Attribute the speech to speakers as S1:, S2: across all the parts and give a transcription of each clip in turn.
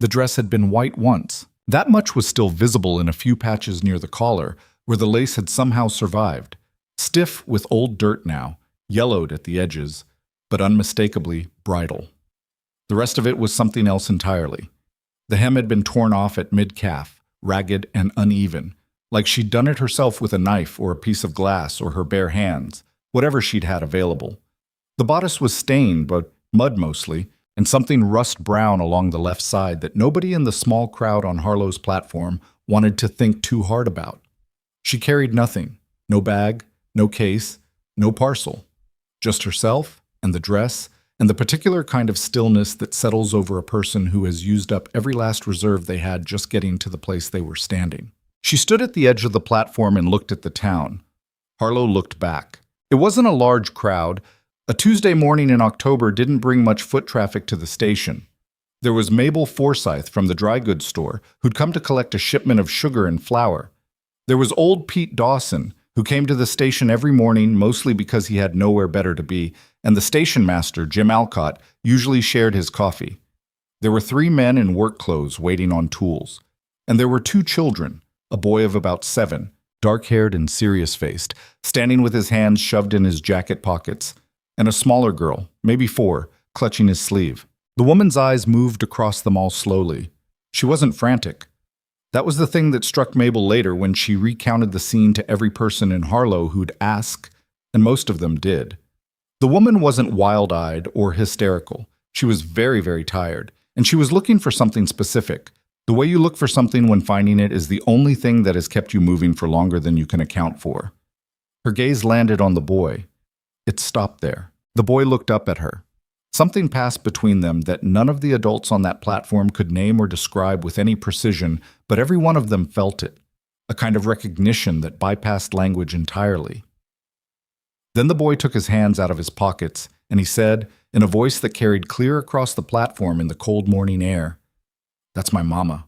S1: The dress had been white once. That much was still visible in a few patches near the collar, where the lace had somehow survived. Stiff with old dirt now, yellowed at the edges, but unmistakably bridal. The rest of it was something else entirely. The hem had been torn off at mid-calf, ragged and uneven, like she'd done it herself with a knife or a piece of glass or her bare hands, whatever she'd had available. The bodice was stained, but mud mostly, and something rust-brown along the left side that nobody in the small crowd on Harlow's platform wanted to think too hard about. She carried nothing, no bag, no case, no parcel, just herself and the dress and the particular kind of stillness that settles over a person who has used up every last reserve they had just getting to the place they were standing. She stood at the edge of the platform and looked at the town. Harlow looked back. It wasn't a large crowd. A Tuesday morning in October didn't bring much foot traffic to the station. There was Mabel Forsythe from the dry goods store, who'd come to collect a shipment of sugar and flour. There was old Pete Dawson, who came to the station every morning mostly because he had nowhere better to be, and the station master, Jim Alcott, usually shared his coffee. There were 3 men in work clothes waiting on tools. And there were 2 children, a boy of about 7, dark-haired and serious-faced, standing with his hands shoved in his jacket pockets, and a smaller girl, maybe 4, clutching his sleeve. The woman's eyes moved across them all slowly. She wasn't frantic. That was the thing that struck Mabel later when she recounted the scene to every person in Harlow who'd ask, and most of them did. The woman wasn't wild-eyed or hysterical. She was very, very tired, and she was looking for something specific. The way you look for something when finding it is the only thing that has kept you moving for longer than you can account for. Her gaze landed on the boy. It stopped there. The boy looked up at her. Something passed between them that none of the adults on that platform could name or describe with any precision, but every one of them felt it. A kind of recognition that bypassed language entirely. Then the boy took his hands out of his pockets, and he said, in a voice that carried clear across the platform in the cold morning air, "That's my mama."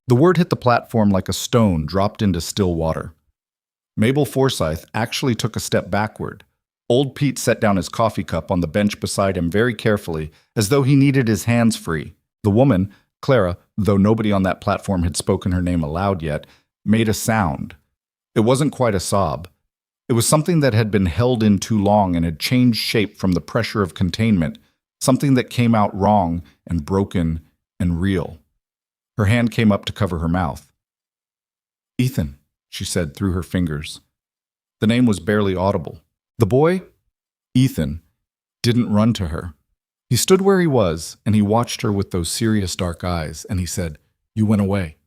S1: The word hit the platform like a stone dropped into still water. Mabel Forsythe actually took a step backward. Old Pete set down his coffee cup on the bench beside him very carefully, as though he needed his hands free. The woman, Clara, though nobody on that platform had spoken her name aloud yet, made a sound. It wasn't quite a sob. It was something that had been held in too long and had changed shape from the pressure of containment, something that came out wrong and broken and real. Her hand came up to cover her mouth. "Ethan," she said through her fingers. The name was barely audible. The boy, Ethan, didn't run to her. He stood where he was, and he watched her with those serious dark eyes, and he said, "You went away."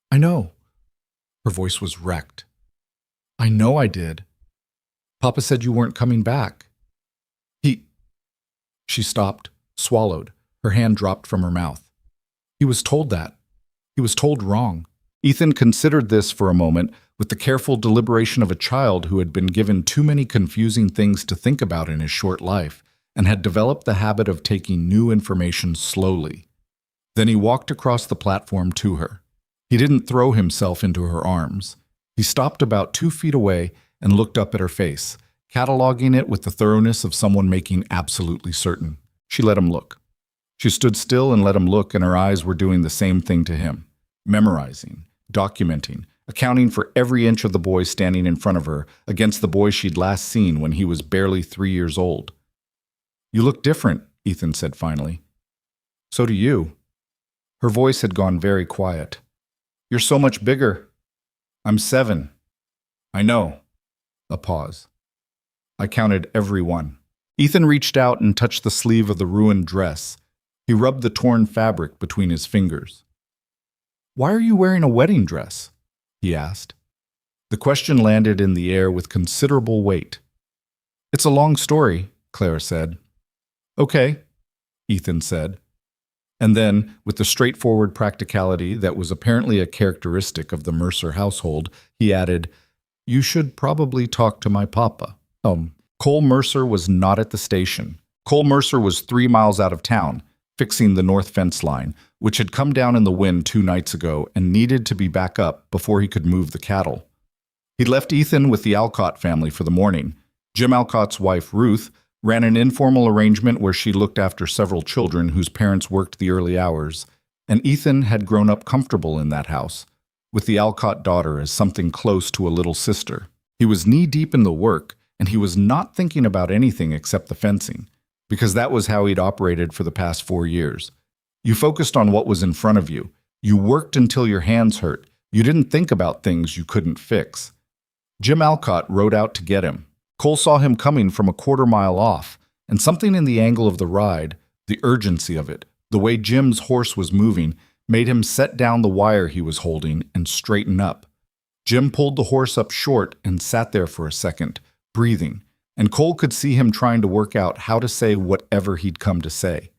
S1: "I know." Her voice was wrecked. "I know I did. Papa said you weren't coming back. She stopped, swallowed. Her hand dropped from her mouth. "He was told that. He was told wrong." Ethan considered this for a moment with the careful deliberation of a child who had been given too many confusing things to think about in his short life and had developed the habit of taking new information slowly. Then he walked across the platform to her. He didn't throw himself into her arms. He stopped about 2 feet away and looked up at her face, cataloging it with the thoroughness of someone making absolutely certain. She let him look. She stood still and let him look, and her eyes were doing the same thing to him, memorizing, documenting, accounting for every inch of the boy standing in front of her against the boy she'd last seen when he was barely 3 years old. "You look different," Ethan said finally. "So do you." Her voice had gone very quiet. "You're so much bigger." "I'm 7. "I know." A pause. "I counted every one." Ethan reached out and touched the sleeve of the ruined dress. He rubbed the torn fabric between his fingers. "Why are you wearing a wedding dress?" he asked. The question landed in the air with considerable weight. "It's a long story," Clara said. "Okay," Ethan said. And then, with the straightforward practicality that was apparently a characteristic of the Mercer household, he added, "You should probably talk to my papa." Cole Mercer was not at the station. Cole Mercer was 3 miles out of town, fixing the north fence line, which had come down in the wind 2 nights ago and needed to be back up before he could move the cattle. He'd left Ethan with the Alcott family for the morning. Jim Alcott's wife, Ruth, ran an informal arrangement where she looked after several children whose parents worked the early hours. and Ethan had grown up comfortable in that house, with the Alcott daughter as something close to a little sister. He was knee-deep in the work, and he was not thinking about anything except the fencing, because that was how he'd operated for the past 4 years. You focused on what was in front of you. You worked until your hands hurt. You didn't think about things you couldn't fix. Jim Alcott rode out to get him. Cole saw him coming from a quarter-mile off, and something in the angle of the ride, the urgency of it, the way Jim's horse was moving, made him set down the wire he was holding and straighten up. Jim pulled the horse up short and sat there for a second, breathing, and Cole could see him trying to work out how to say whatever he'd come to say.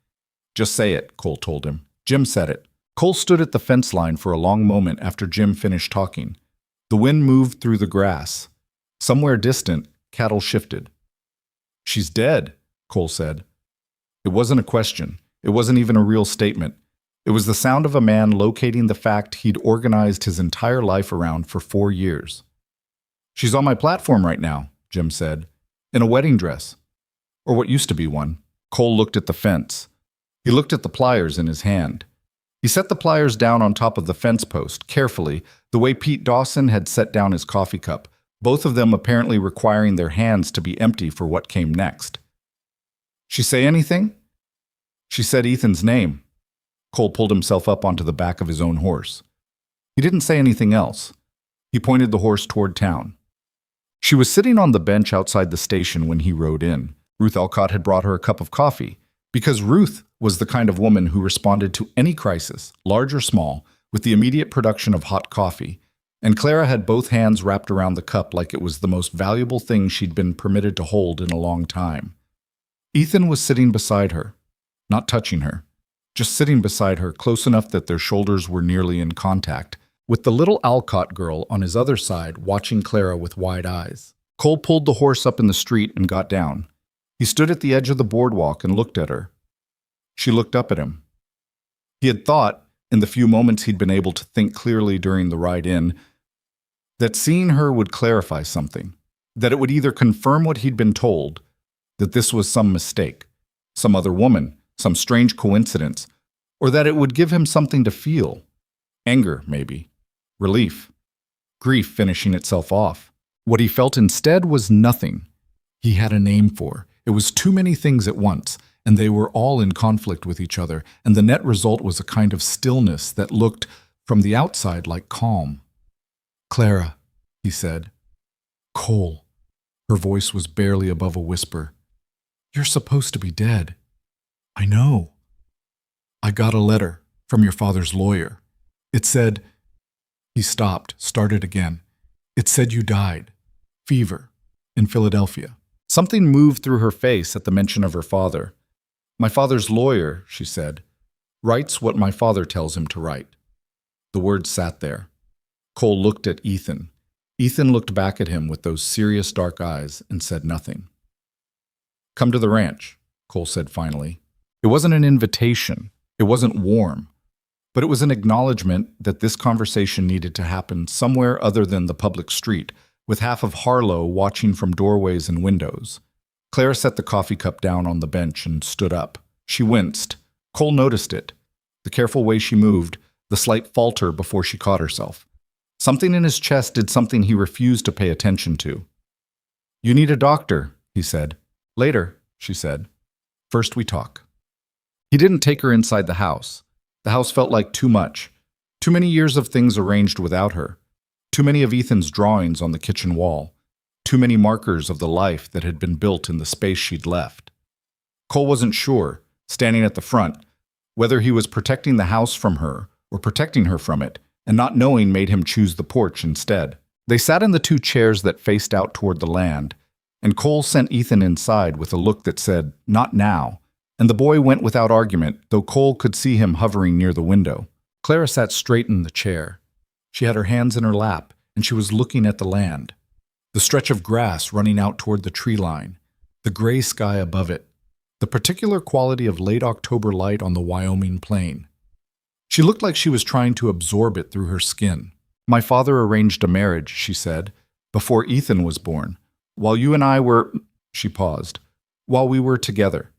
S1: "Just say it," Cole told him. Jim said it. Cole stood at the fence line for a long moment after Jim finished talking. The wind moved through the grass. Somewhere distant, cattle shifted. "She's dead," Cole said. It wasn't a question. It wasn't even a real statement. It was the sound of a man locating the fact he'd organized his entire life around for 4 years. "She's on my platform right now," Jim said, "in a wedding dress. Or what used to be one." Cole looked at the fence. He looked at the pliers in his hand. He set the pliers down on top of the fence post, carefully, the way Pete Dawson had set down his coffee cup, both of them apparently requiring their hands to be empty for what came next. "She say anything?" "She said Ethan's name." Cole pulled himself up onto the back of his own horse. He didn't say anything else. He pointed the horse toward town. She was sitting on the bench outside the station when he rode in. Ruth Alcott had brought her a cup of coffee, because Ruth was the kind of woman who responded to any crisis, large or small, with the immediate production of hot coffee, and Clara had both hands wrapped around the cup like it was the most valuable thing she'd been permitted to hold in a long time. Ethan was sitting beside her, not touching her, just sitting beside her close enough that their shoulders were nearly in contact, with the little Alcott girl on his other side watching Clara with wide eyes. Cole pulled the horse up in the street and got down. He stood at the edge of the boardwalk and looked at her. She looked up at him. He had thought, in the few moments he'd been able to think clearly during the ride in, that seeing her would clarify something, that it would either confirm what he'd been told, that this was some mistake, some other woman, some strange coincidence, or that it would give him something to feel. Anger, maybe. Relief. Grief finishing itself off. What he felt instead was nothing. He had a name for. It was too many things at once, and they were all in conflict with each other, and the net result was a kind of stillness that looked, from the outside, like calm. "Clara," he said. "Cole." Her voice was barely above a whisper. "You're supposed to be dead." "I know." "I got a letter from your father's lawyer. It said—" He stopped, started again. "It said you died. Fever. In Philadelphia." Something moved through her face at the mention of her father. "My father's lawyer," she said, "writes what my father tells him to write." The words sat there. Cole looked at Ethan. Ethan looked back at him with those serious dark eyes and said nothing. "Come to the ranch," Cole said finally. It wasn't an invitation. It wasn't warm. But it was an acknowledgement that this conversation needed to happen somewhere other than the public street, with half of Harlow watching from doorways and windows. Clara set the coffee cup down on the bench and stood up. She winced. Cole noticed it. The careful way she moved, the slight falter before she caught herself. Something in his chest did something he refused to pay attention to. "You need a doctor," he said. "Later," she said. "First we talk." He didn't take her inside the house. The house felt like too much. Too many years of things arranged without her. Too many of Ethan's drawings on the kitchen wall. Too many markers of the life that had been built in the space she'd left. Cole wasn't sure, standing at the front, whether he was protecting the house from her or protecting her from it, and not knowing made him choose the porch instead. They sat in the 2 chairs that faced out toward the land, and Cole sent Ethan inside with a look that said, "Not now," and the boy went without argument, though Cole could see him hovering near the window. Clara sat straight in the chair. She had her hands in her lap, and she was looking at the land. The stretch of grass running out toward the tree line, the gray sky above it, the particular quality of late October light on the Wyoming plain. She looked like she was trying to absorb it through her skin. "My father arranged a marriage," she said, "before Ethan was born. While you and I were—" She paused. "While we were together.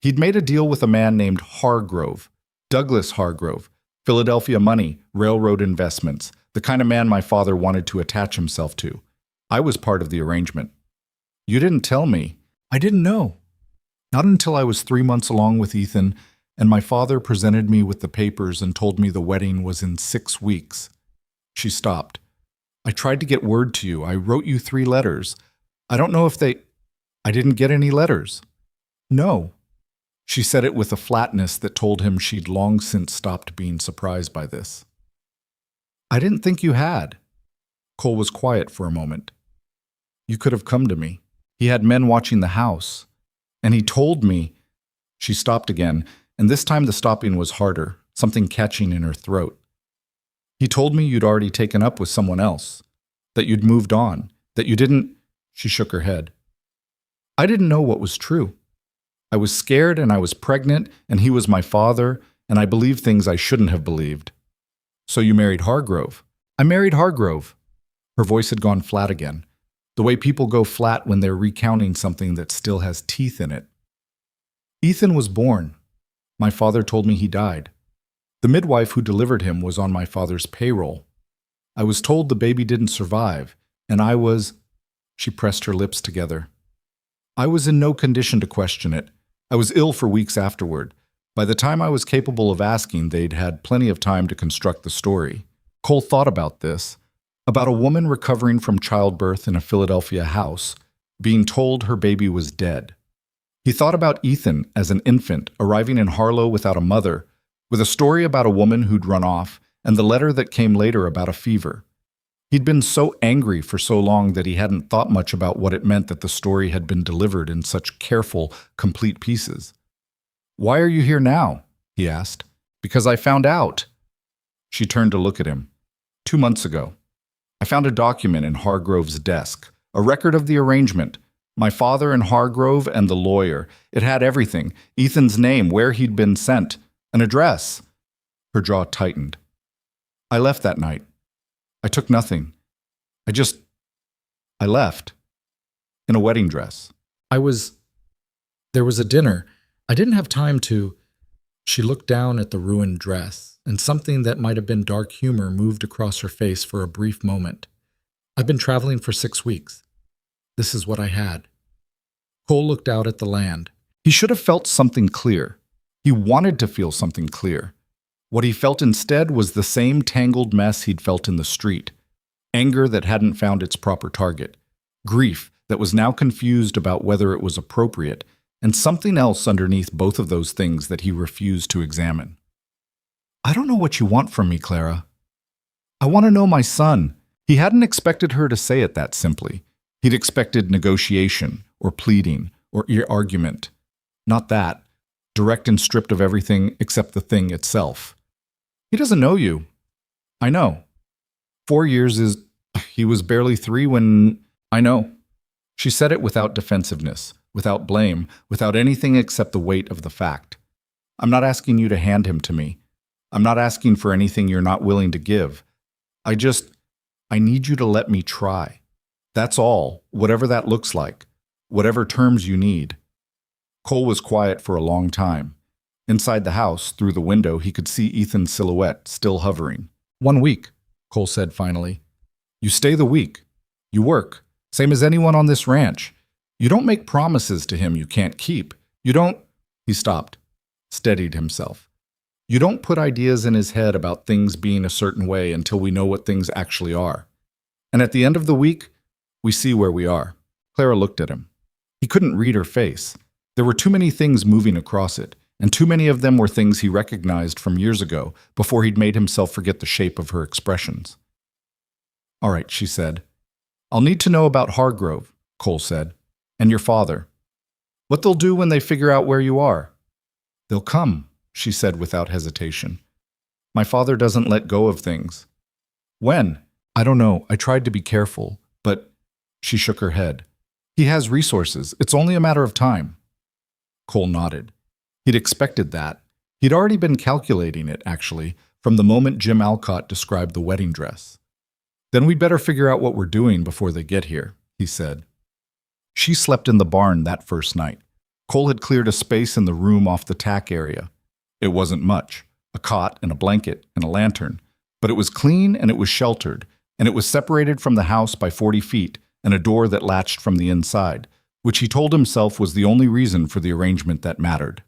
S1: He'd made a deal with a man named Hargrove, Douglas Hargrove, Philadelphia money, railroad investments, the kind of man my father wanted to attach himself to. I was part of the arrangement. You didn't tell me. I didn't know. Not until I was 3 months along with Ethan, and my father presented me with the papers and told me the wedding was in 6 weeks. She stopped. I tried to get word to you. I wrote you 3 letters. I don't know if I didn't get any letters. No. She said it with a flatness that told him she'd long since stopped being surprised by this. I didn't think you had. Cole was quiet for a moment. You could have come to me. He had men watching the house. And he told me. She stopped again, and this time the stopping was harder, something catching in her throat. He told me you'd already taken up with someone else, that you'd moved on, that you didn't. She shook her head. I didn't know what was true. I was scared and I was pregnant and he was my father and I believed things I shouldn't have believed. So you married Hargrove. I married Hargrove. Her voice had gone flat again, the way people go flat when they're recounting something that still has teeth in it. Ethan was born. My father told me he died. The midwife who delivered him was on my father's payroll. I was told the baby didn't survive, and I was. She pressed her lips together. I was in no condition to question it. I was ill for weeks afterward. By the time I was capable of asking, they'd had plenty of time to construct the story. Cole thought about this, about a woman recovering from childbirth in a Philadelphia house, being told her baby was dead. He thought about Ethan as an infant arriving in Harlow without a mother, with a story about a woman who'd run off, and the letter that came later about a fever. He'd been so angry for so long that he hadn't thought much about what it meant that the story had been delivered in such careful, complete pieces. Why are you here now? He asked. Because I found out. She turned to look at him. 2 months ago. I found a document in Hargrove's desk, a record of the arrangement. My father and Hargrove and the lawyer. It had everything. Ethan's name, where he'd been sent, an address. Her jaw tightened. I left that night. I took nothing. I left. In a wedding dress. There was a dinner. I didn't have time to. She looked down at the ruined dress, and something that might have been dark humor moved across her face for a brief moment. I've been traveling for 6 weeks. This is what I had. Cole looked out at the land. He should have felt something clear. He wanted to feel something clear. What he felt instead was the same tangled mess he'd felt in the street. Anger that hadn't found its proper target. Grief that was now confused about whether it was appropriate, and something else underneath both of those things that he refused to examine. I don't know what you want from me, Clara. I want to know my son. He hadn't expected her to say it that simply. He'd expected negotiation, or pleading, or argument. Not that. Direct and stripped of everything except the thing itself. He doesn't know you. I know. 4 years is. He was barely 3 when. I know. She said it without defensiveness, without blame, without anything except the weight of the fact. I'm not asking you to hand him to me. I'm not asking for anything you're not willing to give. I need you to let me try. That's all, whatever that looks like, whatever terms you need. Cole was quiet for a long time. Inside the house, through the window, he could see Ethan's silhouette still hovering. 1 week, Cole said finally. You stay the week. You work, same as anyone on this ranch. You don't make promises to him you can't keep. You don't. He stopped, steadied himself. You don't put ideas in his head about things being a certain way until we know what things actually are. And at the end of the week, we see where we are. Clara looked at him. He couldn't read her face. There were too many things moving across it, and too many of them were things he recognized from years ago before he'd made himself forget the shape of her expressions. All right, she said. I'll need to know about Hargrove, Cole said, and your father. What they'll do when they figure out where you are. They'll come, she said without hesitation. My father doesn't let go of things. When? I don't know. I tried to be careful, but she shook her head. He has resources. It's only a matter of time. Cole nodded. He'd expected that. He'd already been calculating it, actually, from the moment Jim Alcott described the wedding dress. Then we'd better figure out what we're doing before they get here, he said. She slept in the barn that first night. Cole had cleared a space in the room off the tack area. It wasn't much. a cot and a blanket and a lantern, but it was clean and it was sheltered, and it was separated from the house by 40 feet and a door that latched from the inside, which he told himself was the only reason for the arrangement that mattered.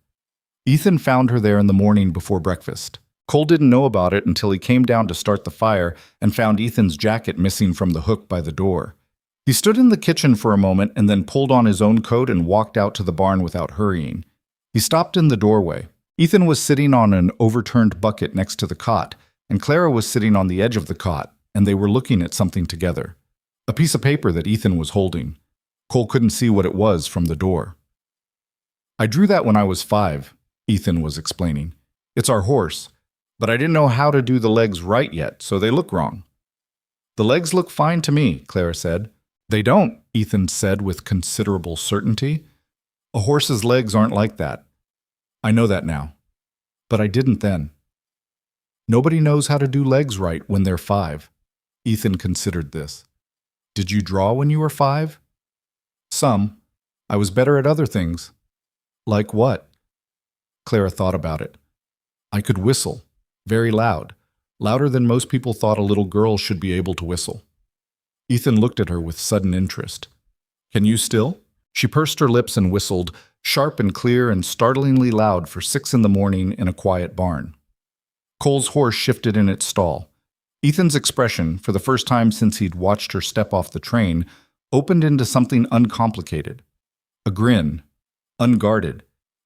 S1: Ethan found her there in the morning before breakfast. Cole didn't know about it until he came down to start the fire and found Ethan's jacket missing from the hook by the door. He stood in the kitchen for a moment and then pulled on his own coat and walked out to the barn without hurrying. He stopped in the doorway. Ethan was sitting on an overturned bucket next to the cot, and Clara was sitting on the edge of the cot, and they were looking at something together. A piece of paper that Ethan was holding. Cole couldn't see what it was from the door. "I drew that when I was 5, Ethan was explaining. "It's our horse, but I didn't know how to do the legs right yet, so they look wrong." "The legs look fine to me," Clara said. "They don't," Ethan said with considerable certainty. "A horse's legs aren't like that. I know that now. But I didn't then." "Nobody knows how to do legs right when they're 5. Ethan considered this. "Did you draw when you were 5? "Some. I was better at other things." "Like what?" Clara thought about it. "I could whistle. Very loud. Louder than most people thought a little girl should be able to whistle." Ethan looked at her with sudden interest. "Can you still?" She pursed her lips and whistled, sharp and clear and startlingly loud for 6 in the morning in a quiet barn. Cole's horse shifted in its stall. Ethan's expression, for the first time since he'd watched her step off the train, opened into something uncomplicated. A grin. Unguarded.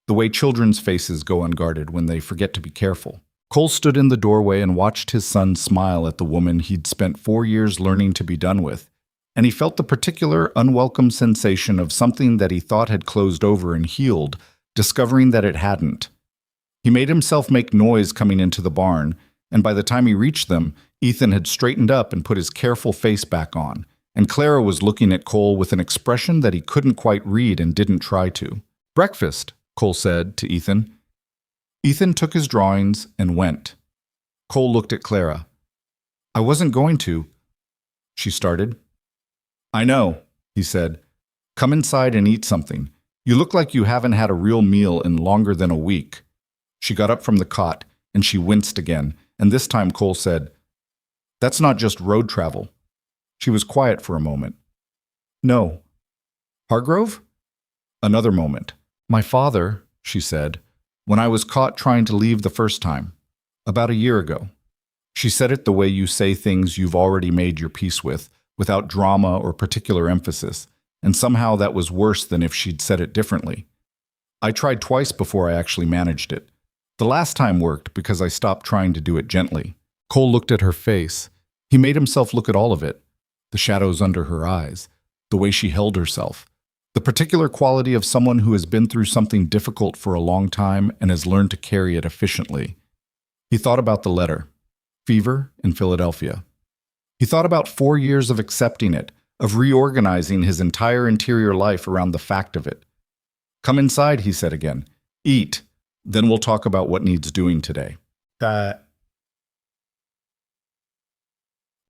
S1: The way children's faces go unguarded when they forget to be careful. Cole stood in the doorway and watched his son smile at the woman he'd spent 4 years learning to be done with, and he felt the particular unwelcome sensation of something that he thought had closed over and healed, discovering that it hadn't. He made himself make noise coming into the barn, and by the time he reached them, Ethan had straightened up and put his careful face back on, and Clara was looking at Cole with an expression that he couldn't quite read and didn't try to. "Breakfast," Cole said to Ethan. Ethan took his drawings and went. Cole looked at Clara. "I wasn't going to," she started. "I know," he said. "Come inside and eat something. You look like you haven't had a real meal in longer than a week." She got up from the cot, and she winced again, and this time Cole said, "That's not just road travel." She was quiet for a moment. "No." "Hargrove?" Another moment. "My father," she said, "when I was caught trying to leave the first time, about a year ago." She said it the way you say things you've already made your peace with, without drama or particular emphasis, and somehow that was worse than if she'd said it differently. "I tried twice before I actually managed it. The last time worked because I stopped trying to do it gently." Cole looked at her face. He made himself look at all of it. The shadows under her eyes, the way she held herself, the particular quality of someone who has been through something difficult for a long time and has learned to carry it efficiently. He thought about the letter. Fever in Philadelphia. He thought about 4 years of accepting it, of reorganizing his entire interior life around the fact of it. "Come inside," he said again. "Eat. Then we'll talk about what needs doing today."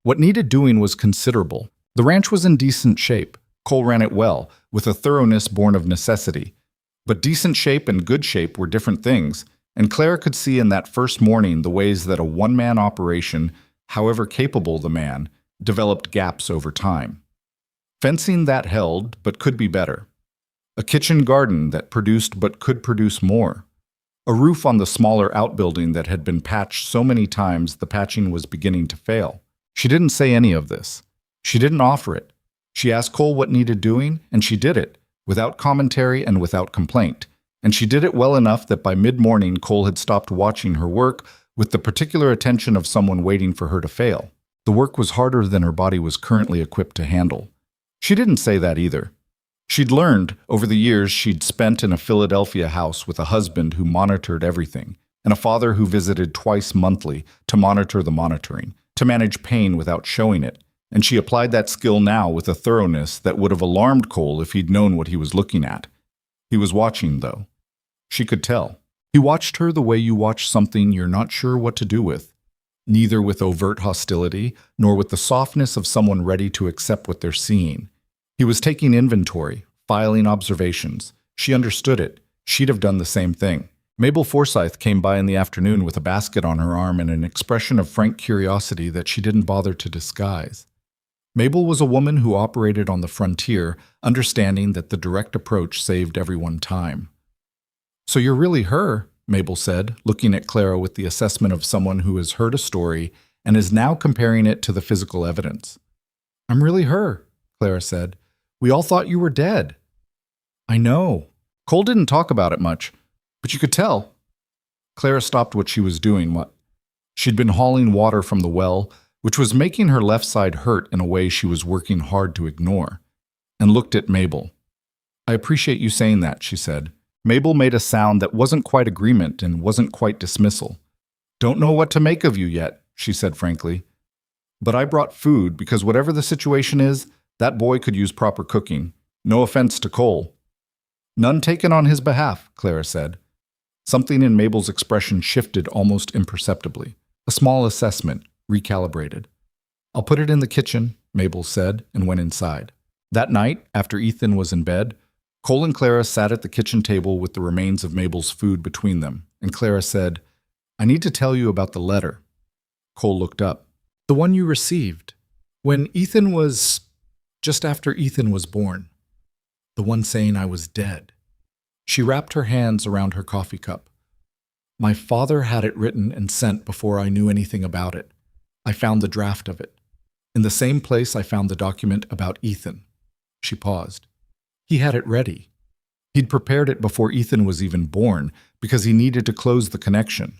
S1: What needed doing was considerable. The ranch was in decent shape. Cole ran it well, with a thoroughness born of necessity. But decent shape and good shape were different things, and Clara could see in that first morning the ways that a one-man operation, however capable the man, developed gaps over time. Fencing that held, but could be better. A kitchen garden that produced but could produce more. A roof on the smaller outbuilding that had been patched so many times the patching was beginning to fail. She didn't say any of this. She didn't offer it. She asked Cole what needed doing, and she did it, without commentary and without complaint. And she did it well enough that by mid-morning Cole had stopped watching her work with the particular attention of someone waiting for her to fail. The work was harder than her body was currently equipped to handle. She didn't say that either. She'd learned, over the years she'd spent in a Philadelphia house with a husband who monitored everything, and a father who visited twice monthly to monitor the monitoring, to manage pain without showing it, and she applied that skill now with a thoroughness that would have alarmed Cole if he'd known what he was looking at. He was watching, though. She could tell. He watched her the way you watch something you're not sure what to do with, neither with overt hostility nor with the softness of someone ready to accept what they're seeing. He was taking inventory, filing observations. She understood it. She'd have done the same thing. Mabel Forsyth came by in the afternoon with a basket on her arm and an expression of frank curiosity that she didn't bother to disguise. Mabel was a woman who operated on the frontier, understanding that the direct approach saved everyone time. "So you're really her," Mabel said, looking at Clara with the assessment of someone who has heard a story and is now comparing it to the physical evidence. "I'm really her," Clara said. "We all thought you were dead." "I know. Cole didn't talk about it much, but you could tell." Clara stopped what she was doing. She'd been hauling water from the well, which was making her left side hurt in a way she was working hard to ignore, and looked at Mabel. "I appreciate you saying that," she said. Mabel made a sound that wasn't quite agreement and wasn't quite dismissal. "Don't know what to make of you yet," she said frankly. "But I brought food because whatever the situation is, that boy could use proper cooking. No offense to Cole." "None taken on his behalf," Clara said. Something in Mabel's expression shifted almost imperceptibly. A small assessment, recalibrated. "I'll put it in the kitchen," Mabel said, and went inside. That night, after Ethan was in bed, Cole and Clara sat at the kitchen table with the remains of Mabel's food between them, and Clara said, "I need to tell you about the letter." Cole looked up. "The one you received when Ethan was... just after Ethan was born. The one saying I was dead." She wrapped her hands around her coffee cup. "My father had it written and sent before I knew anything about it. I found the draft of it. In the same place I found the document about Ethan." She paused. "He had it ready. He'd prepared it before Ethan was even born because he needed to close the connection.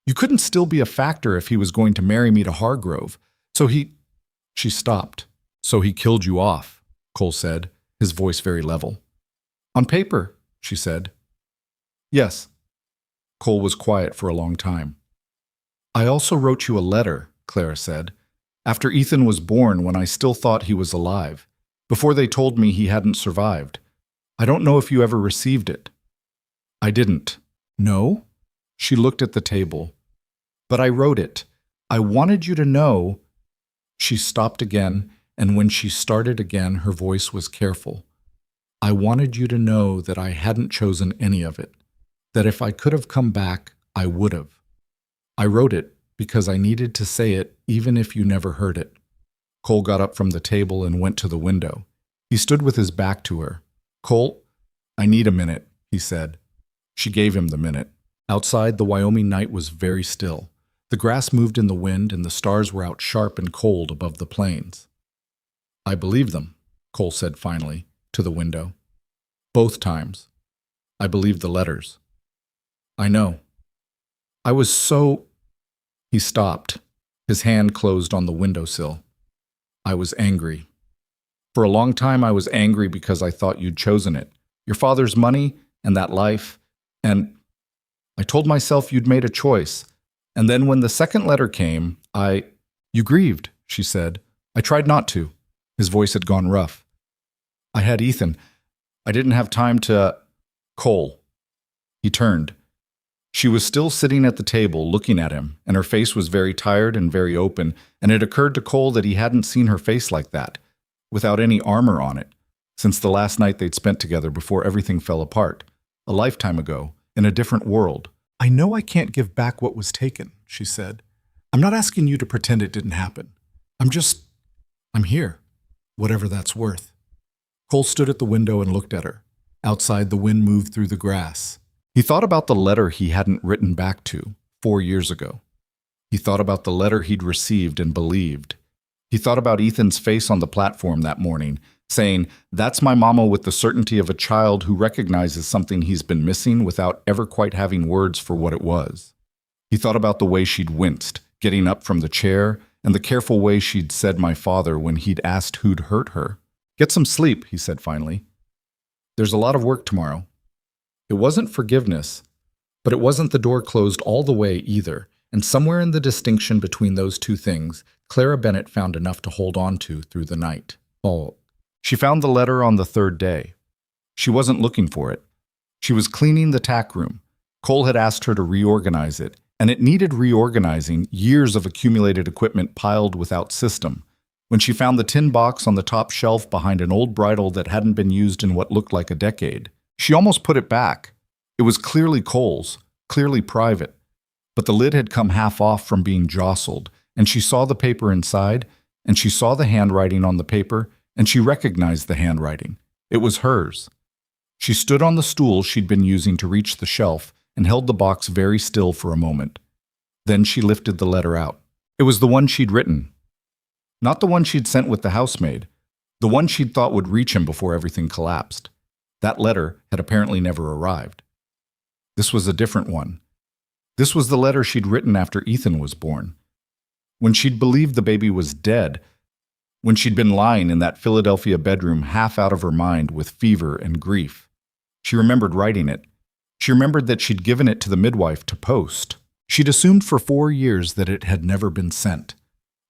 S1: You couldn't still be a factor if he was going to marry me to Hargrove. So he..." She stopped. "So he killed you off," Cole said, his voice very level. "On paper," she said. "Yes." Cole was quiet for a long time. "I also wrote you a letter," Clara said, "after Ethan was born when I still thought he was alive, before they told me he hadn't survived. I don't know if you ever received it." "I didn't." "No?" She looked at the table. "But I wrote it. I wanted you to know..." She stopped again, and when she started again, her voice was careful. "I wanted you to know that I hadn't chosen any of it, that if I could have come back, I would have. I wrote it because I needed to say it even if you never heard it." Cole got up from the table and went to the window. He stood with his back to her. "Cole, I need a minute," he said. She gave him the minute. Outside, the Wyoming night was very still. The grass moved in the wind and the stars were out sharp and cold above the plains. "I believe them," Cole said finally, to the window. "Both times. I believed the letters. I know. I was so..." He stopped. His hand closed on the windowsill. "I was angry. For a long time I was angry because I thought you'd chosen it. Your father's money and that life. And I told myself you'd made a choice. And then when the second letter came, You grieved," she said. "I tried not to." His voice had gone rough. "I had Ethan. I didn't have time to..." "Cole." He turned. She was still sitting at the table looking at him, and her face was very tired and very open, and it occurred to Cole that he hadn't seen her face like that, without any armor on it, since the last night they'd spent together before everything fell apart, a lifetime ago, in a different world. "I know I can't give back what was taken," she said. "I'm not asking you to pretend it didn't happen. I'm here, whatever that's worth." Cole stood at the window and looked at her. Outside, the wind moved through the grass. He thought about the letter he hadn't written back to 4 years ago. He thought about the letter he'd received and believed. He thought about Ethan's face on the platform that morning, saying, "That's my mama," with the certainty of a child who recognizes something he's been missing without ever quite having words for what it was. He thought about the way she'd winced, getting up from the chair, and the careful way she'd said "my father" when he'd asked who'd hurt her. "Get some sleep," he said finally. "There's a lot of work tomorrow." It wasn't forgiveness, but it wasn't the door closed all the way either, and somewhere in the distinction between those two things, Clara Bennett found enough to hold on to through the night. She found the letter on the third day. She wasn't looking for it. She was cleaning the tack room. Cole had asked her to reorganize it, and it needed reorganizing, years of accumulated equipment piled without system. When she found the tin box on the top shelf behind an old bridle that hadn't been used in what looked like a decade, she almost put it back. It was clearly Cole's, clearly private. But the lid had come half off from being jostled, and she saw the paper inside, and she saw the handwriting on the paper, and she recognized the handwriting. It was hers. She stood on the stool she'd been using to reach the shelf and held the box very still for a moment. Then she lifted the letter out. It was the one she'd written. Not the one she'd sent with the housemaid, the one she'd thought would reach him before everything collapsed. That letter had apparently never arrived. This was a different one. This was the letter she'd written after Ethan was born. When she'd believed the baby was dead, when she'd been lying in that Philadelphia bedroom half out of her mind with fever and grief. She remembered writing it. She remembered that she'd given it to the midwife to post. She'd assumed for 4 years that it had never been sent,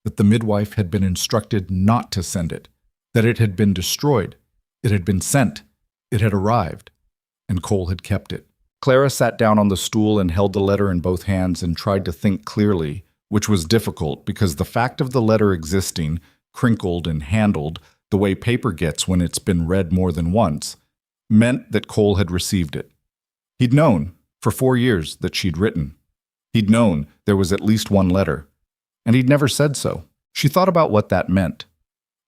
S1: that the midwife had been instructed not to send it, that it had been destroyed. It had been sent. It had arrived. And Cole had kept it. Clara sat down on the stool and held the letter in both hands and tried to think clearly, which was difficult because the fact of the letter existing, crinkled and handled the way paper gets when it's been read more than once, meant that Cole had received it. He'd known, for 4 years, that she'd written. He'd known there was at least one letter, and he'd never said so. She thought about what that meant.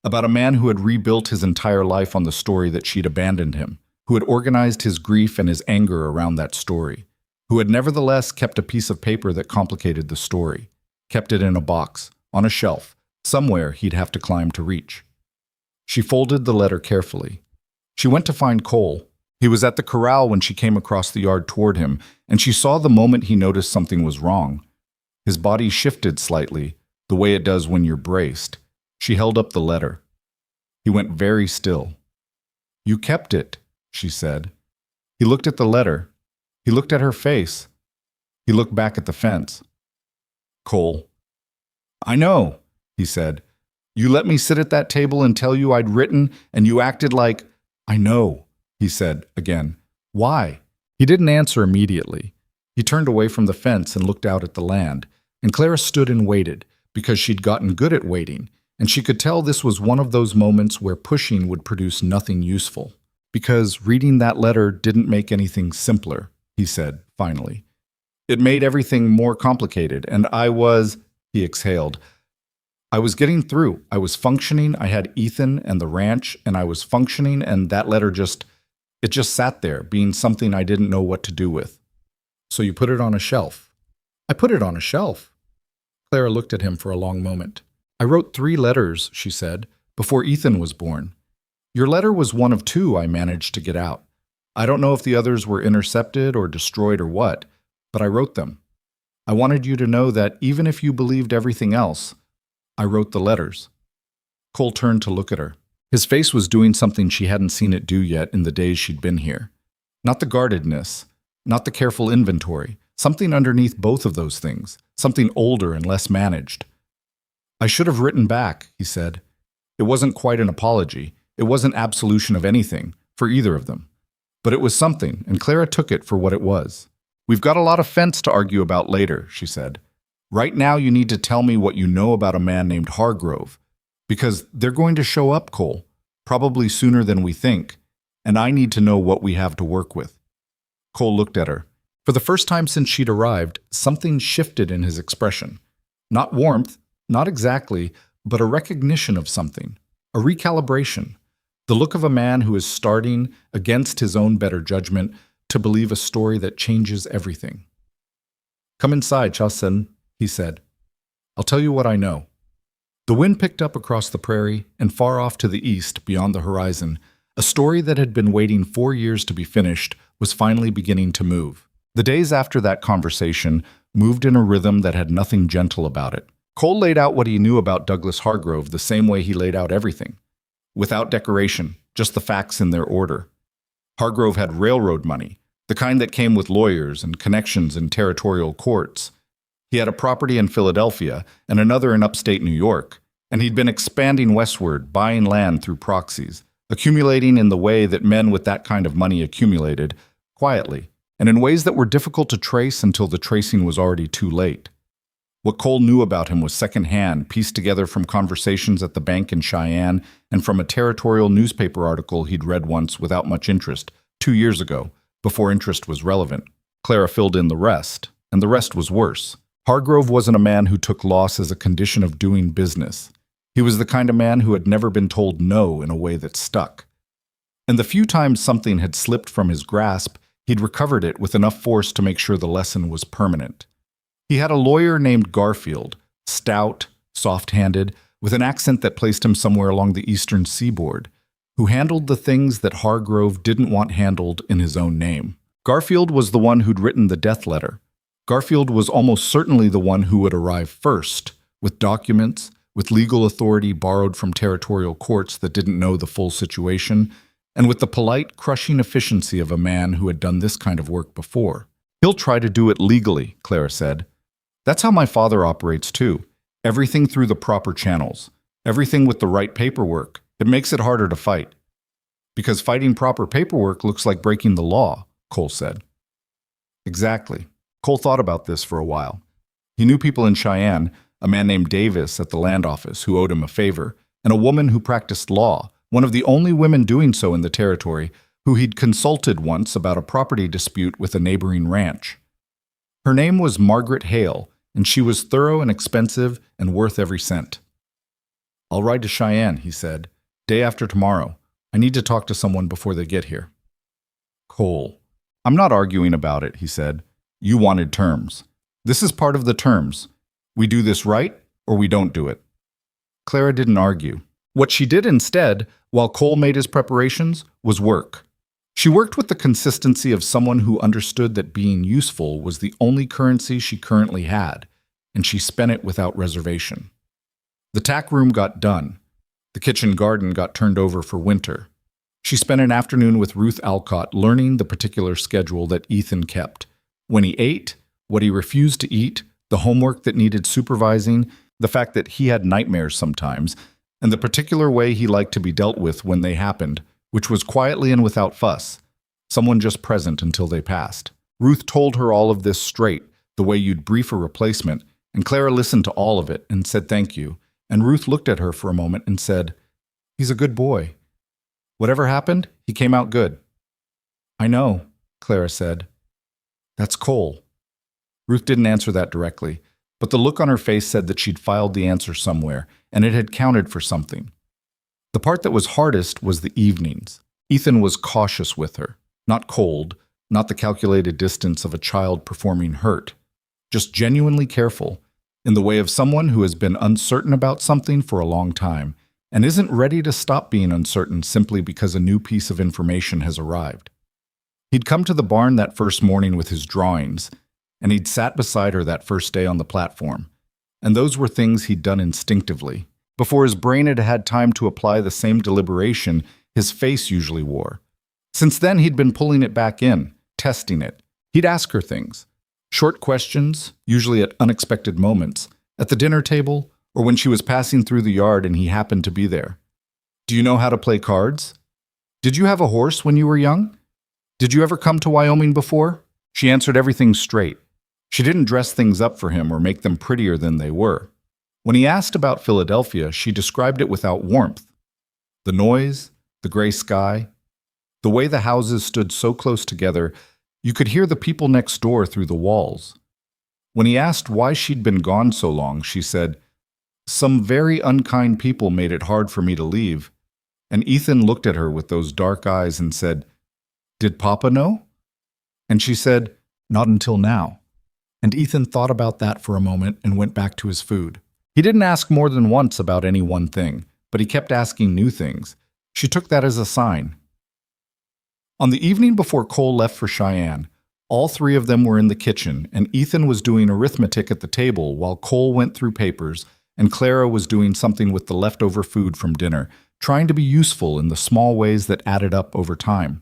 S1: About a man who had rebuilt his entire life on the story that she'd abandoned him, who had organized his grief and his anger around that story, who had nevertheless kept a piece of paper that complicated the story, kept it in a box, on a shelf, somewhere he'd have to climb to reach. She folded the letter carefully. She went to find Cole. He was at the corral when she came across the yard toward him, and she saw the moment he noticed something was wrong. His body shifted slightly, the way it does when you're braced. She held up the letter. He went very still. "You kept it," she said. He looked at the letter. He looked at her face. He looked back at the fence. "Cole." "I know," he said. "You let me sit at that table and tell you I'd written, and you acted like—" "I know," he said again. "Why?" He didn't answer immediately. He turned away from the fence and looked out at the land, and Clara stood and waited, because she'd gotten good at waiting, and she could tell this was one of those moments where pushing would produce nothing useful. "Because reading that letter didn't make anything simpler," he said, finally. "It made everything more complicated, and he exhaled. "I was getting through. I was functioning. I had Ethan and the ranch, and I was functioning, and that letter it just sat there, being something I didn't know what to do with." "So you put it on a shelf?" "I put it on a shelf." Clara looked at him for a long moment. "I wrote 3 letters," she said, "before Ethan was born. Your letter was one of 2 I managed to get out. I don't know if the others were intercepted or destroyed or what, but I wrote them. I wanted you to know that even if you believed everything else, I wrote the letters." Cole turned to look at her. His face was doing something she hadn't seen it do yet in the days she'd been here. Not the guardedness, not the careful inventory, something underneath both of those things, something older and less managed. "I should have written back," he said. It wasn't quite an apology. It wasn't absolution of anything, for either of them. But it was something, and Clara took it for what it was. "We've got a lot of fence to argue about later," she said. "Right now you need to tell me what you know about a man named Hargrove. Because they're going to show up, Cole, probably sooner than we think, and I need to know what we have to work with." Cole looked at her. For the first time since she'd arrived, something shifted in his expression. Not warmth, not exactly, but a recognition of something, a recalibration. The look of a man who is starting, against his own better judgment, to believe a story that changes everything. "Come inside, Chasen," he said. "I'll tell you what I know." The wind picked up across the prairie, and far off to the east, beyond the horizon, a story that had been waiting 4 years to be finished was finally beginning to move. The days after that conversation moved in a rhythm that had nothing gentle about it. Cole laid out what he knew about Douglas Hargrove the same way he laid out everything. Without decoration, just the facts in their order. Hargrove had railroad money, the kind that came with lawyers and connections in territorial courts. He had a property in Philadelphia and another in upstate New York, and he'd been expanding westward, buying land through proxies, accumulating in the way that men with that kind of money accumulated, quietly, and in ways that were difficult to trace until the tracing was already too late. What Cole knew about him was secondhand, pieced together from conversations at the bank in Cheyenne and from a territorial newspaper article he'd read once without much interest, 2 years ago, before interest was relevant. Clara filled in the rest, and the rest was worse. Hargrove wasn't a man who took loss as a condition of doing business. He was the kind of man who had never been told no in a way that stuck. And the few times something had slipped from his grasp, he'd recovered it with enough force to make sure the lesson was permanent. He had a lawyer named Garfield, stout, soft-handed, with an accent that placed him somewhere along the eastern seaboard, who handled the things that Hargrove didn't want handled in his own name. Garfield was the one who'd written the death letter. Garfield was almost certainly the one who would arrive first, with documents, with legal authority borrowed from territorial courts that didn't know the full situation, and with the polite, crushing efficiency of a man who had done this kind of work before. He'll try to do it legally, Clara said. That's how my father operates too. Everything through the proper channels. Everything with the right paperwork. It makes it harder to fight. Because fighting proper paperwork looks like breaking the law, Cole said. Exactly. Cole thought about this for a while. He knew people in Cheyenne, a man named Davis at the land office who owed him a favor, and a woman who practiced law, one of the only women doing so in the territory, who he'd consulted once about a property dispute with a neighboring ranch. Her name was Margaret Hale, and she was thorough and expensive and worth every cent. I'll ride to Cheyenne, he said. Day after tomorrow. I need to talk to someone before they get here. Cole. I'm not arguing about it, he said. You wanted terms. This is part of the terms. We do this right, or we don't do it. Clara didn't argue. What she did instead, while Cole made his preparations, was work. She worked with the consistency of someone who understood that being useful was the only currency she currently had, and she spent it without reservation. The tack room got done. The kitchen garden got turned over for winter. She spent an afternoon with Ruth Alcott learning the particular schedule that Ethan kept. When he ate, what he refused to eat, the homework that needed supervising, the fact that he had nightmares sometimes, and the particular way he liked to be dealt with when they happened, which was quietly and without fuss, someone just present until they passed. Ruth told her all of this straight, the way you'd brief a replacement, and Clara listened to all of it and said thank you, and Ruth looked at her for a moment and said, He's a good boy. Whatever happened, he came out good. I know, Clara said. That's Cole. Ruth didn't answer that directly, but the look on her face said that she'd filed the answer somewhere, and it had counted for something. The part that was hardest was the evenings. Ethan was cautious with her, not cold, not the calculated distance of a child performing hurt, just genuinely careful, in the way of someone who has been uncertain about something for a long time and isn't ready to stop being uncertain simply because a new piece of information has arrived. He'd come to the barn that first morning with his drawings, and he'd sat beside her that first day on the platform, and those were things he'd done instinctively, before his brain had had time to apply the same deliberation his face usually wore. Since then, he'd been pulling it back in, testing it. He'd ask her things. Short questions, usually at unexpected moments, at the dinner table, or when she was passing through the yard and he happened to be there. Do you know how to play cards? Did you have a horse when you were young? Did you ever come to Wyoming before? She answered everything straight. She didn't dress things up for him or make them prettier than they were. When he asked about Philadelphia, she described it without warmth. The noise, the gray sky, the way the houses stood so close together, you could hear the people next door through the walls. When he asked why she'd been gone so long, she said, Some very unkind people made it hard for me to leave. And Ethan looked at her with those dark eyes and said, Did Papa know? And she said, Not until now. And Ethan thought about that for a moment and went back to his food. He didn't ask more than once about any one thing, but he kept asking new things. She took that as a sign. On the evening before Cole left for Cheyenne, all three of them were in the kitchen, and Ethan was doing arithmetic at the table while Cole went through papers, and Clara was doing something with the leftover food from dinner, trying to be useful in the small ways that added up over time.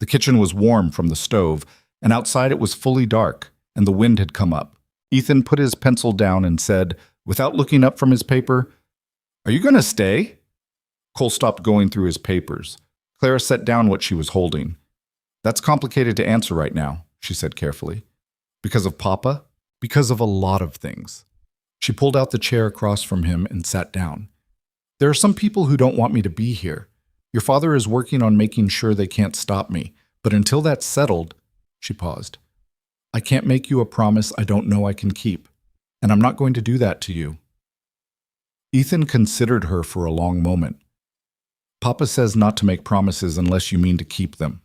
S1: The kitchen was warm from the stove, and outside it was fully dark, and the wind had come up. Ethan put his pencil down and said, without looking up from his paper, Are you going to stay? Cole stopped going through his papers. Clara set down what she was holding. That's complicated to answer right now, she said carefully. Because of Papa? Because of a lot of things. She pulled out the chair across from him and sat down. There are some people who don't want me to be here. Your father is working on making sure they can't stop me. But until that's settled, she paused. I can't make you a promise I don't know I can keep, and I'm not going to do that to you. Ethan considered her for a long moment. Papa says not to make promises unless you mean to keep them.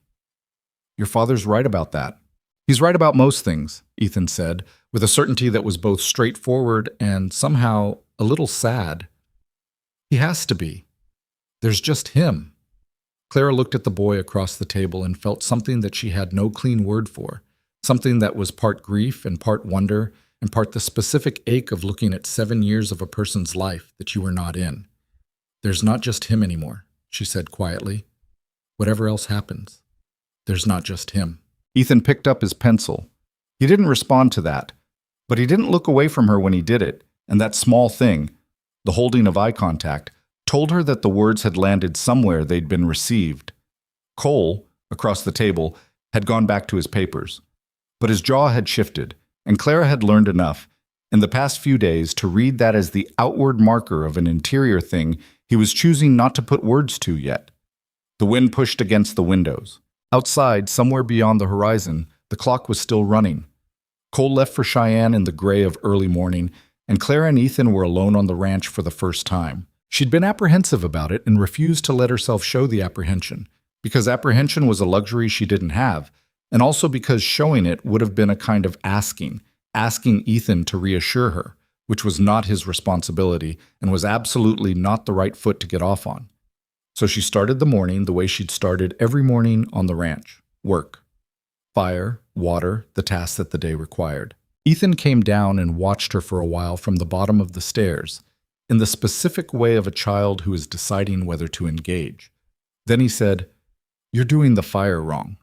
S1: Your father's right about that. He's right about most things, Ethan said, with a certainty that was both straightforward and somehow a little sad. He has to be. There's just him. Clara looked at the boy across the table and felt something that she had no clean word for, something that was part grief and part wonder and part the specific ache of looking at 7 years of a person's life that you were not in. There's not just him anymore, she said quietly. Whatever else happens, there's not just him. Ethan picked up his pencil. He didn't respond to that, but he didn't look away from her when he did it, and that small thing, the holding of eye contact, told her that the words had landed somewhere they'd been received. Cole, across the table, had gone back to his papers, but his jaw had shifted, and Clara had learned enough in the past few days to read that as the outward marker of an interior thing he was choosing not to put words to yet. The wind pushed against the windows. Outside, somewhere beyond the horizon, the clock was still running. Cole left for Cheyenne in the gray of early morning, and Clara and Ethan were alone on the ranch for the first time. She'd been apprehensive about it and refused to let herself show the apprehension, because apprehension was a luxury she didn't have, and also because showing it would have been a kind of asking Ethan to reassure her, which was not his responsibility and was absolutely not the right foot to get off on. So she started the morning the way she'd started every morning on the ranch. Work. Fire, water, the tasks that the day required. Ethan came down and watched her for a while from the bottom of the stairs, in the specific way of a child who is deciding whether to engage. Then he said, "You're doing the fire wrong."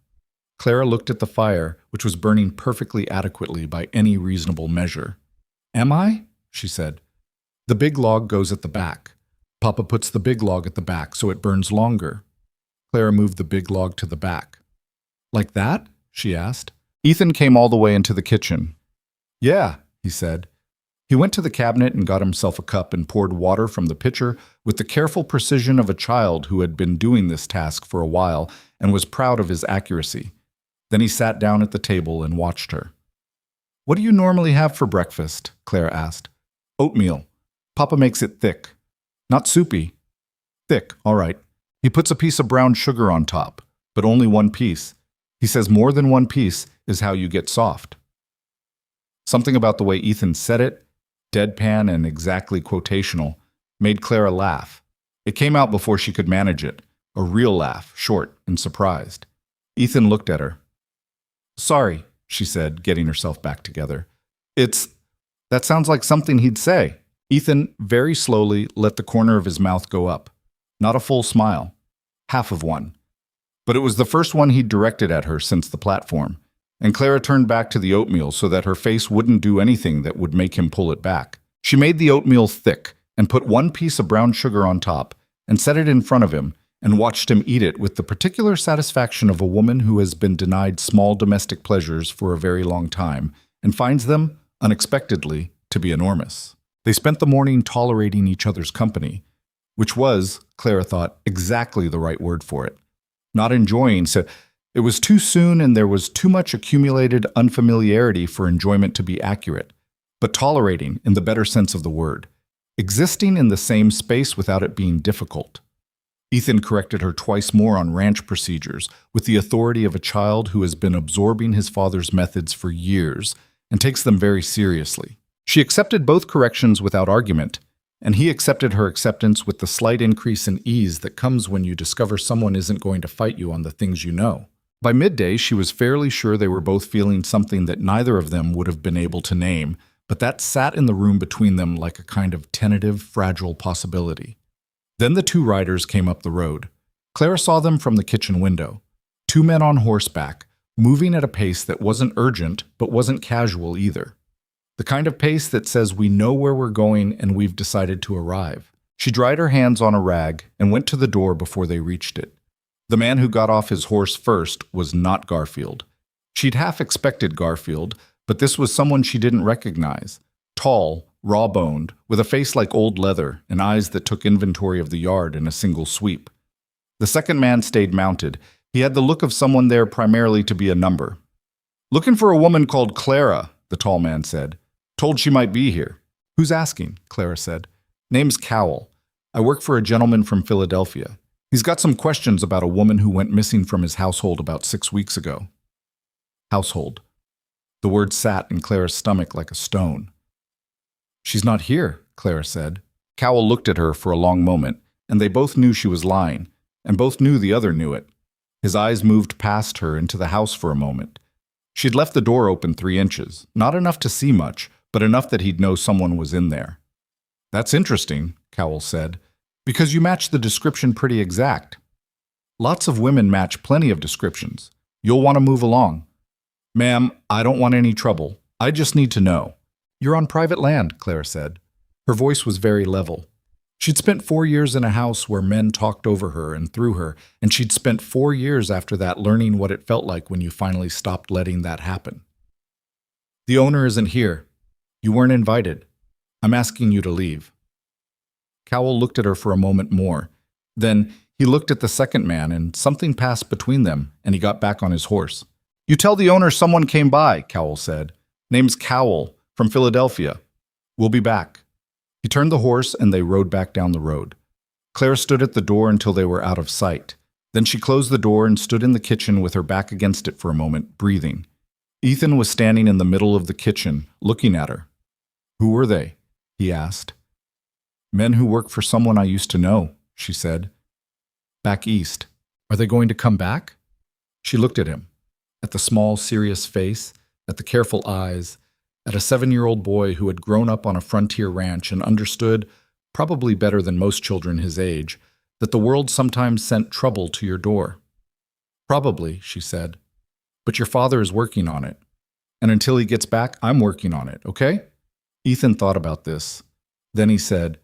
S1: Clara looked at the fire, which was burning perfectly adequately by any reasonable measure. "Am I?" she said. "The big log goes at the back. Papa puts the big log at the back so it burns longer." Clara moved the big log to the back. "Like that?" she asked. Ethan came all the way into the kitchen. "Yeah," he said. He went to the cabinet and got himself a cup and poured water from the pitcher with the careful precision of a child who had been doing this task for a while and was proud of his accuracy. Then he sat down at the table and watched her. "What do you normally have for breakfast?" Clara asked. "Oatmeal. Papa makes it thick. Not soupy. Thick, all right. He puts a piece of brown sugar on top, but only one piece. He says more than one piece is how you get soft." Something about the way Ethan said it, deadpan and exactly quotational, made Clara laugh. It came out before she could manage it, a real laugh, short and surprised. Ethan looked at her. "Sorry," she said, getting herself back together. That sounds like something he'd say." Ethan very slowly let the corner of his mouth go up. Not a full smile. Half of one. But it was the first one he'd directed at her since the platform, and Clara turned back to the oatmeal so that her face wouldn't do anything that would make him pull it back. She made the oatmeal thick and put one piece of brown sugar on top and set it in front of him and watched him eat it with the particular satisfaction of a woman who has been denied small domestic pleasures for a very long time and finds them, unexpectedly, to be enormous. They spent the morning tolerating each other's company, which was, Clara thought, exactly the right word for it. Not enjoying, so it was too soon and there was too much accumulated unfamiliarity for enjoyment to be accurate, but tolerating in the better sense of the word, existing in the same space without it being difficult. Ethan corrected her twice more on ranch procedures with the authority of a child who has been absorbing his father's methods for years and takes them very seriously. She accepted both corrections without argument, and he accepted her acceptance with the slight increase in ease that comes when you discover someone isn't going to fight you on the things you know. By midday, she was fairly sure they were both feeling something that neither of them would have been able to name, but that sat in the room between them like a kind of tentative, fragile possibility. Then the two riders came up the road. Clara saw them from the kitchen window. Two men on horseback, moving at a pace that wasn't urgent but wasn't casual either. The kind of pace that says we know where we're going and we've decided to arrive. She dried her hands on a rag and went to the door before they reached it. The man who got off his horse first was not Garfield. She'd half expected Garfield, but this was someone she didn't recognize. Tall, raw-boned, with a face like old leather and eyes that took inventory of the yard in a single sweep. The second man stayed mounted. He had the look of someone there primarily to be a number. Looking for a woman called Clara, the tall man said. Told she might be here. Who's asking? Clara said. Name's Cowell. I work for a gentleman from Philadelphia. He's got some questions about a woman who went missing from his household about 6 weeks ago. Household. The word sat in Clara's stomach like a stone. She's not here, Clara said. Cowell looked at her for a long moment, and they both knew she was lying, and both knew the other knew it. His eyes moved past her into the house for a moment. She'd left the door open 3 inches, not enough to see much, but enough that he'd know someone was in there. That's interesting, Cowell said, because you match the description pretty exact. Lots of women match plenty of descriptions. You'll want to move along. Ma'am, I don't want any trouble. I just need to know. You're on private land, Clara said. Her voice was very level. She'd spent 4 years in a house where men talked over her and through her, and she'd spent 4 years after that learning what it felt like when you finally stopped letting that happen. The owner isn't here. You weren't invited. I'm asking you to leave. Cowell looked at her for a moment more. Then he looked at the second man, and something passed between them, and he got back on his horse. You tell the owner someone came by, Cowell said. Name's Cowell, from Philadelphia. We'll be back. He turned the horse, and they rode back down the road. Claire stood at the door until they were out of sight. Then she closed the door and stood in the kitchen with her back against it for a moment, breathing. Ethan was standing in the middle of the kitchen, looking at her. Who were they? He asked. Men who work for someone I used to know, she said. Back east. Are they going to come back? She looked at him, at the small, serious face, at the careful eyes, at a 7-year-old boy who had grown up on a frontier ranch and understood, probably better than most children his age, that the world sometimes sent trouble to your door. Probably, she said. But your father is working on it. And until he gets back, I'm working on it, okay? Ethan thought about this. Then he said,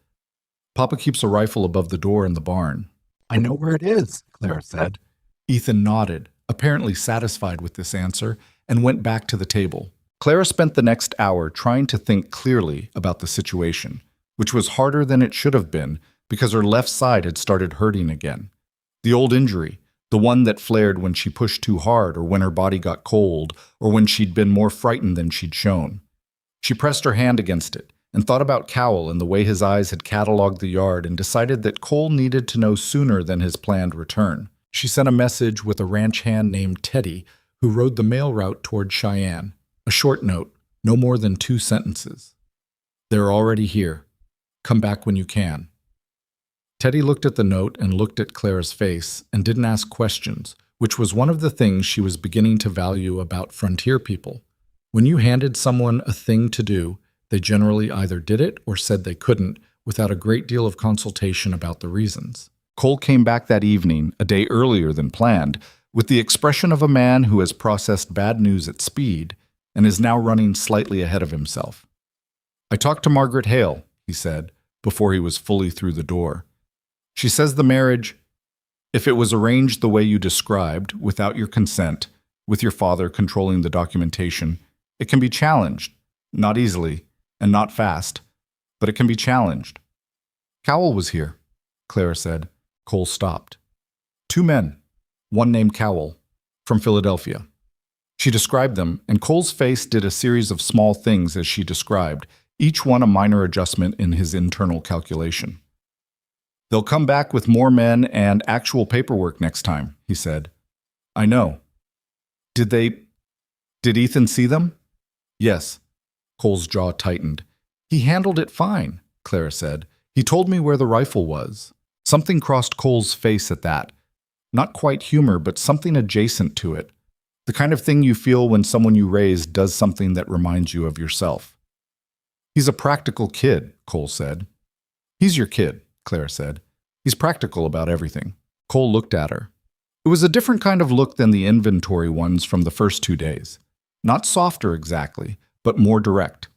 S1: Papa keeps a rifle above the door in the barn. I know where it is, Clara said. Ethan nodded, apparently satisfied with this answer, and went back to the table. Clara spent the next hour trying to think clearly about the situation, which was harder than it should have been because her left side had started hurting again. The old injury, the one that flared when she pushed too hard or when her body got cold or when she'd been more frightened than she'd shown. She pressed her hand against it and thought about Cowell and the way his eyes had cataloged the yard and decided that Cole needed to know sooner than his planned return. She sent a message with a ranch hand named Teddy who rode the mail route toward Cheyenne. A short note, no more than 2 sentences. They're already here. Come back when you can. Teddy looked at the note and looked at Clara's face and didn't ask questions, which was one of the things she was beginning to value about frontier people. When you handed someone a thing to do, they generally either did it or said they couldn't, without a great deal of consultation about the reasons. Cole came back that evening, a day earlier than planned, with the expression of a man who has processed bad news at speed and is now running slightly ahead of himself. I talked to Margaret Hale, he said, before he was fully through the door. She says the marriage, if it was arranged the way you described, without your consent, with your father controlling the documentation, it can be challenged, not easily, and not fast, but it can be challenged. Cowell was here, Clara said. Cole stopped. 2 men, one named Cowell, from Philadelphia. She described them, and Cole's face did a series of small things as she described, each one a minor adjustment in his internal calculation. They'll come back with more men and actual paperwork next time, he said. I know. Did Ethan see them? Yes. Cole's jaw tightened. He handled it fine, Clara said. He told me where the rifle was. Something crossed Cole's face at that. Not quite humor, but something adjacent to it. The kind of thing you feel when someone you raised does something that reminds you of yourself. He's a practical kid, Cole said. He's your kid, Clara said. He's practical about everything. Cole looked at her. It was a different kind of look than the inventory ones from the first 2 days. Not softer exactly, but more direct.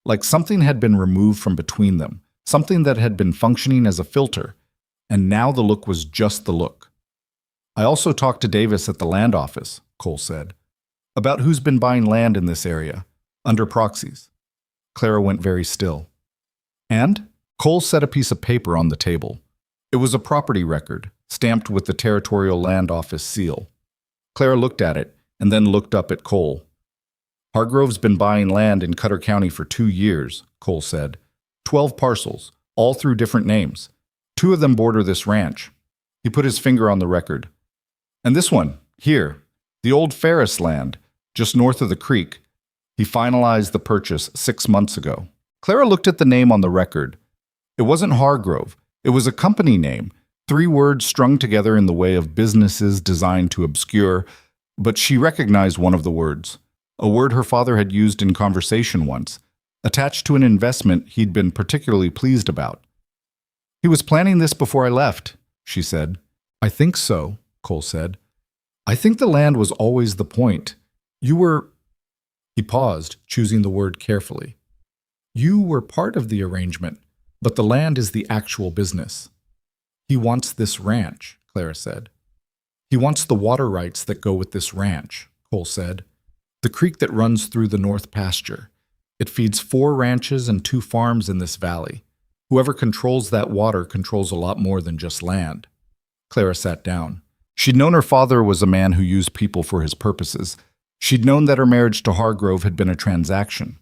S1: Like something had been removed from between them, something that had been functioning as a filter, and now the look was just the look. I also talked to Davis at the land office, Cole said, about who's been buying land in this area, under proxies. Clara went very still. And? Cole set a piece of paper on the table. It was a property record, stamped with the Territorial Land Office seal. Clara looked at it, and then looked up at Cole. Hargrove's been buying land in Cutter County for 2 years, Cole said. 12 parcels, all through different names. 2 of them border this ranch. He put his finger on the record. And this one, here, the old Ferris land, just north of the creek. He finalized the purchase 6 months ago. Clara looked at the name on the record. It wasn't Hargrove. It was a company name, 3 words strung together in the way of businesses designed to obscure, but she recognized one of the words, a word her father had used in conversation once, attached to an investment he'd been particularly pleased about. He was planning this before I left, she said. I think so, Cole said. I think the land was always the point. You were... He paused, choosing the word carefully. You were part of the arrangement, but the land is the actual business. He wants this ranch, Clara said. He wants the water rights that go with this ranch, Cole said. The creek that runs through the north pasture. It feeds 4 ranches and 2 farms in this valley. Whoever controls that water controls a lot more than just land. Clara sat down. She'd known her father was a man who used people for his purposes. She'd known that her marriage to Hargrove had been a transaction.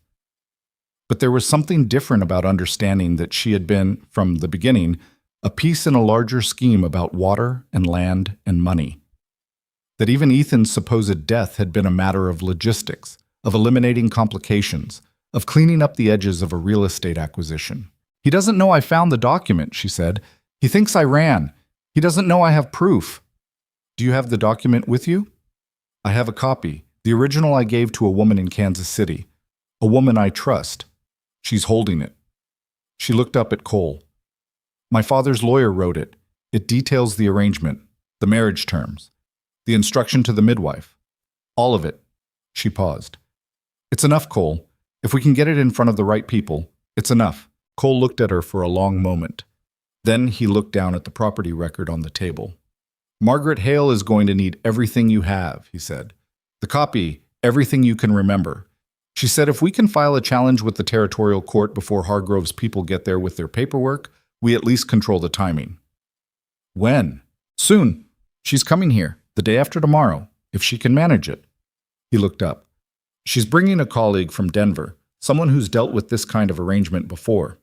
S1: But there was something different about understanding that she had been, from the beginning, a piece in a larger scheme about water and land and money. That even Ethan's supposed death had been a matter of logistics, of eliminating complications, of cleaning up the edges of a real estate acquisition. He doesn't know I found the document, she said. He thinks I ran. He doesn't know I have proof. Do you have the document with you? I have a copy. The original I gave to a woman in Kansas City. A woman I trust. She's holding it. She looked up at Cole. My father's lawyer wrote it. It details the arrangement, the marriage terms, the instruction to the midwife. All of it. She paused. It's enough, Cole. If we can get it in front of the right people, it's enough. Cole looked at her for a long moment. Then he looked down at the property record on the table. Margaret Hale is going to need everything you have, he said. The copy, everything you can remember. She said if we can file a challenge with the territorial court before Hargrove's people get there with their paperwork, we at least control the timing. When? Soon. She's coming here, the day after tomorrow, if she can manage it. He looked up. She's bringing a colleague from Denver, someone who's dealt with this kind of arrangement before.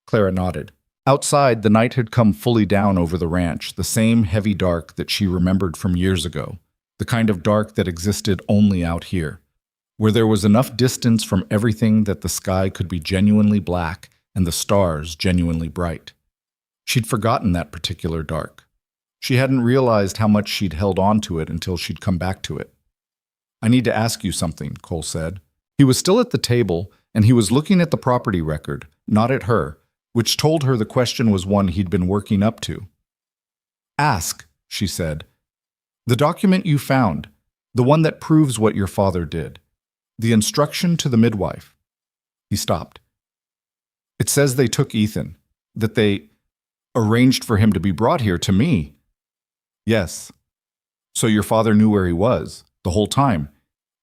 S1: Clara nodded. Outside, the night had come fully down over the ranch, the same heavy dark that she remembered from years ago, the kind of dark that existed only out here, where there was enough distance from everything that the sky could be genuinely black and the stars genuinely bright. She'd forgotten that particular dark. She hadn't realized how much she'd held on to it until she'd come back to it. I need to ask you something, Cole said. He was still at the table, and he was looking at the property record, not at her, which told her the question was one he'd been working up to. Ask, she said. The document you found, the one that proves what your father did, the instruction to the midwife. He stopped. It says they took Ethan, that they arranged for him to be brought here to me. Yes. So your father knew where he was, the whole time.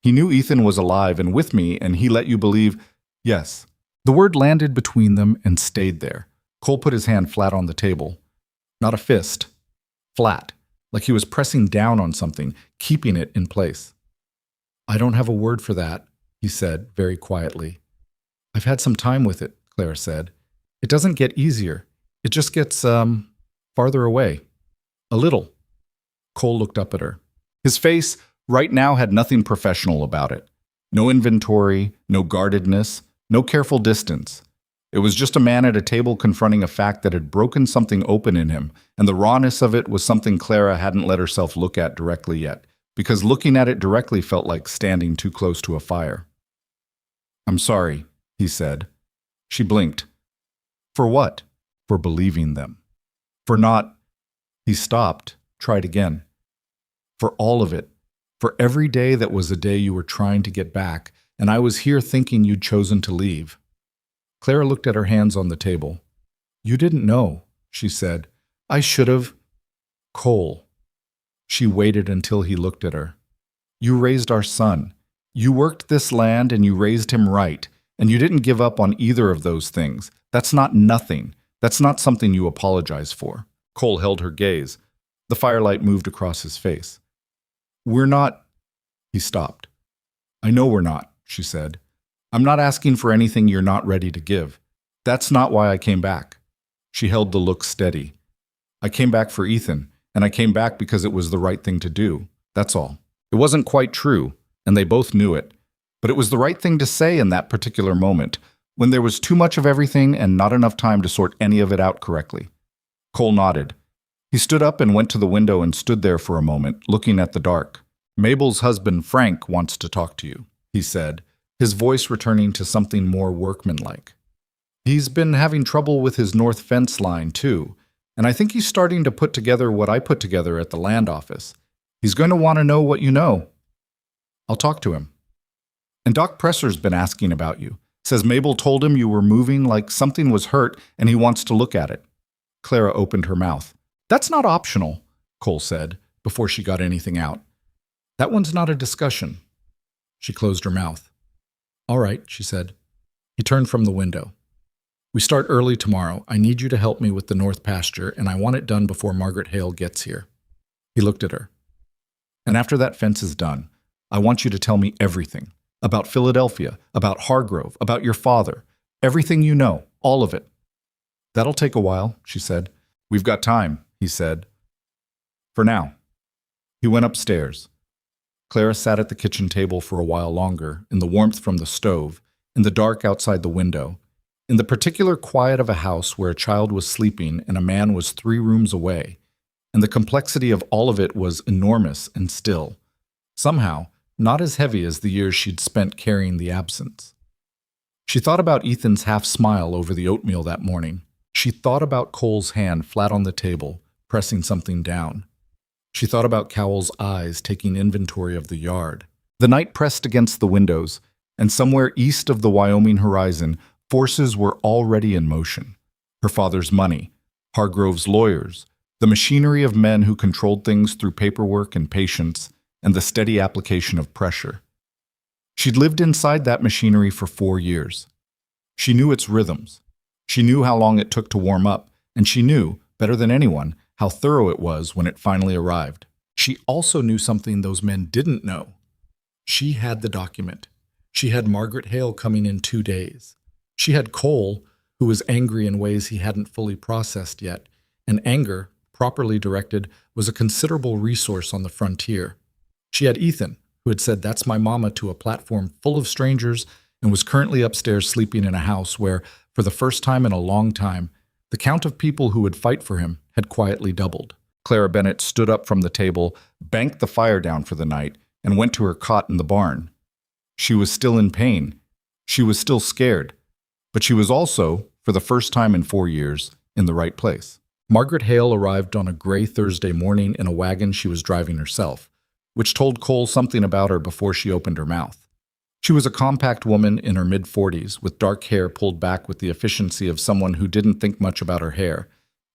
S1: He knew Ethan was alive and with me, and he let you believe, yes. The word landed between them and stayed there. Cole put his hand flat on the table. Not a fist. Flat, like he was pressing down on something, keeping it in place. I don't have a word for that, he said very quietly. I've had some time with it, Claire said. It doesn't get easier. It just gets, farther away. A little. Cole looked up at her. His face right now had nothing professional about it. No inventory, no guardedness, no careful distance. It was just a man at a table confronting a fact that had broken something open in him, and the rawness of it was something Clara hadn't let herself look at directly yet, because looking at it directly felt like standing too close to a fire. I'm sorry, he said. She blinked. For what? For believing them. For not... He stopped, tried again. For all of it. For every day that was a day you were trying to get back, and I was here thinking you'd chosen to leave. Clara looked at her hands on the table. You didn't know, she said. I should have. Cole. She waited until he looked at her. You raised our son. You worked this land and you raised him right, and you didn't give up on either of those things. That's not nothing. That's not something you apologize for. Cole held her gaze. The firelight moved across his face. We're not... He stopped. I know we're not, she said. "I'm not asking for anything you're not ready to give. That's not why I came back." She held the look steady. "I came back for Ethan, and I came back because it was the right thing to do. That's all." It wasn't quite true, and they both knew it. But it was the right thing to say in that particular moment, when there was too much of everything and not enough time to sort any of it out correctly. Cole nodded. He stood up and went to the window and stood there for a moment, looking at the dark. "Mabel's husband, Frank, wants to talk to you," he said, his voice returning to something more workmanlike. "He's been having trouble with his north fence line, too, and I think he's starting to put together what I put together at the land office. He's going to want to know what you know." "I'll talk to him." "And Doc Presser's been asking about you. Says Mabel told him you were moving like something was hurt and he wants to look at it." Clara opened her mouth. "That's not optional," Cole said, before she got anything out. "That one's not a discussion." She closed her mouth. "All right," she said. He turned from the window. "We start early tomorrow. I need you to help me with the north pasture, and I want it done before Margaret Hale gets here." He looked at her. "And after that fence is done, I want you to tell me everything. About Philadelphia, about Hargrove, about your father. Everything you know, all of it." "That'll take a while," she said. "We've got time," he said. "For now." He went upstairs. Clara sat at the kitchen table for a while longer, in the warmth from the stove, in the dark outside the window, in the particular quiet of a house where a child was sleeping and a man was 3 rooms away, and the complexity of all of it was enormous and still. Somehow, not as heavy as the years she'd spent carrying the absence. She thought about Ethan's half-smile over the oatmeal that morning. She thought about Cole's hand flat on the table, pressing something down. She thought about Cowell's eyes taking inventory of the yard. The night pressed against the windows, and somewhere east of the Wyoming horizon, forces were already in motion. Her father's money, Hargrove's lawyers, the machinery of men who controlled things through paperwork and patience, and the steady application of pressure. She'd lived inside that machinery for 4 years. She knew its rhythms. She knew how long it took to warm up, and she knew, better than anyone, how thorough it was when it finally arrived. She also knew something those men didn't know. She had the document. She had Margaret Hale coming in 2 days. She had Cole, who was angry in ways he hadn't fully processed yet, and anger, properly directed, was a considerable resource on the frontier. She had Ethan, who had said "that's my mama" to a platform full of strangers and was currently upstairs sleeping in a house where, for the first time in a long time, the count of people who would fight for him had quietly doubled. Clara Bennett stood up from the table, banked the fire down for the night, and went to her cot in the barn. She was still in pain. She was still scared. But she was also, for the first time in 4 years, in the right place. Margaret Hale arrived on a gray Thursday morning in a wagon she was driving herself, which told Cole something about her before she opened her mouth. She was a compact woman in her mid-40s, with dark hair pulled back with the efficiency of someone who didn't think much about her hair,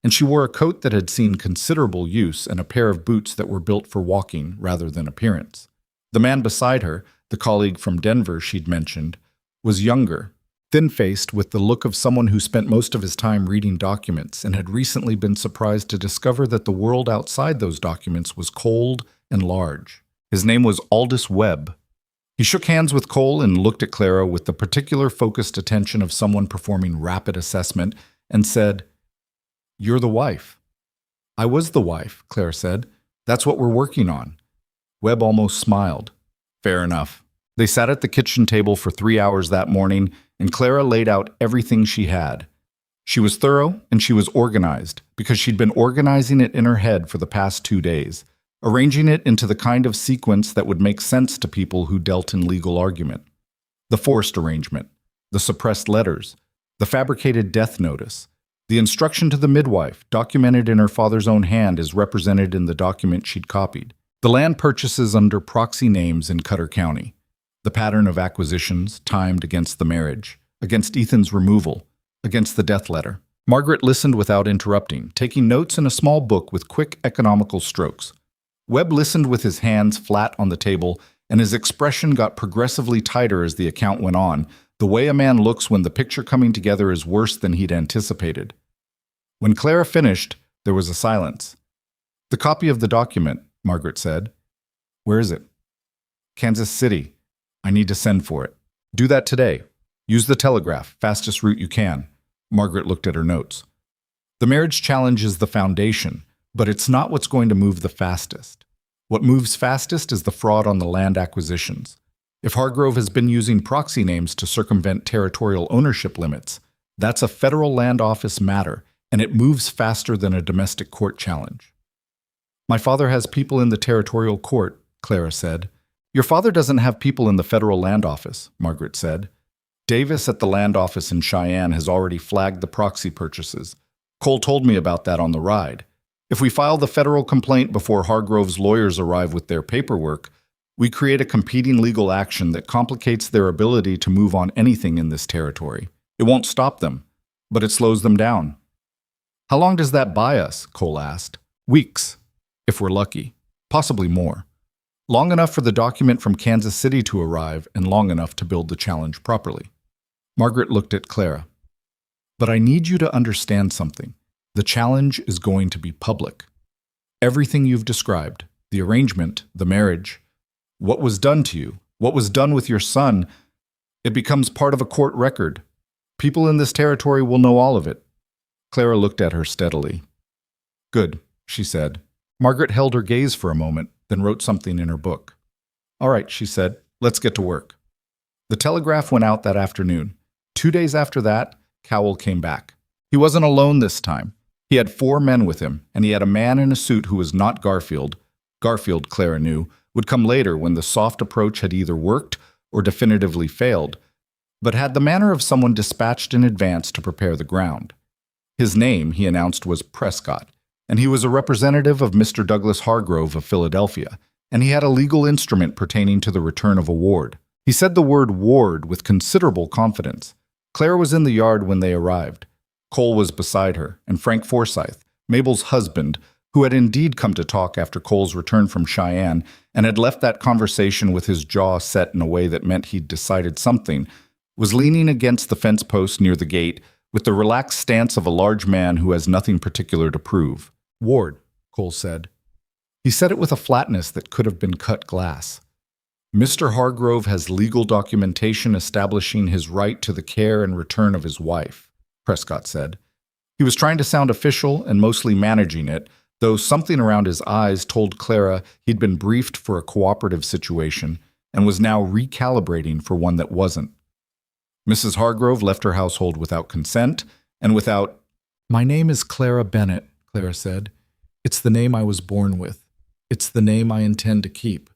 S1: and she wore a coat that had seen considerable use and a pair of boots that were built for walking rather than appearance. The man beside her, the colleague from Denver she'd mentioned, was younger, thin-faced, with the look of someone who spent most of his time reading documents and had recently been surprised to discover that the world outside those documents was cold and large. His name was Aldous Webb. He shook hands with Cole and looked at Clara with the particular focused attention of someone performing rapid assessment and said, "You're the wife." "I was the wife," Clara said. "That's what we're working on." Webb almost smiled. "Fair enough." They sat at the kitchen table for 3 hours that morning, and Clara laid out everything she had. She was thorough and she was organized, because she'd been organizing it in her head for the past 2 days, arranging it into the kind of sequence that would make sense to people who dealt in legal argument. The forced arrangement, the suppressed letters, the fabricated death notice, the instruction to the midwife, documented in her father's own hand as represented in the document she'd copied, the land purchases under proxy names in Cutter County, the pattern of acquisitions timed against the marriage, against Ethan's removal, against the death letter. Margaret listened without interrupting, taking notes in a small book with quick economical strokes. Webb listened with his hands flat on the table, and his expression got progressively tighter as the account went on, the way a man looks when the picture coming together is worse than he'd anticipated. When Clara finished, there was a silence. "The copy of the document," Margaret said. "Where is it?" "Kansas City. I need to send for it." Do that today. Use the telegraph, fastest route you can. Margaret looked at her notes. The marriage challenge is the foundation, but it's not what's going to move the fastest. What moves fastest is the fraud on the land acquisitions. If Hargrove has been using proxy names to circumvent territorial ownership limits, that's a federal land office matter, and it moves faster than a domestic court challenge. My father has people in the territorial court, Clara said. Your father doesn't have people in the federal land office, Margaret said. Davis at the land office in Cheyenne has already flagged the proxy purchases. Cole told me about that on the ride. If we file the federal complaint before Hargrove's lawyers arrive with their paperwork, we create a competing legal action that complicates their ability to move on anything in this territory. It won't stop them, but it slows them down. How long does that buy us? Cole asked. Weeks, if we're lucky. Possibly more. Long enough for the document from Kansas City to arrive and long enough to build the challenge properly. Margaret looked at Clara. But I need you to understand something. The challenge is going to be public. Everything you've described, the arrangement, the marriage, what was done to you, what was done with your son, it becomes part of a court record. People in this territory will know all of it. Clara looked at her steadily. Good, she said. Margaret held her gaze for a moment, then wrote something in her book. All right, she said, let's get to work. The telegraph went out that afternoon. 2 days after that, Cowell came back. He wasn't alone this time. He had 4 men with him, and he had a man in a suit who was not Garfield. Garfield, Clara knew, would come later when the soft approach had either worked or definitively failed, but had the manner of someone dispatched in advance to prepare the ground. His name, he announced, was Prescott, and he was a representative of Mr. Douglas Hargrove of Philadelphia, and he had a legal instrument pertaining to the return of a ward. He said the word ward with considerable confidence. Claire was in the yard when they arrived. Cole was beside her, and Frank Forsyth, Mabel's husband, who had indeed come to talk after Cole's return from Cheyenne and had left that conversation with his jaw set in a way that meant he'd decided something, was leaning against the fence post near the gate with the relaxed stance of a large man who has nothing particular to prove. Ward, Cole said. He said it with a flatness that could have been cut glass. Mr. Hargrove has legal documentation establishing his right to the care and return of his wife, Prescott said. He was trying to sound official and mostly managing it, though something around his eyes told Clara he'd been briefed for a cooperative situation and was now recalibrating for one that wasn't. Mrs. Hargrove left her household without consent and without— My name is Clara Bennett, Clara said. It's the name I was born with. It's the name I intend to keep.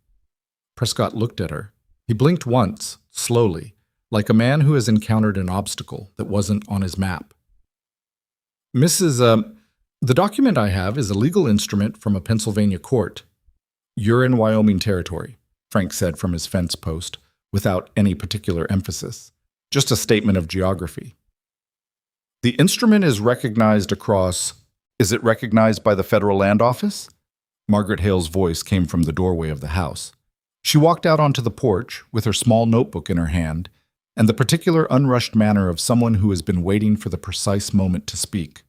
S1: Prescott looked at her. He blinked once, slowly, like a man who has encountered an obstacle that wasn't on his map. The document I have is a legal instrument from a Pennsylvania court. You're in Wyoming territory, Frank said from his fence post, without any particular emphasis. Just a statement of geography. The instrument is recognized across— Is it recognized by the Federal Land Office? Margaret Hale's voice came from the doorway of the house. She walked out onto the porch with her small notebook in her hand and the particular unrushed manner of someone who has been waiting for the precise moment to speak.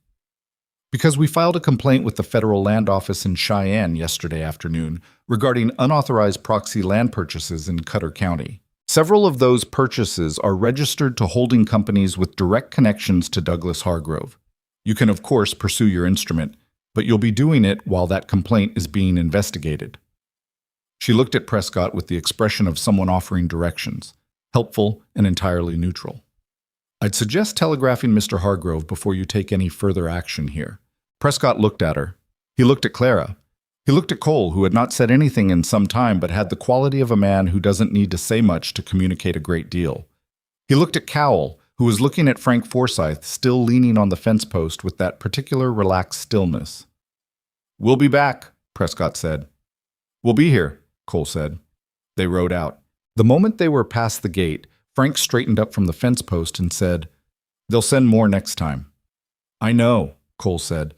S1: Because we filed a complaint with the Federal Land Office in Cheyenne yesterday afternoon regarding unauthorized proxy land purchases in Cutter County. Several of those purchases are registered to holding companies with direct connections to Douglas Hargrove. You can, of course, pursue your instrument, but you'll be doing it while that complaint is being investigated. She looked at Prescott with the expression of someone offering directions, helpful and entirely neutral. I'd suggest telegraphing Mr. Hargrove before you take any further action here. Prescott looked at her. He looked at Clara. He looked at Cole, who had not said anything in some time but had the quality of a man who doesn't need to say much to communicate a great deal. He looked at Cowell, who was looking at Frank Forsyth, still leaning on the fence post with that particular relaxed stillness. We'll be back, Prescott said. We'll be here, Cole said. They rode out. The moment they were past the gate, Frank straightened up from the fence post and said, They'll send more next time. I know, Cole said.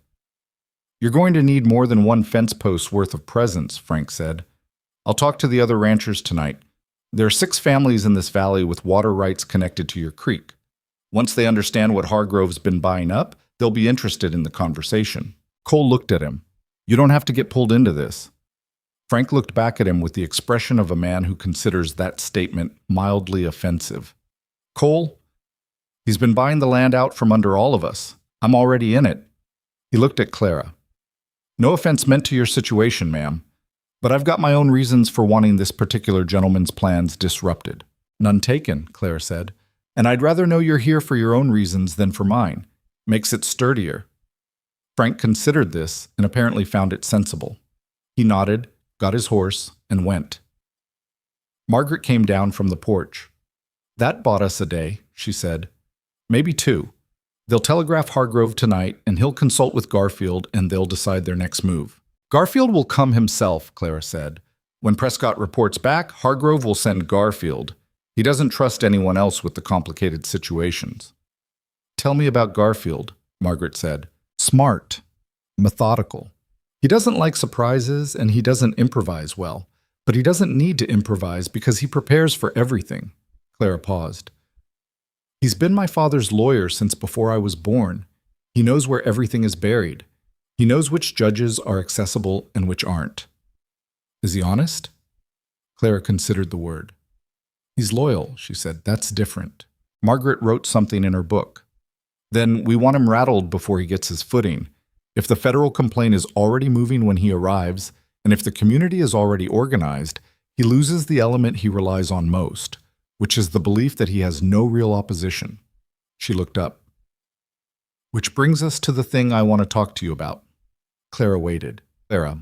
S1: You're going to need more than one fence post's worth of presents, Frank said. I'll talk to the other ranchers tonight. There are 6 families in this valley with water rights connected to your creek. Once they understand what Hargrove's been buying up, they'll be interested in the conversation. Cole looked at him. You don't have to get pulled into this. Frank looked back at him with the expression of a man who considers that statement mildly offensive. Cole, he's been buying the land out from under all of us. I'm already in it. He looked at Clara. No offense meant to your situation, ma'am, but I've got my own reasons for wanting this particular gentleman's plans disrupted. None taken, Clara said, and I'd rather know you're here for your own reasons than for mine. Makes it sturdier. Frank considered this and apparently found it sensible. He nodded, got his horse, and went. Margaret came down from the porch. That bought us a day, she said. Maybe two. They'll telegraph Hargrove tonight, and he'll consult with Garfield, and they'll decide their next move. Garfield will come himself, Clara said. When Prescott reports back, Hargrove will send Garfield. He doesn't trust anyone else with the complicated situations. Tell me about Garfield, Margaret said. Smart. Methodical. He doesn't like surprises, and he doesn't improvise well. But he doesn't need to improvise because he prepares for everything. Clara paused. He's been my father's lawyer since before I was born. He knows where everything is buried. He knows which judges are accessible and which aren't. Is he honest? Clara considered the word. He's loyal, she said. That's different. Margaret wrote something in her book. Then we want him rattled before he gets his footing. If the federal complaint is already moving when he arrives, and if the community is already organized, he loses the element he relies on most, which is the belief that he has no real opposition. She looked up. Which brings us to the thing I want to talk to you about. Clara waited. Clara,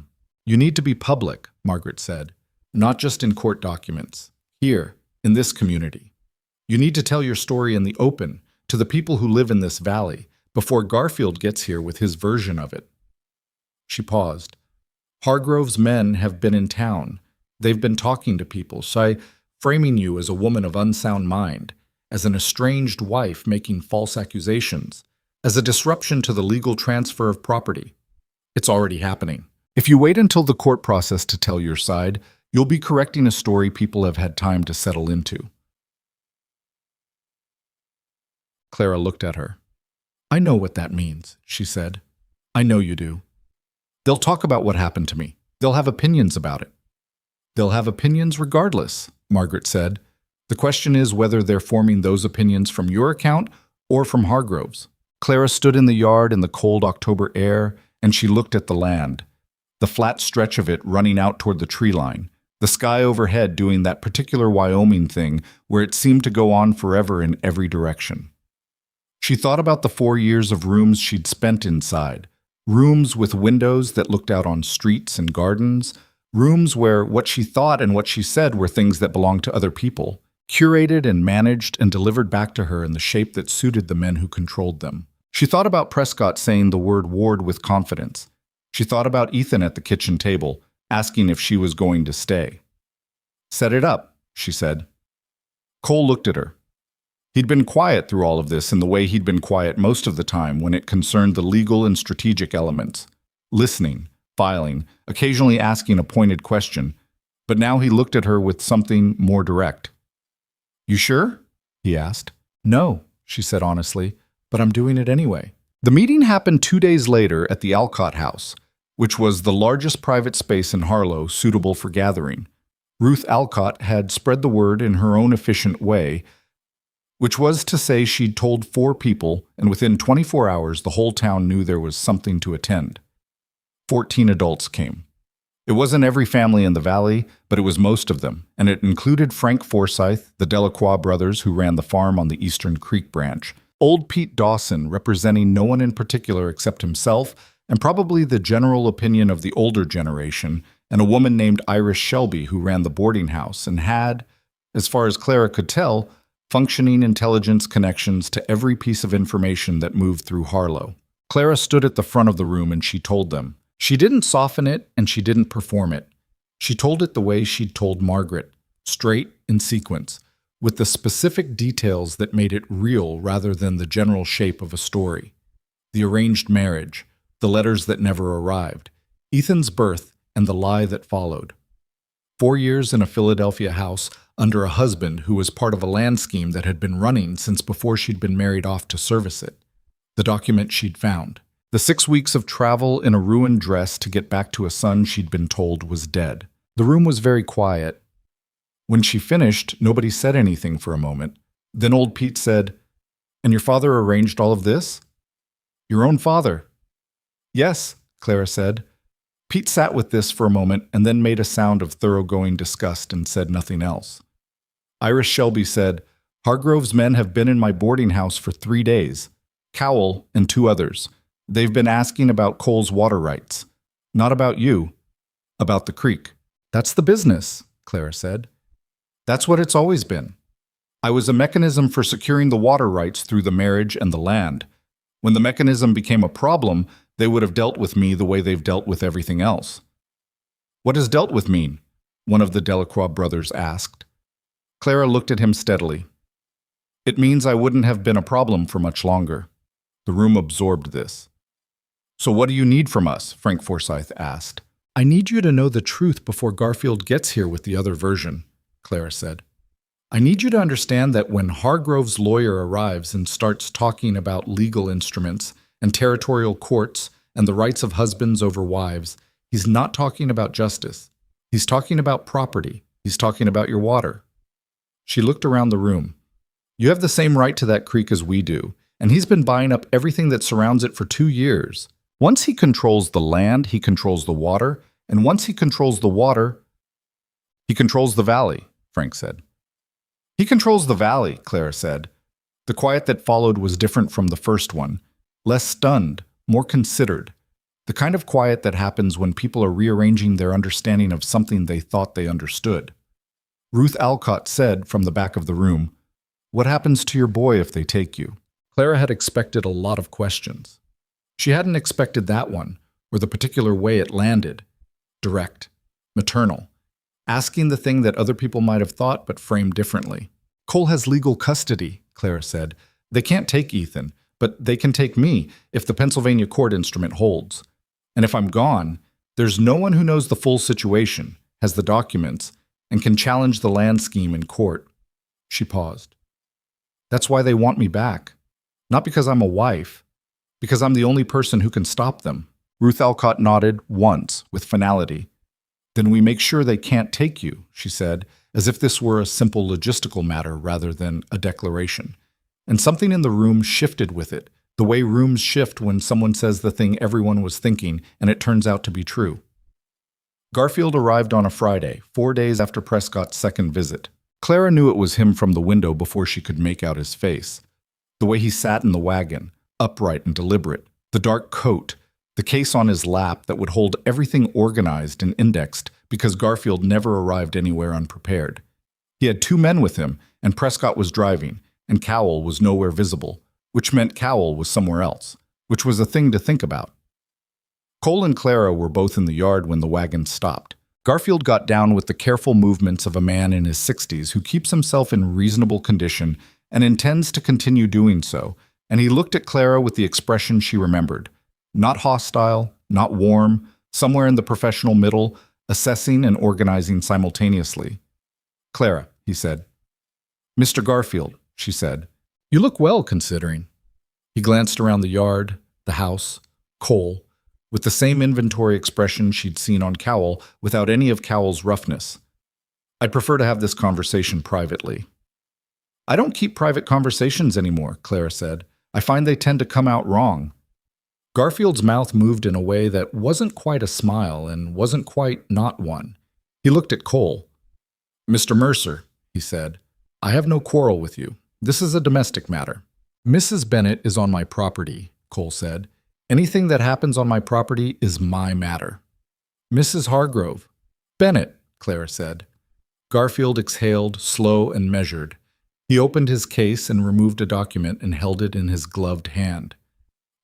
S1: you need to be public, Margaret said, not just in court documents. Here, in this community. You need to tell your story in the open, to the people who live in this valley, before Garfield gets here with his version of it. She paused. Hargrove's men have been in town. They've been talking to people, framing you as a woman of unsound mind, as an estranged wife making false accusations, as a disruption to the legal transfer of property. It's already happening. If you wait until the court process to tell your side, you'll be correcting a story people have had time to settle into. Clara looked at her. I know what that means, she said. I know you do. They'll talk about what happened to me. They'll have opinions about it. They'll have opinions regardless, Margaret said. The question is whether they're forming those opinions from your account or from Hargrove's. Clara stood in the yard in the cold October air, and she looked at the land, the flat stretch of it running out toward the tree line, the sky overhead doing that particular Wyoming thing where it seemed to go on forever in every direction. She thought about the 4 years of rooms she'd spent inside, rooms with windows that looked out on streets and gardens, rooms where what she thought and what she said were things that belonged to other people, curated and managed and delivered back to her in the shape that suited the men who controlled them. She thought about Prescott saying the word ward with confidence. She thought about Ethan at the kitchen table, asking if she was going to stay. Set it up, she said. Cole looked at her. He'd been quiet through all of this in the way he'd been quiet most of the time when it concerned the legal and strategic elements, listening, filing, occasionally asking a pointed question, but now he looked at her with something more direct. You sure? He asked. No, she said honestly, but I'm doing it anyway. The meeting happened 2 days later at the Alcott House, which was the largest private space in Harlow suitable for gathering. Ruth Alcott had spread the word in her own efficient way, which was to say she'd told 4 people, and within 24 hours the whole town knew there was something to attend. 14 adults came. It wasn't every family in the valley, but it was most of them, and it included Frank Forsyth, the Delacroix brothers who ran the farm on the Eastern Creek branch, old Pete Dawson representing no one in particular except himself, and probably the general opinion of the older generation, and a woman named Iris Shelby who ran the boarding house and had, as far as Clara could tell, functioning intelligence connections to every piece of information that moved through Harlow. Clara stood at the front of the room and she told them. She didn't soften it and she didn't perform it. She told it the way she'd told Margaret, straight in sequence, with the specific details that made it real rather than the general shape of a story. The arranged marriage, the letters that never arrived, Ethan's birth, and the lie that followed. 4 years in a Philadelphia house under a husband who was part of a land scheme that had been running since before she'd been married off to service it. The document she'd found. The 6 weeks of travel in a ruined dress to get back to a son she'd been told was dead. The room was very quiet. When she finished, nobody said anything for a moment. Then old Pete said, "And your father arranged all of this?" "Your own father." "Yes," Clara said. Pete sat with this for a moment and then made a sound of thoroughgoing disgust and said nothing else. Iris Shelby said, "Hargrove's men have been in my boarding house for 3 days. Cowell and 2 others. They've been asking about Cole's water rights. Not about you. About the creek." "That's the business," Clara said. "That's what it's always been. I was a mechanism for securing the water rights through the marriage and the land. When the mechanism became a problem, they would have dealt with me the way they've dealt with everything else." "What does dealt with mean?" one of the Delacroix brothers asked. Clara looked at him steadily. "It means I wouldn't have been a problem for much longer." The room absorbed this. "So what do you need from us?" Frank Forsyth asked. "I need you to know the truth before Garfield gets here with the other version," Clara said. "I need you to understand that when Hargrove's lawyer arrives and starts talking about legal instruments and territorial courts and the rights of husbands over wives, he's not talking about justice. He's talking about property. He's talking about your water." She looked around the room. "You have the same right to that creek as we do, and he's been buying up everything that surrounds it for 2 years. Once he controls the land, he controls the water, and once he controls the water, he controls the valley," Frank said. "He controls the valley," Clara said. The quiet that followed was different from the first one, less stunned, more considered, the kind of quiet that happens when people are rearranging their understanding of something they thought they understood. Ruth Alcott said from the back of the room, "What happens to your boy if they take you?" Clara had expected a lot of questions. She hadn't expected that one, or the particular way it landed. Direct, maternal, asking the thing that other people might have thought but framed differently. "Cole has legal custody," Clara said. "They can't take Ethan, but they can take me if the Pennsylvania court instrument holds. And if I'm gone, there's no one who knows the full situation, has the documents, and can challenge the land scheme in court." She paused. "That's why they want me back. Not because I'm a wife, because I'm the only person who can stop them." Ruth Alcott nodded once with finality. "Then we make sure they can't take you," she said, as if this were a simple logistical matter rather than a declaration. And something in the room shifted with it, the way rooms shift when someone says the thing everyone was thinking and it turns out to be true. Garfield arrived on a Friday, 4 days after Prescott's second visit. Clara knew it was him from the window before she could make out his face. The way he sat in the wagon, upright and deliberate, the dark coat, the case on his lap that would hold everything organized and indexed because Garfield never arrived anywhere unprepared. He had 2 men with him, and Prescott was driving, and Cowell was nowhere visible, which meant Cowell was somewhere else, which was a thing to think about. Cole and Clara were both in the yard when the wagon stopped. Garfield got down with the careful movements of a man in his 60s who keeps himself in reasonable condition and intends to continue doing so, and he looked at Clara with the expression she remembered. Not hostile, not warm, somewhere in the professional middle, assessing and organizing simultaneously. "Clara," he said. "Mr. Garfield," she said. "You look well, considering." He glanced around the yard, the house, Cole, with the same inventory expression she'd seen on Cowell, without any of Cowell's roughness. "I'd prefer to have this conversation privately." "I don't keep private conversations anymore," Clara said. "I find they tend to come out wrong." Garfield's mouth moved in a way that wasn't quite a smile and wasn't quite not one. He looked at Cole. "Mr. Mercer," he said, "I have no quarrel with you. This is a domestic matter." "Mrs. Bennett is on my property," Cole said. "Anything that happens on my property is my matter." "Mrs. Hargrove." "Bennett," Clara said. Garfield exhaled, slow and measured. He opened his case and removed a document and held it in his gloved hand.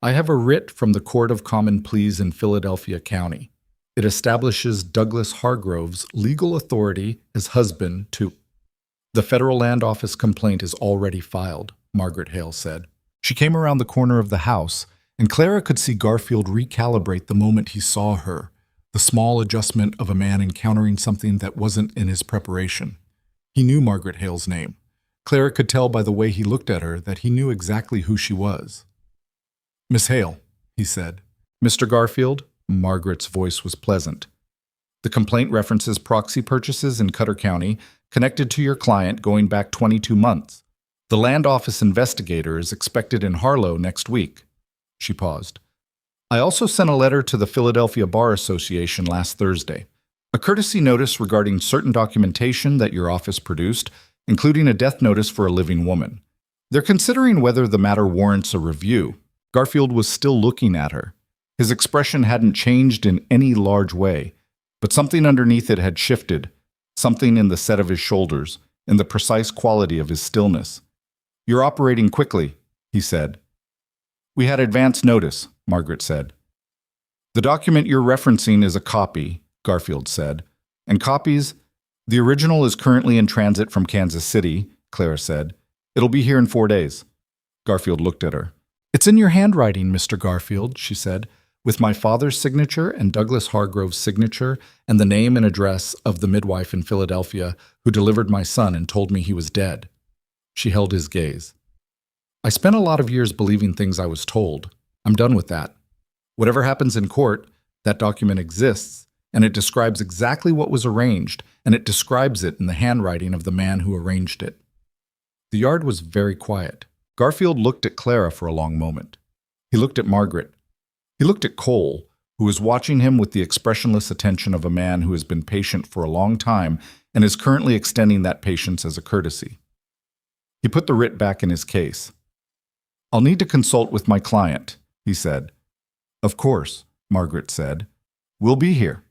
S1: "I have a writ from the Court of Common Pleas in Philadelphia County. It establishes Douglas Hargrove's legal authority as husband to—" "The Federal Land Office complaint is already filed," Margaret Hale said. She came around the corner of the house, and Clara could see Garfield recalibrate the moment he saw her, the small adjustment of a man encountering something that wasn't in his preparation. He knew Margaret Hale's name. Clara could tell by the way he looked at her that he knew exactly who she was. "Miss Hale," he said. "Mr. Garfield?" Margaret's voice was pleasant. "The complaint references proxy purchases in Cutter County connected to your client going back 22 months. The land office investigator is expected in Harlow next week. She paused. I also sent a letter to the Philadelphia Bar Association last Thursday. A courtesy notice regarding certain documentation that your office produced, including a death notice for a living woman. They're considering whether the matter warrants a review. Garfield was still looking at her. His expression hadn't changed in any large way, but something underneath it had shifted, something in the set of his shoulders, in the precise quality of his stillness. You're operating quickly, he said. We had advance notice, Margaret said. The document you're referencing is a copy, Garfield said. And copies? The original is currently in transit from Kansas City, Clara said. It'll be here in 4 days. Garfield looked at her. It's in your handwriting, Mr. Garfield, she said, with my father's signature and Douglas Hargrove's signature and the name and address of the midwife in Philadelphia who delivered my son and told me he was dead. She held his gaze. I spent a lot of years believing things I was told. I'm done with that. Whatever happens in court, that document exists, and it describes exactly what was arranged, and it describes it in the handwriting of the man who arranged it. The yard was very quiet. Garfield looked at Clara for a long moment. He looked at Margaret. He looked at Cole, who was watching him with the expressionless attention of a man who has been patient for a long time and is currently extending that patience as a courtesy. He put the writ back in his case. I'll need to consult with my client, he said. Of course, Margaret said. We'll be here.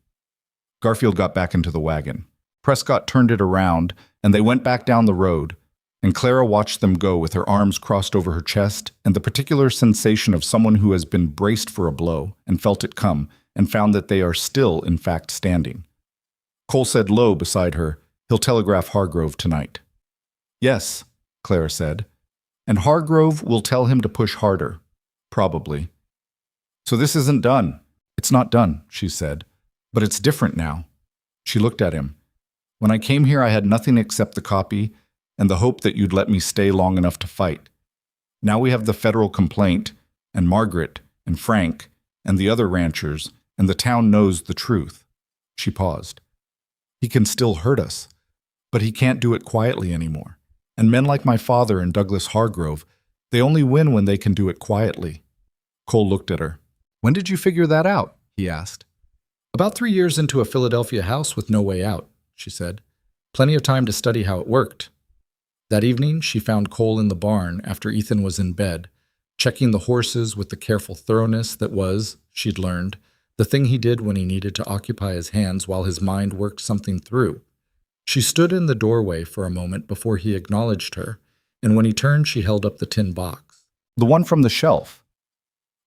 S1: Garfield got back into the wagon. Prescott turned it around, and they went back down the road, and Clara watched them go with her arms crossed over her chest and the particular sensation of someone who has been braced for a blow and felt it come and found that they are still, in fact, standing. Cole said low beside her, He'll telegraph Hargrove tonight. Yes, Clara said, and Hargrove will tell him to push harder, probably. So this isn't done. It's not done, she said, but it's different now. She looked at him. When I came here, I had nothing except the copy and the hope that you'd let me stay long enough to fight. Now we have the federal complaint, and Margaret, and Frank, and the other ranchers, and the town knows the truth. She paused. He can still hurt us, but he can't do it quietly anymore. And men like my father and Douglas Hargrove, they only win when they can do it quietly. Cole looked at her. When did you figure that out? He asked. About 3 years into a Philadelphia house with no way out, she said. Plenty of time to study how it worked. That evening, she found Cole in the barn after Ethan was in bed, checking the horses with the careful thoroughness that was, she'd learned, the thing he did when he needed to occupy his hands while his mind worked something through. She stood in the doorway for a moment before he acknowledged her, and when he turned, she held up the tin box. The one from the shelf.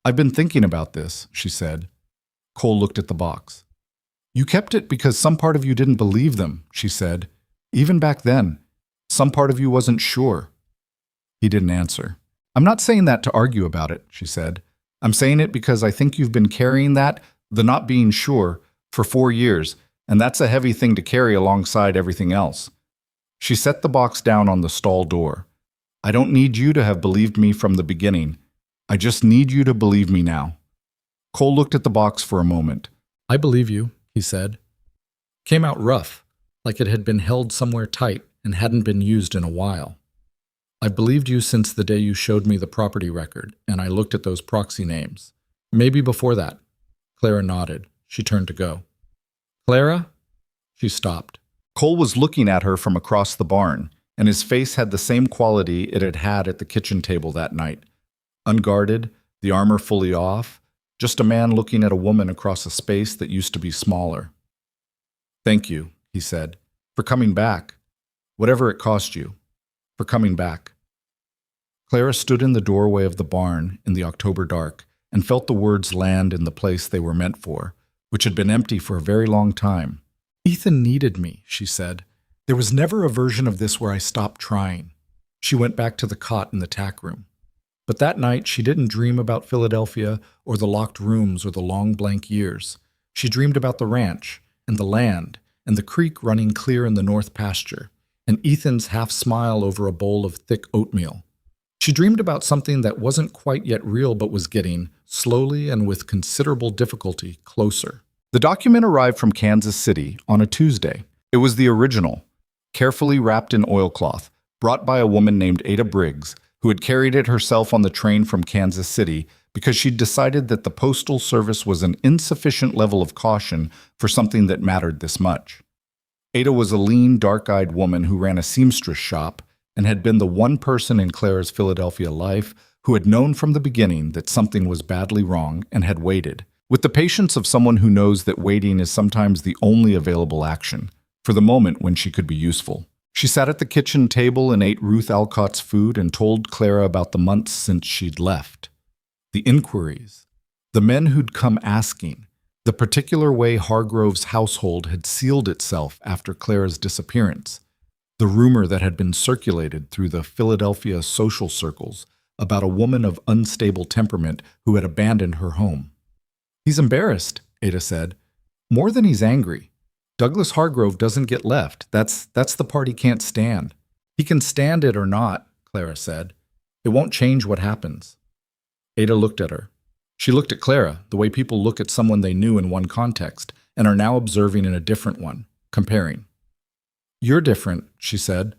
S1: I've been thinking about this, she said. Cole looked at the box. You kept it because some part of you didn't believe them, she said. Even back then, some part of you wasn't sure. He didn't answer. I'm not saying that to argue about it, she said. I'm saying it because I think you've been carrying that, the not being sure, for 4 years, and that's a heavy thing to carry alongside everything else. She set the box down on the stall door. I don't need you to have believed me from the beginning. I just need you to believe me now. Cole looked at the box for a moment. I believe you, he said. Came out rough, like it had been held somewhere tight and hadn't been used in a while. I've believed you since the day you showed me the property record, and I looked at those proxy names. Maybe before that. Clara nodded. She turned to go. Clara? She stopped. Cole was looking at her from across the barn, and his face had the same quality it had had at the kitchen table that night. Unguarded, the armor fully off, just a man looking at a woman across a space that used to be smaller. Thank you, he said, for coming back. Whatever it cost you, for coming back. Clara stood in the doorway of the barn in the October dark and felt the words land in the place they were meant for, which had been empty for a very long time. Ethan needed me, she said. There was never a version of this where I stopped trying. She went back to the cot in the tack room. But that night she didn't dream about Philadelphia or the locked rooms or the long blank years. She dreamed about the ranch and the land and the creek running clear in the north pasture, and Ethan's half-smile over a bowl of thick oatmeal. She dreamed about something that wasn't quite yet real but was getting, slowly and with considerable difficulty, closer. The document arrived from Kansas City on a Tuesday. It was the original, carefully wrapped in oilcloth, brought by a woman named Ada Briggs, who had carried it herself on the train from Kansas City because she'd decided that the Postal Service was an insufficient level of caution for something that mattered this much. Ada was a lean, dark-eyed woman who ran a seamstress shop and had been the one person in Clara's Philadelphia life who had known from the beginning that something was badly wrong and had waited, with the patience of someone who knows that waiting is sometimes the only available action, for the moment when she could be useful. She sat at the kitchen table and ate Ruth Alcott's food and told Clara about the months since she'd left. The inquiries, the men who'd come asking, the particular way Hargrove's household had sealed itself after Clara's disappearance, the rumor that had been circulated through the Philadelphia social circles about a woman of unstable temperament who had abandoned her home. "He's embarrassed," Ada said. "More than he's angry. Douglas Hargrove doesn't get left. That's the part he can't stand." "He can stand it or not," Clara said. "It won't change what happens." Ada looked at her. She looked at Clara, the way people look at someone they knew in one context and are now observing in a different one, comparing. "You're different," she said.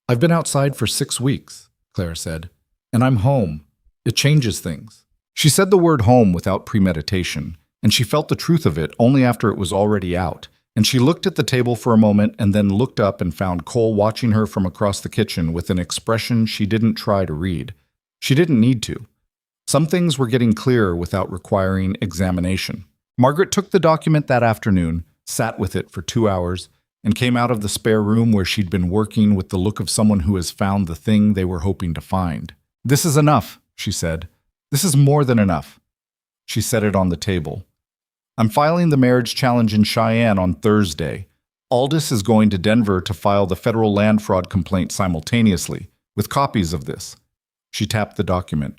S1: "I've been outside for 6 weeks," Clara said, "and I'm home. It changes things." She said the word home without premeditation, and she felt the truth of it only after it was already out, and she looked at the table for a moment and then looked up and found Cole watching her from across the kitchen with an expression she didn't try to read. She didn't need to. Some things were getting clearer without requiring examination. Margaret took the document that afternoon, sat with it for 2 hours, and came out of the spare room where she'd been working with the look of someone who has found the thing they were hoping to find. "This is enough," she said. "This is more than enough." She set it on the table. "I'm filing the marriage challenge in Cheyenne on Thursday. Aldous is going to Denver to file the federal land fraud complaint simultaneously, with copies of this." She tapped the document.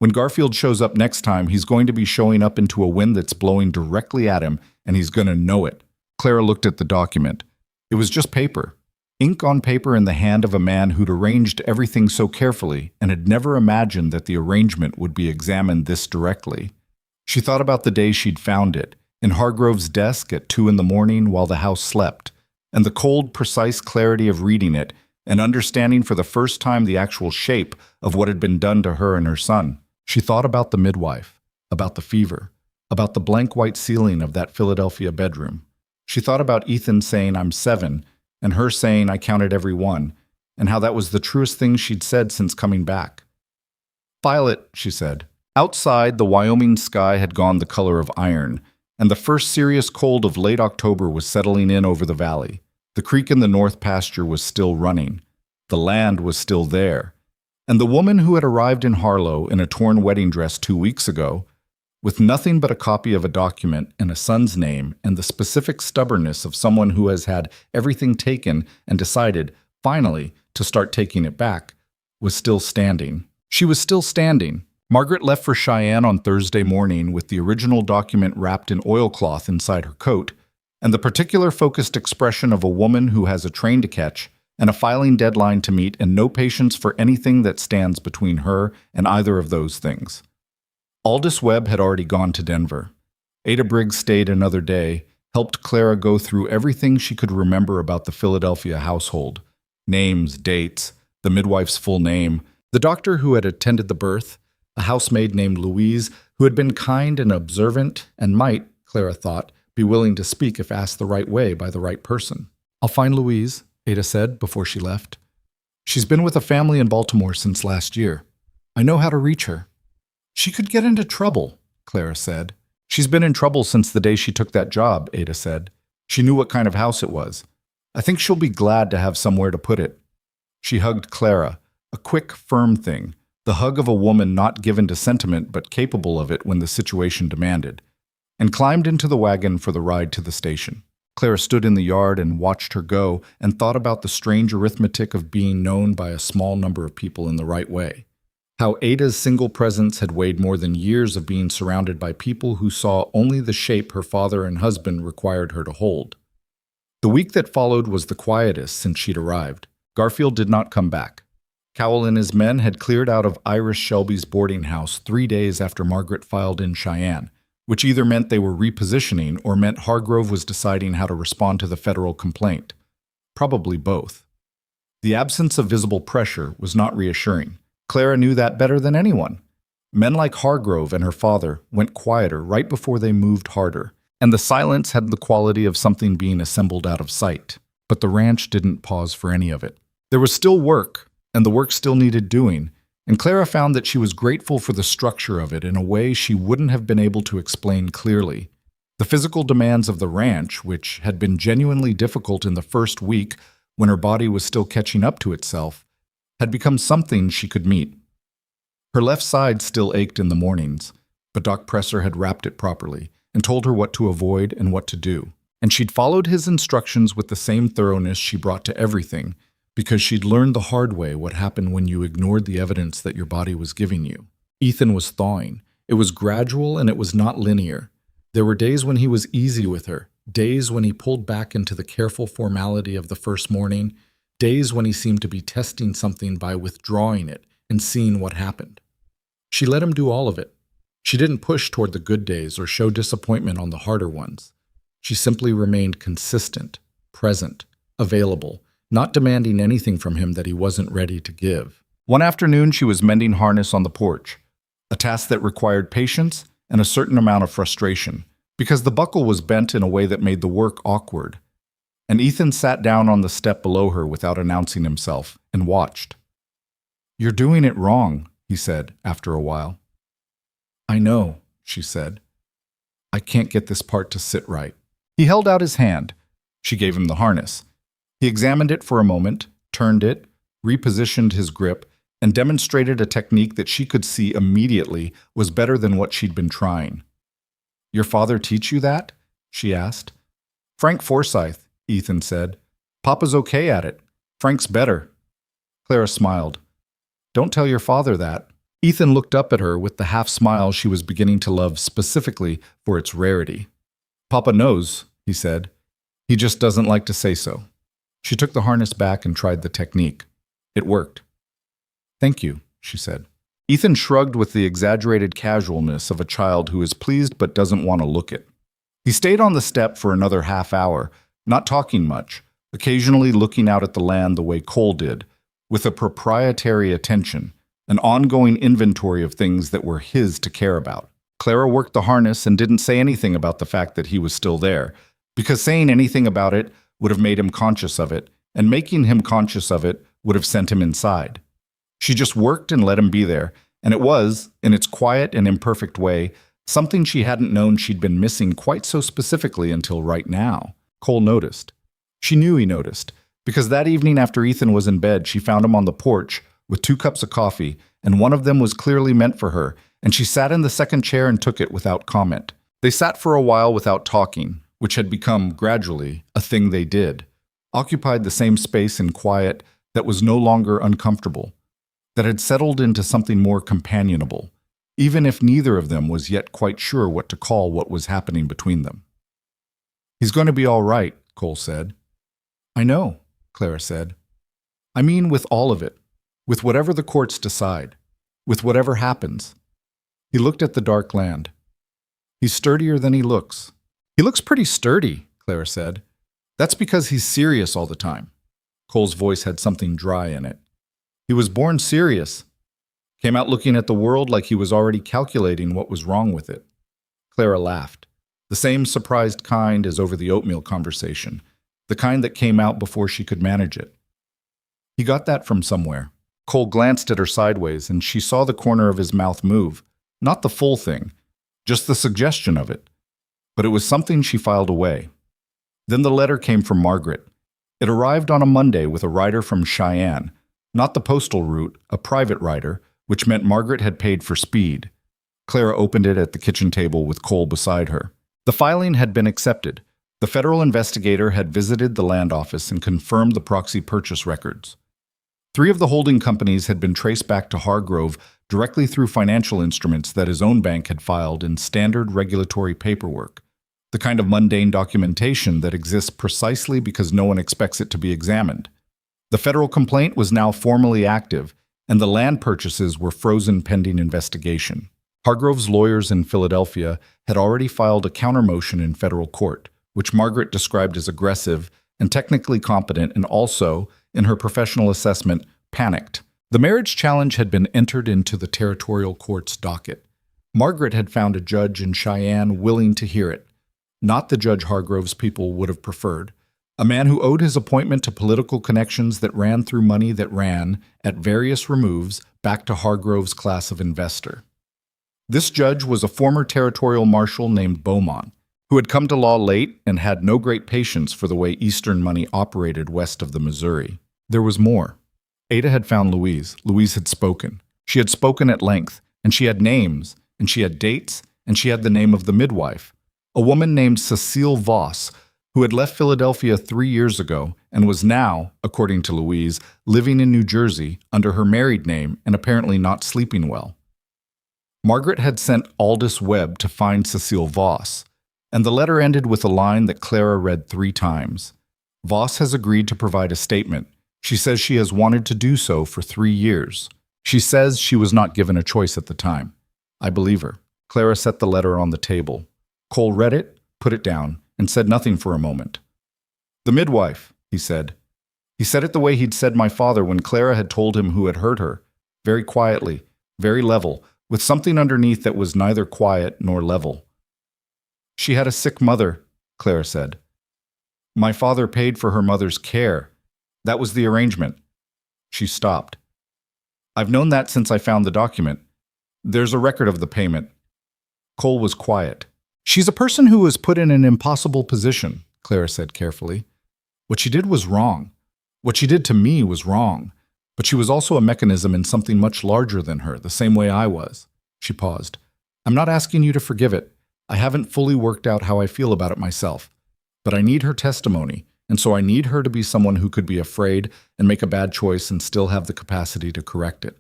S1: "When Garfield shows up next time, he's going to be showing up into a wind that's blowing directly at him, and he's going to know it." Clara looked at the document. It was just paper. Ink on paper in the hand of a man who'd arranged everything so carefully and had never imagined that the arrangement would be examined this directly. She thought about the day she'd found it, in Hargrove's desk at 2 a.m. while the house slept, and the cold, precise clarity of reading it and understanding for the first time the actual shape of what had been done to her and her son. She thought about the midwife, about the fever, about the blank white ceiling of that Philadelphia bedroom. She thought about Ethan saying, "I'm 7, and her saying, "I counted every one," and how that was the truest thing she'd said since coming back. "File it," she said. Outside, the Wyoming sky had gone the color of iron, and the first serious cold of late October was settling in over the valley. The creek in the north pasture was still running. The land was still there. And the woman who had arrived in Harlow in a torn wedding dress 2 weeks ago, with nothing but a copy of a document and a son's name and the specific stubbornness of someone who has had everything taken and decided, finally, to start taking it back, was still standing. She was still standing. Margaret left for Cheyenne on Thursday morning with the original document wrapped in oilcloth inside her coat, and the particular focused expression of a woman who has a train to catch and a filing deadline to meet and no patience for anything that stands between her and either of those things. Aldous Webb had already gone to Denver. Ada Briggs stayed another day, helped Clara go through everything she could remember about the Philadelphia household. Names, dates, the midwife's full name, the doctor who had attended the birth, a housemaid named Louise who had been kind and observant and might, Clara thought, be willing to speak if asked the right way by the right person. "I'll find Louise," Ada said before she left. "She's been with a family in Baltimore since last year. I know how to reach her." "She could get into trouble," Clara said. "She's been in trouble since the day she took that job," Ada said. "She knew what kind of house it was. I think she'll be glad to have somewhere to put it." She hugged Clara, a quick, firm thing, the hug of a woman not given to sentiment but capable of it when the situation demanded, and climbed into the wagon for the ride to the station. Clara stood in the yard and watched her go and thought about the strange arithmetic of being known by a small number of people in the right way. How Ada's single presence had weighed more than years of being surrounded by people who saw only the shape her father and husband required her to hold. The week that followed was the quietest since she'd arrived. Garfield did not come back. Cowell and his men had cleared out of Iris Shelby's boarding house 3 days after Margaret filed in Cheyenne, which either meant they were repositioning or meant Hargrove was deciding how to respond to the federal complaint. Probably both. The absence of visible pressure was not reassuring. Clara knew that better than anyone. Men like Hargrove and her father went quieter right before they moved harder, and the silence had the quality of something being assembled out of sight. But the ranch didn't pause for any of it. There was still work, and the work still needed doing, and Clara found that she was grateful for the structure of it in a way she wouldn't have been able to explain clearly. The physical demands of the ranch, which had been genuinely difficult in the first week when her body was still catching up to itself, had become something she could meet. Her left side still ached in the mornings, but Doc Presser had wrapped it properly and told her what to avoid and what to do. And she'd followed his instructions with the same thoroughness she brought to everything, because she'd learned the hard way what happened when you ignored the evidence that your body was giving you. Ethan was thawing. It was gradual and it was not linear. There were days when he was easy with her, days when he pulled back into the careful formality of the first morning, days when he seemed to be testing something by withdrawing it and seeing what happened. She let him do all of it. She didn't push toward the good days or show disappointment on the harder ones. She simply remained consistent, present, available, not demanding anything from him that he wasn't ready to give. One afternoon, she was mending harness on the porch, a task that required patience and a certain amount of frustration, because the buckle was bent in a way that made the work awkward. And Ethan sat down on the step below her without announcing himself and watched. "You're doing it wrong," he said after a while. "I know," she said. "I can't get this part to sit right." He held out his hand. She gave him the harness. He examined it for a moment, turned it, repositioned his grip, and demonstrated a technique that she could see immediately was better than what she'd been trying. "Your father teach you that?" she asked. "Frank Forsyth," Ethan said. "Papa's okay at it. Frank's better." Clara smiled. "Don't tell your father that." Ethan looked up at her with the half smile she was beginning to love specifically for its rarity. "Papa knows," he said. "He just doesn't like to say so." She took the harness back and tried the technique. It worked. "Thank you," she said. Ethan shrugged with the exaggerated casualness of a child who is pleased but doesn't want to look it. He stayed on the step for another half hour, not talking much, occasionally looking out at the land the way Cole did, with a proprietary attention, an ongoing inventory of things that were his to care about. Clara worked the harness and didn't say anything about the fact that he was still there, because saying anything about it would have made him conscious of it, and making him conscious of it would have sent him inside. She just worked and let him be there, and it was, in its quiet and imperfect way, something she hadn't known she'd been missing quite so specifically until right now. Cole noticed. She knew he noticed, because that evening after Ethan was in bed, she found him on the porch with 2 cups of coffee, and one of them was clearly meant for her, and she sat in the second chair and took it without comment. They sat for a while without talking, which had become, gradually, a thing they did, occupied the same space in quiet that was no longer uncomfortable, that had settled into something more companionable, even if neither of them was yet quite sure what to call what was happening between them. "He's going to be all right," Cole said. "I know," Clara said. "I mean with all of it, with whatever the courts decide, with whatever happens." He looked at the dark land. "He's sturdier than he looks." "He looks pretty sturdy," Clara said. "That's because he's serious all the time." Cole's voice had something dry in it. "He was born serious. Came out looking at the world like he was already calculating what was wrong with it." Clara laughed. The same surprised kind as over the oatmeal conversation, the kind that came out before she could manage it. "He got that from somewhere." Cole glanced at her sideways, and she saw the corner of his mouth move. Not the full thing, just the suggestion of it. But it was something she filed away. Then the letter came from Margaret. It arrived on a Monday with a rider from Cheyenne, not the postal route, a private rider, which meant Margaret had paid for speed. Clara opened it at the kitchen table with Cole beside her. The filing had been accepted. The federal investigator had visited the land office and confirmed the proxy purchase records. 3 of the holding companies had been traced back to Hargrove directly through financial instruments that his own bank had filed in standard regulatory paperwork, the kind of mundane documentation that exists precisely because no one expects it to be examined. The federal complaint was now formally active, and the land purchases were frozen pending investigation. Hargrove's lawyers in Philadelphia had already filed a countermotion in federal court, which Margaret described as aggressive and technically competent and also, in her professional assessment, panicked. The marriage challenge had been entered into the territorial court's docket. Margaret had found a judge in Cheyenne willing to hear it, not the Judge Hargrove's people would have preferred. A man who owed his appointment to political connections that ran through money that ran, at various removes, back to Hargrove's class of investor. This judge was a former territorial marshal named Beaumont, who had come to law late and had no great patience for the way Eastern money operated west of the Missouri. There was more. Ada had found Louise. Louise had spoken. She had spoken at length, and she had names, and she had dates, and she had the name of the midwife, a woman named Cecile Voss, who had left Philadelphia 3 years ago and was now, according to Louise, living in New Jersey under her married name and apparently not sleeping well. Margaret had sent Aldous Webb to find Cecile Voss, and the letter ended with a line that Clara read 3 times. Voss has agreed to provide a statement. She says she has wanted to do so for 3 years. She says she was not given a choice at the time. I believe her. Clara set the letter on the table. Cole read it, put it down, and said nothing for a moment. The midwife, he said. He said it the way he'd said my father when Clara had told him who had hurt her, very quietly, very level, with something underneath that was neither quiet nor level. She had a sick mother, Clara said. My father paid for her mother's care. That was the arrangement. She stopped. I've known that since I found the document. There's a record of the payment. Cole was quiet. She's a person who was put in an impossible position, Clara said carefully. What she did was wrong. What she did to me was wrong. But she was also a mechanism in something much larger than her, the same way I was. She paused. I'm not asking you to forgive it. I haven't fully worked out how I feel about it myself. But I need her testimony, and so I need her to be someone who could be afraid and make a bad choice and still have the capacity to correct it.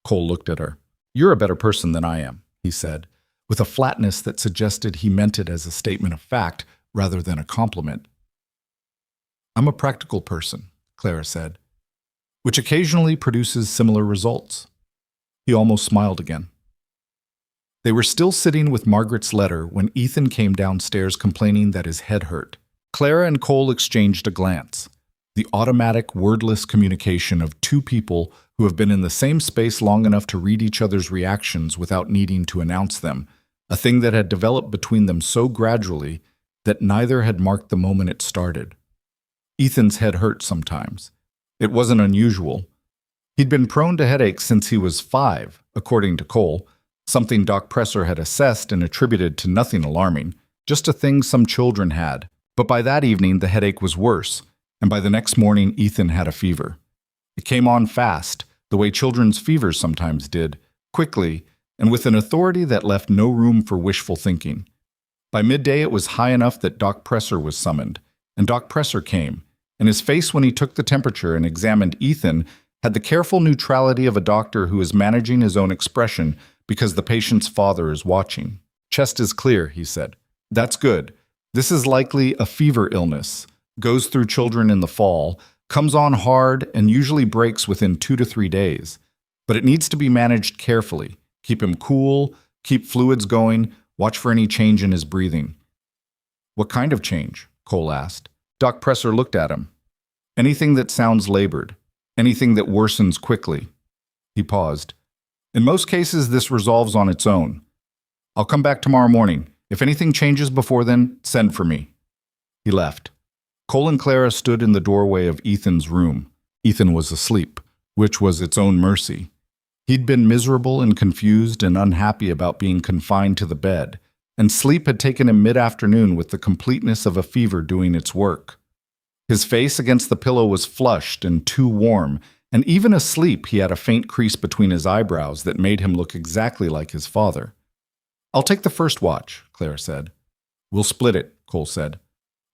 S1: Cole looked at her. You're a better person than I am, he said, with a flatness that suggested he meant it as a statement of fact rather than a compliment. I'm a practical person, Clara said, which occasionally produces similar results. He almost smiled again. They were still sitting with Margaret's letter when Ethan came downstairs complaining that his head hurt. Clara and Cole exchanged a glance, the automatic, wordless communication of 2 people who have been in the same space long enough to read each other's reactions without needing to announce them, a thing that had developed between them so gradually that neither had marked the moment it started. Ethan's head hurt sometimes. It wasn't unusual. He'd been prone to headaches since he was 5, according to Cole, something Doc Presser had assessed and attributed to nothing alarming, just a thing some children had. But by that evening, the headache was worse, and by the next morning, Ethan had a fever. It came on fast, the way children's fevers sometimes did, quickly, and with an authority that left no room for wishful thinking. By midday, it was high enough that Doc Presser was summoned, and Doc Presser came, and his face when he took the temperature and examined Ethan had the careful neutrality of a doctor who is managing his own expression because the patient's father is watching. Chest is clear, he said. That's good. This is likely a fever illness, goes through children in the fall, comes on hard, and usually breaks within 2 to 3 days. But it needs to be managed carefully. Keep him cool, keep fluids going, watch for any change in his breathing. What kind of change? Cole asked. Doc Presser looked at him. Anything that sounds labored. Anything that worsens quickly. He paused. In most cases, this resolves on its own. I'll come back tomorrow morning. If anything changes before then, send for me. He left. Cole and Clara stood in the doorway of Ethan's room. Ethan was asleep, which was its own mercy. He'd been miserable and confused and unhappy about being confined to the bed, and sleep had taken him mid-afternoon with the completeness of a fever doing its work. His face against the pillow was flushed and too warm, and even asleep he had a faint crease between his eyebrows that made him look exactly like his father. I'll take the first watch, Clara said. We'll split it, Cole said.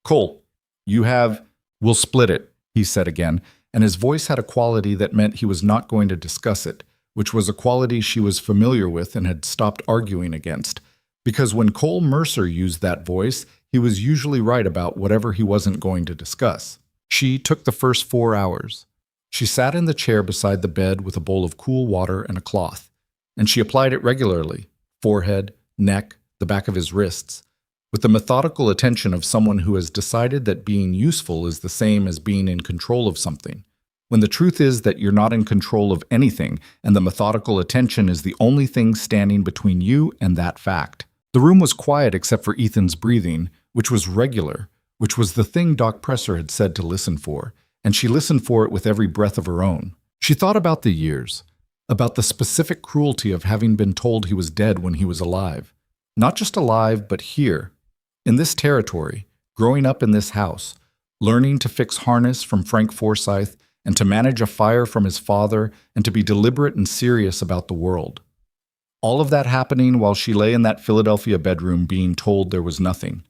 S1: Cole, you have... We'll split it, he said again, and his voice had a quality that meant he was not going to discuss it, which was a quality she was familiar with and had stopped arguing against, because when Cole Mercer used that voice, he was usually right about whatever he wasn't going to discuss. She took the first 4 hours. She sat in the chair beside the bed with a bowl of cool water and a cloth, and she applied it regularly, forehead, neck, the back of his wrists, with the methodical attention of someone who has decided that being useful is the same as being in control of something, when the truth is that you're not in control of anything and the methodical attention is the only thing standing between you and that fact. The room was quiet except for Ethan's breathing, which was regular, which was the thing Doc Presser had said to listen for, and she listened for it with every breath of her own. She thought about the years, about the specific cruelty of having been told he was dead when he was alive. Not just alive, but here, in this territory, growing up in this house, learning to fix harness from Frank Forsyth and to manage a fire from his father and to be deliberate and serious about the world. All of that happening while she lay in that Philadelphia bedroom being told there was nothing.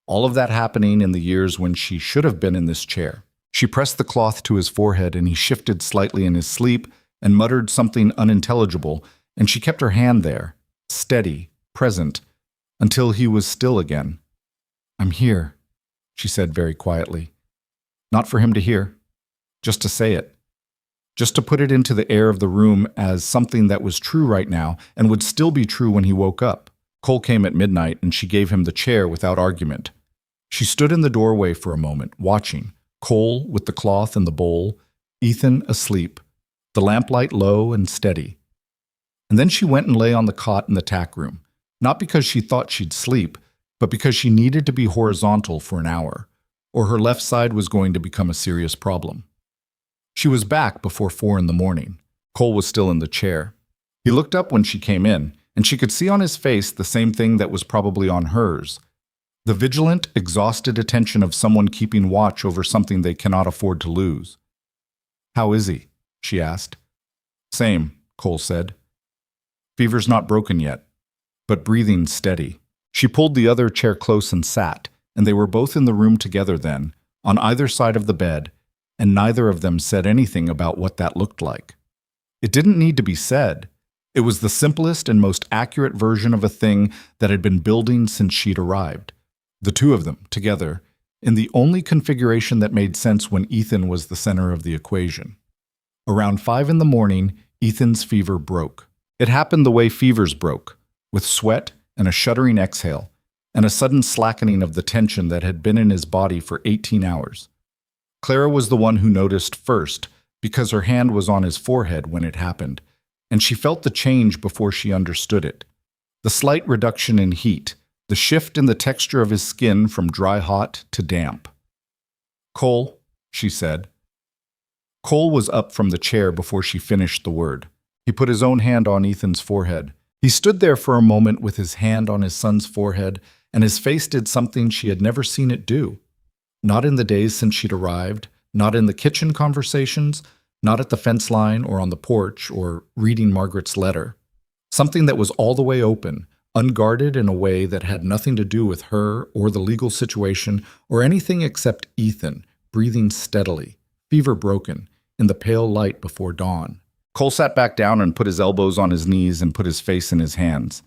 S1: All of that happening in the years when she should have been in this chair. She pressed the cloth to his forehead and he shifted slightly in his sleep and muttered something unintelligible, and she kept her hand there, steady, present, until he was still again. "I'm here," she said very quietly. Not for him to hear, just to say it. Just to put it into the air of the room as something that was true right now and would still be true when he woke up. Cole came at midnight and she gave him the chair without argument. She stood in the doorway for a moment, watching. Cole with the cloth and the bowl, Ethan asleep, the lamplight low and steady. And then she went and lay on the cot in the tack room, not because she thought she'd sleep, but because she needed to be horizontal for an hour, or her left side was going to become a serious problem. She was back before 4 in the morning. Cole was still in the chair. He looked up when she came in, and she could see on his face the same thing that was probably on hers. The vigilant, exhausted attention of someone keeping watch over something they cannot afford to lose. "How is he?" she asked. "Same," Cole said. "Fever's not broken yet, but breathing steady." She pulled the other chair close and sat, and they were both in the room together then, on either side of the bed, and neither of them said anything about what that looked like. It didn't need to be said. It was the simplest and most accurate version of a thing that had been building since she'd arrived. The two of them, together, in the only configuration that made sense when Ethan was the center of the equation. Around 5 in the morning, Ethan's fever broke. It happened the way fevers broke, with sweat and a shuddering exhale, and a sudden slackening of the tension that had been in his body for 18 hours. Clara was the one who noticed first, because her hand was on his forehead when it happened, and she felt the change before she understood it. The slight reduction in heat, the shift in the texture of his skin from dry-hot to damp. "Cole," she said. Cole was up from the chair before she finished the word. He put his own hand on Ethan's forehead. He stood there for a moment with his hand on his son's forehead, and his face did something she had never seen it do. Not in the days since she'd arrived, not in the kitchen conversations, not at the fence line or on the porch or reading Margaret's letter. Something that was all the way open, unguarded in a way that had nothing to do with her or the legal situation or anything except Ethan, breathing steadily, fever broken, in the pale light before dawn. Cole sat back down and put his elbows on his knees and put his face in his hands.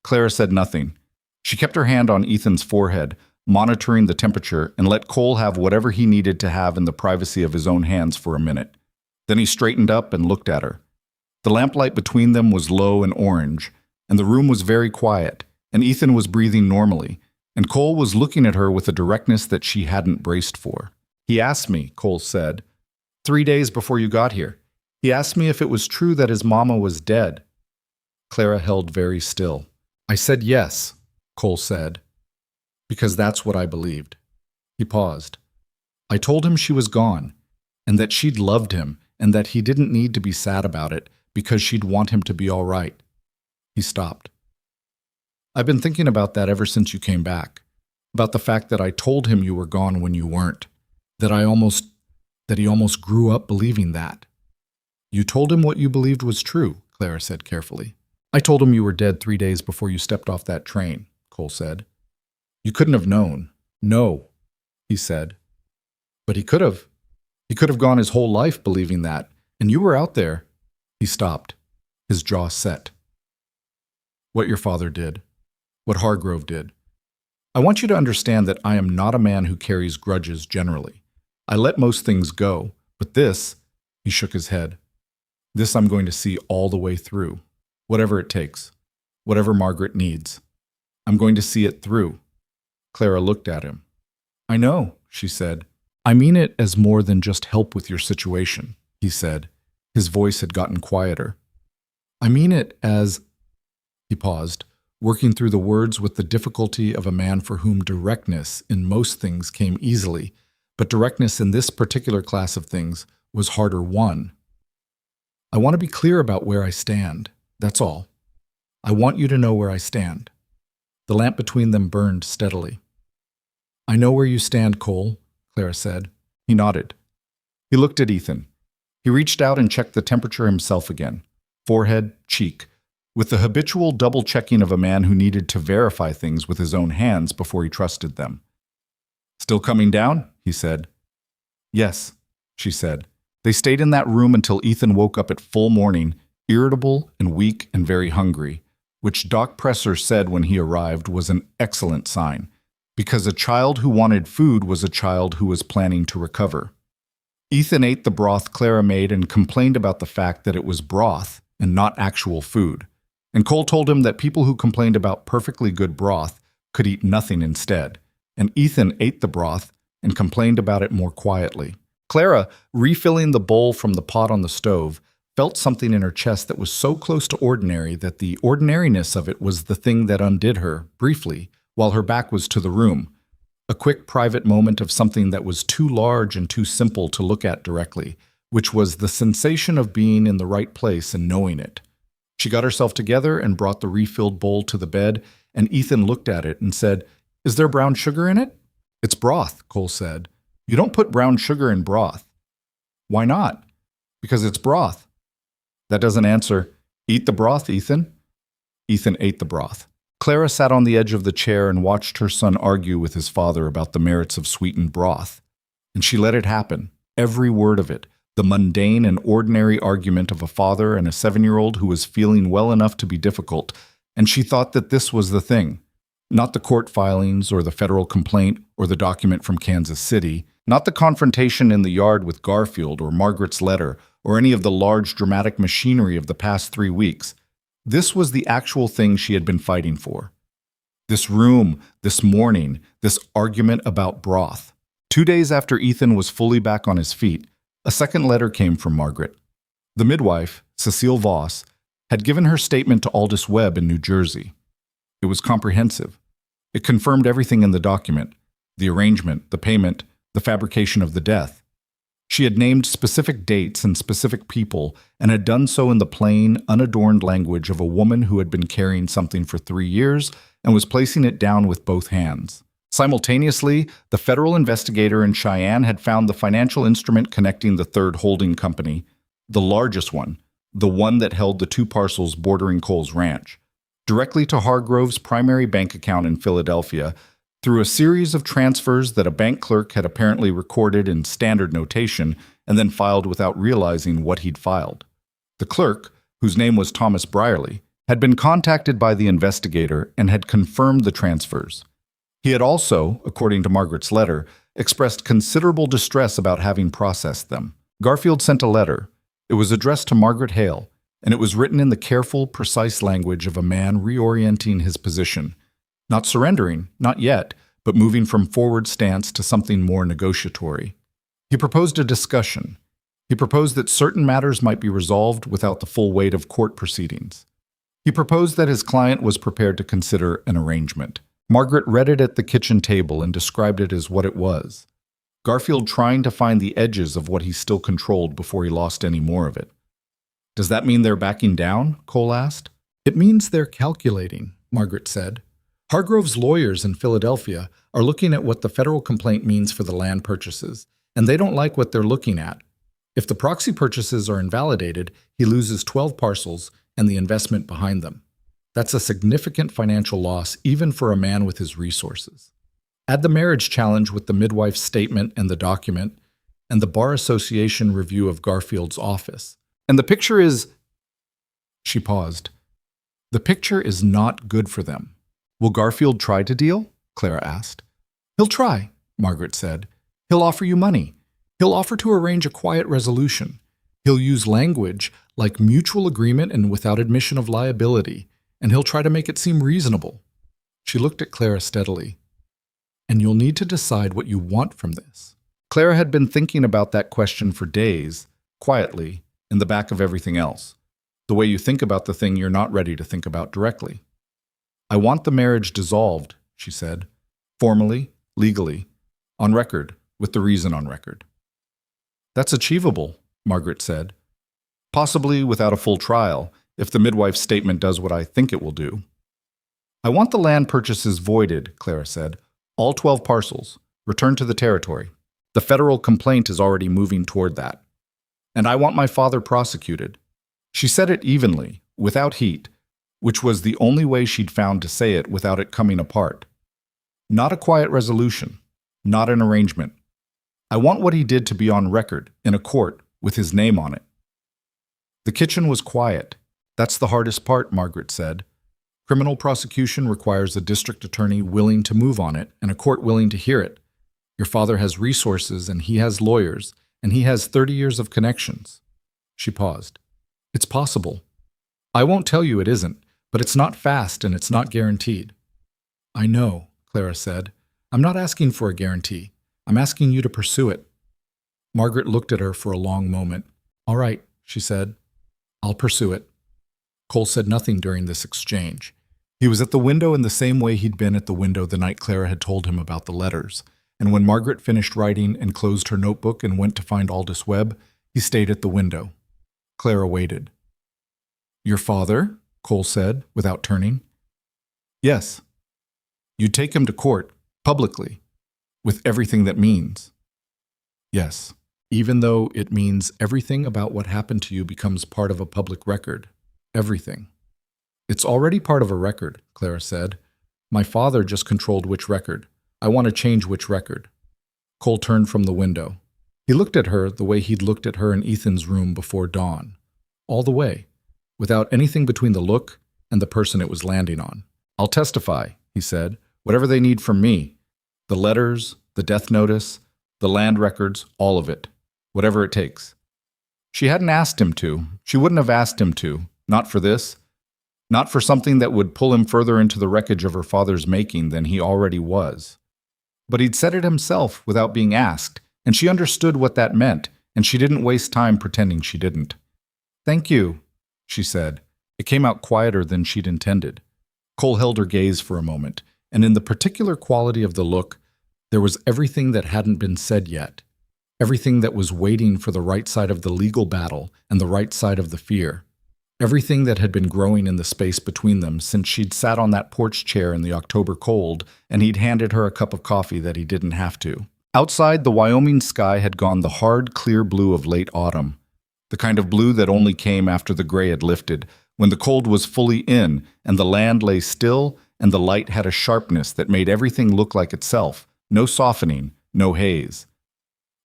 S1: Clara said nothing. She kept her hand on Ethan's forehead, monitoring the temperature, and let Cole have whatever he needed to have in the privacy of his own hands for a minute. Then he straightened up and looked at her. The lamplight between them was low and orange, and the room was very quiet, and Ethan was breathing normally, and Cole was looking at her with a directness that she hadn't braced for. "He asked me," Cole said, 3 days before you got here. He asked me if it was true that his mama was dead." Clara held very still. "I said yes," Cole said, "because that's what I believed." He paused. "I told him she was gone, and that she'd loved him, and that he didn't need to be sad about it, because she'd want him to be all right." He stopped. "I've been thinking about that ever since you came back, about the fact that I told him you were gone when you weren't, that he almost grew up believing that." "You told him what you believed was true," Clara said carefully. "I told him you were dead 3 days before you stepped off that train," Cole said. "You couldn't have known." "No," he said. "But he could have. He could have gone his whole life believing that, and you were out there." He stopped, his jaw set. "What your father did, what Hargrove did. I want you to understand that I am not a man who carries grudges generally. I let most things go, but this," he shook his head, "this I'm going to see all the way through, whatever it takes, whatever Margaret needs. I'm going to see it through." Clara looked at him. "I know," she said. I mean it as more than just help with your situation, he said. His voice had gotten quieter. I mean it as... He paused, working through the words with the difficulty of a man for whom directness in most things came easily, but directness in this particular class of things was harder won. I want to be clear about where I stand, that's all. I want you to know where I stand. The lamp between them burned steadily. I know where you stand, Cole, Clara said. He nodded. He looked at Ethan. He reached out and checked the temperature himself again. Forehead, cheek, with the habitual double-checking of a man who needed to verify things with his own hands before he trusted them. Still coming down? He said. Yes, she said. They stayed in that room until Ethan woke up at full morning, irritable and weak and very hungry, which Doc Presser said when he arrived was an excellent sign, because a child who wanted food was a child who was planning to recover. Ethan ate the broth Clara made and complained about the fact that it was broth and not actual food. And Cole told him that people who complained about perfectly good broth could eat nothing instead. And Ethan ate the broth and complained about it more quietly. Clara, refilling the bowl from the pot on the stove, felt something in her chest that was so close to ordinary that the ordinariness of it was the thing that undid her, briefly, while her back was to the room. A quick private moment of something that was too large and too simple to look at directly, which was the sensation of being in the right place and knowing it. She got herself together and brought the refilled bowl to the bed, and Ethan looked at it and said, "Is there brown sugar in it?" "It's broth," Cole said. "You don't put brown sugar in broth." "Why not?" "Because it's broth." "That doesn't answer. Eat the broth, Ethan." Ethan ate the broth. Clara sat on the edge of the chair and watched her son argue with his father about the merits of sweetened broth. And she let it happen, every word of it, the mundane and ordinary argument of a father and a 7-year-old who was feeling well enough to be difficult, and she thought that this was the thing. Not the court filings or the federal complaint or the document from Kansas City, not the confrontation in the yard with Garfield or Margaret's letter or any of the large dramatic machinery of the past 3 weeks. This was the actual thing she had been fighting for. This room, this morning, this argument about broth. 2 days after Ethan was fully back on his feet, a second letter came from Margaret. The midwife, Cecile Voss, had given her statement to Aldous Webb in New Jersey. It was comprehensive. It confirmed everything in the document, the arrangement, the payment, the fabrication of the death. She had named specific dates and specific people and had done so in the plain, unadorned language of a woman who had been carrying something for 3 years and was placing it down with both hands. Simultaneously, the federal investigator in Cheyenne had found the financial instrument connecting the third holding company, the largest one, the one that held the 2 parcels bordering Cole's ranch, directly to Hargrove's primary bank account in Philadelphia through a series of transfers that a bank clerk had apparently recorded in standard notation and then filed without realizing what he'd filed. The clerk, whose name was Thomas Brierly, had been contacted by the investigator and had confirmed the transfers. He had also, according to Margaret's letter, expressed considerable distress about having processed them. Garfield sent a letter. It was addressed to Margaret Hale, and it was written in the careful, precise language of a man reorienting his position. Not surrendering, not yet, but moving from forward stance to something more negotiatory. He proposed a discussion. He proposed that certain matters might be resolved without the full weight of court proceedings. He proposed that his client was prepared to consider an arrangement. Margaret read it at the kitchen table and described it as what it was. Garfield trying to find the edges of what he still controlled before he lost any more of it. "Does that mean they're backing down?" Cole asked. "It means they're calculating," Margaret said. "Hargrove's lawyers in Philadelphia are looking at what the federal complaint means for the land purchases, and they don't like what they're looking at. If the proxy purchases are invalidated, he loses 12 parcels and the investment behind them. That's a significant financial loss even for a man with his resources. Add the marriage challenge with the midwife's statement and the document, and the Bar Association review of Garfield's office. And the picture is..." She paused. "The picture is not good for them." "Will Garfield try to deal?" Clara asked. "He'll try," Margaret said. "He'll offer you money. He'll offer to arrange a quiet resolution. He'll use language like mutual agreement and without admission of liability, and he'll try to make it seem reasonable." She looked at Clara steadily. "And you'll need to decide what you want from this." Clara had been thinking about that question for days, quietly, in the back of everything else, the way you think about the thing you're not ready to think about directly. I want the marriage dissolved, she said, formally, legally, on record, with the reason on record. That's achievable, Margaret said. Possibly without a full trial, if the midwife's statement does what I think it will do. I want the land purchases voided, Clara said. All 12 parcels, returned to the territory. The federal complaint is already moving toward that. And I want my father prosecuted. She said it evenly, without heat, which was the only way she'd found to say it without it coming apart. Not a quiet resolution, not an arrangement. I want what he did to be on record, in a court, with his name on it. The kitchen was quiet. That's the hardest part, Margaret said. Criminal prosecution requires a district attorney willing to move on it and a court willing to hear it. Your father has resources and he has lawyers, and he has 30 years of connections. She paused. It's possible. I won't tell you it isn't, but it's not fast and it's not guaranteed. I know, Clara said. I'm not asking for a guarantee. I'm asking you to pursue it. Margaret looked at her for a long moment. All right, she said. I'll pursue it. Cole said nothing during this exchange. He was at the window in the same way he'd been at the window the night Clara had told him about the letters, and when Margaret finished writing and closed her notebook and went to find Aldous Webb, he stayed at the window. Clara waited. Your father? Cole said, without turning. Yes. You'd take him to court, publicly, with everything that means. Yes, even though it means everything about what happened to you becomes part of a public record. Everything. It's already part of a record, Clara said. My father just controlled which record. I want to change which record. Cole turned from the window. He looked at her the way he'd looked at her in Ethan's room before dawn. All the way, without anything between the look and the person it was landing on. I'll testify, he said, whatever they need from me. The letters, the death notice, the land records, all of it. Whatever it takes. She hadn't asked him to. She wouldn't have asked him to. Not for this. Not for something that would pull him further into the wreckage of her father's making than he already was. But he'd said it himself without being asked, and she understood what that meant, and she didn't waste time pretending she didn't. Thank you, she said. It came out quieter than she'd intended. Cole held her gaze for a moment, and in the particular quality of the look, there was everything that hadn't been said yet. Everything that was waiting for the right side of the legal battle and the right side of the fear. Everything that had been growing in the space between them since she'd sat on that porch chair in the October cold and he'd handed her a cup of coffee that he didn't have to. Outside, the Wyoming sky had gone the hard, clear blue of late autumn. The kind of blue that only came after the gray had lifted, when the cold was fully in and the land lay still and the light had a sharpness that made everything look like itself. No softening, no haze.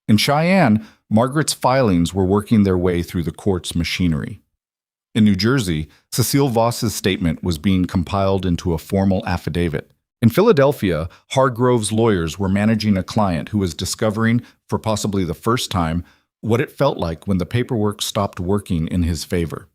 S1: In Cheyenne, Margaret's filings were working their way through the court's machinery. In New Jersey, Cecile Voss's statement was being compiled into a formal affidavit. In Philadelphia, Hargrove's lawyers were managing a client who was discovering, for possibly the first time, what it felt like when the paperwork stopped working in his favor.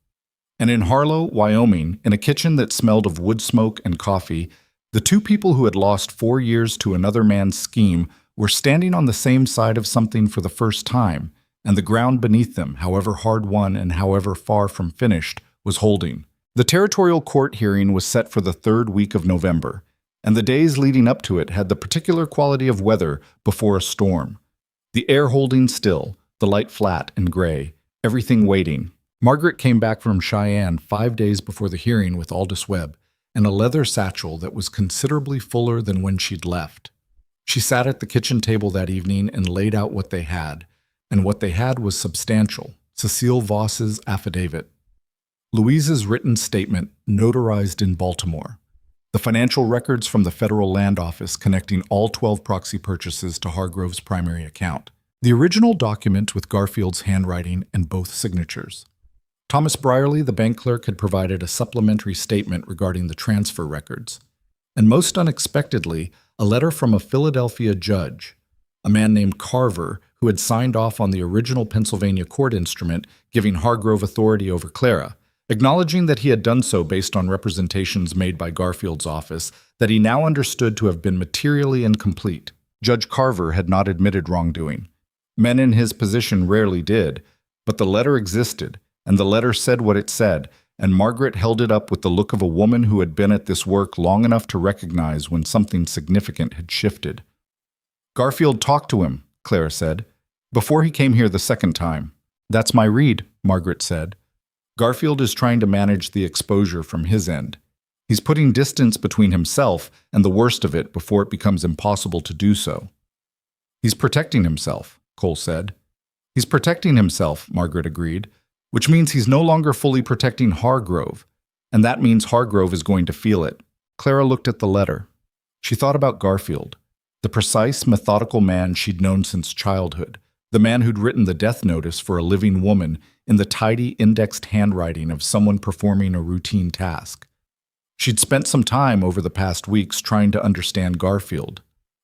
S1: And in Harlow, Wyoming, in a kitchen that smelled of wood smoke and coffee, the two people who had lost 4 years to another man's scheme were standing on the same side of something for the first time, and the ground beneath them, however hard-won and however far from finished, was holding. The territorial court hearing was set for the 3rd week of November, and the days leading up to it had the particular quality of weather before a storm. The air holding still, the light flat and gray, everything waiting. Margaret came back from Cheyenne 5 days before the hearing with Aldous Webb, and a leather satchel that was considerably fuller than when she'd left. She sat at the kitchen table that evening and laid out what they had, and what they had was substantial. Cecile Voss's affidavit. Louise's written statement, notarized in Baltimore. The financial records from the Federal Land Office connecting all 12 proxy purchases to Hargrove's primary account. The original document with Garfield's handwriting and both signatures. Thomas Brierly, the bank clerk, had provided a supplementary statement regarding the transfer records. And most unexpectedly, a letter from a Philadelphia judge, a man named Carver, who had signed off on the original Pennsylvania court instrument giving Hargrove authority over Clara, acknowledging that he had done so based on representations made by Garfield's office that he now understood to have been materially incomplete. Judge Carver had not admitted wrongdoing. Men in his position rarely did, but the letter existed, and the letter said what it said, and Margaret held it up with the look of a woman who had been at this work long enough to recognize when something significant had shifted. "Garfield talked to him," Clara said, "before he came here the second time." "That's my read," Margaret said. "Garfield is trying to manage the exposure from his end. He's putting distance between himself and the worst of it before it becomes impossible to do so." "He's protecting himself," Cole said. "He's protecting himself," Margaret agreed, "which means he's no longer fully protecting Hargrove, and that means Hargrove is going to feel it." Clara looked at the letter. She thought about Garfield, the precise, methodical man she'd known since childhood, the man who'd written the death notice for a living woman in the tidy, indexed handwriting of someone performing a routine task. She'd spent some time over the past weeks trying to understand Garfield,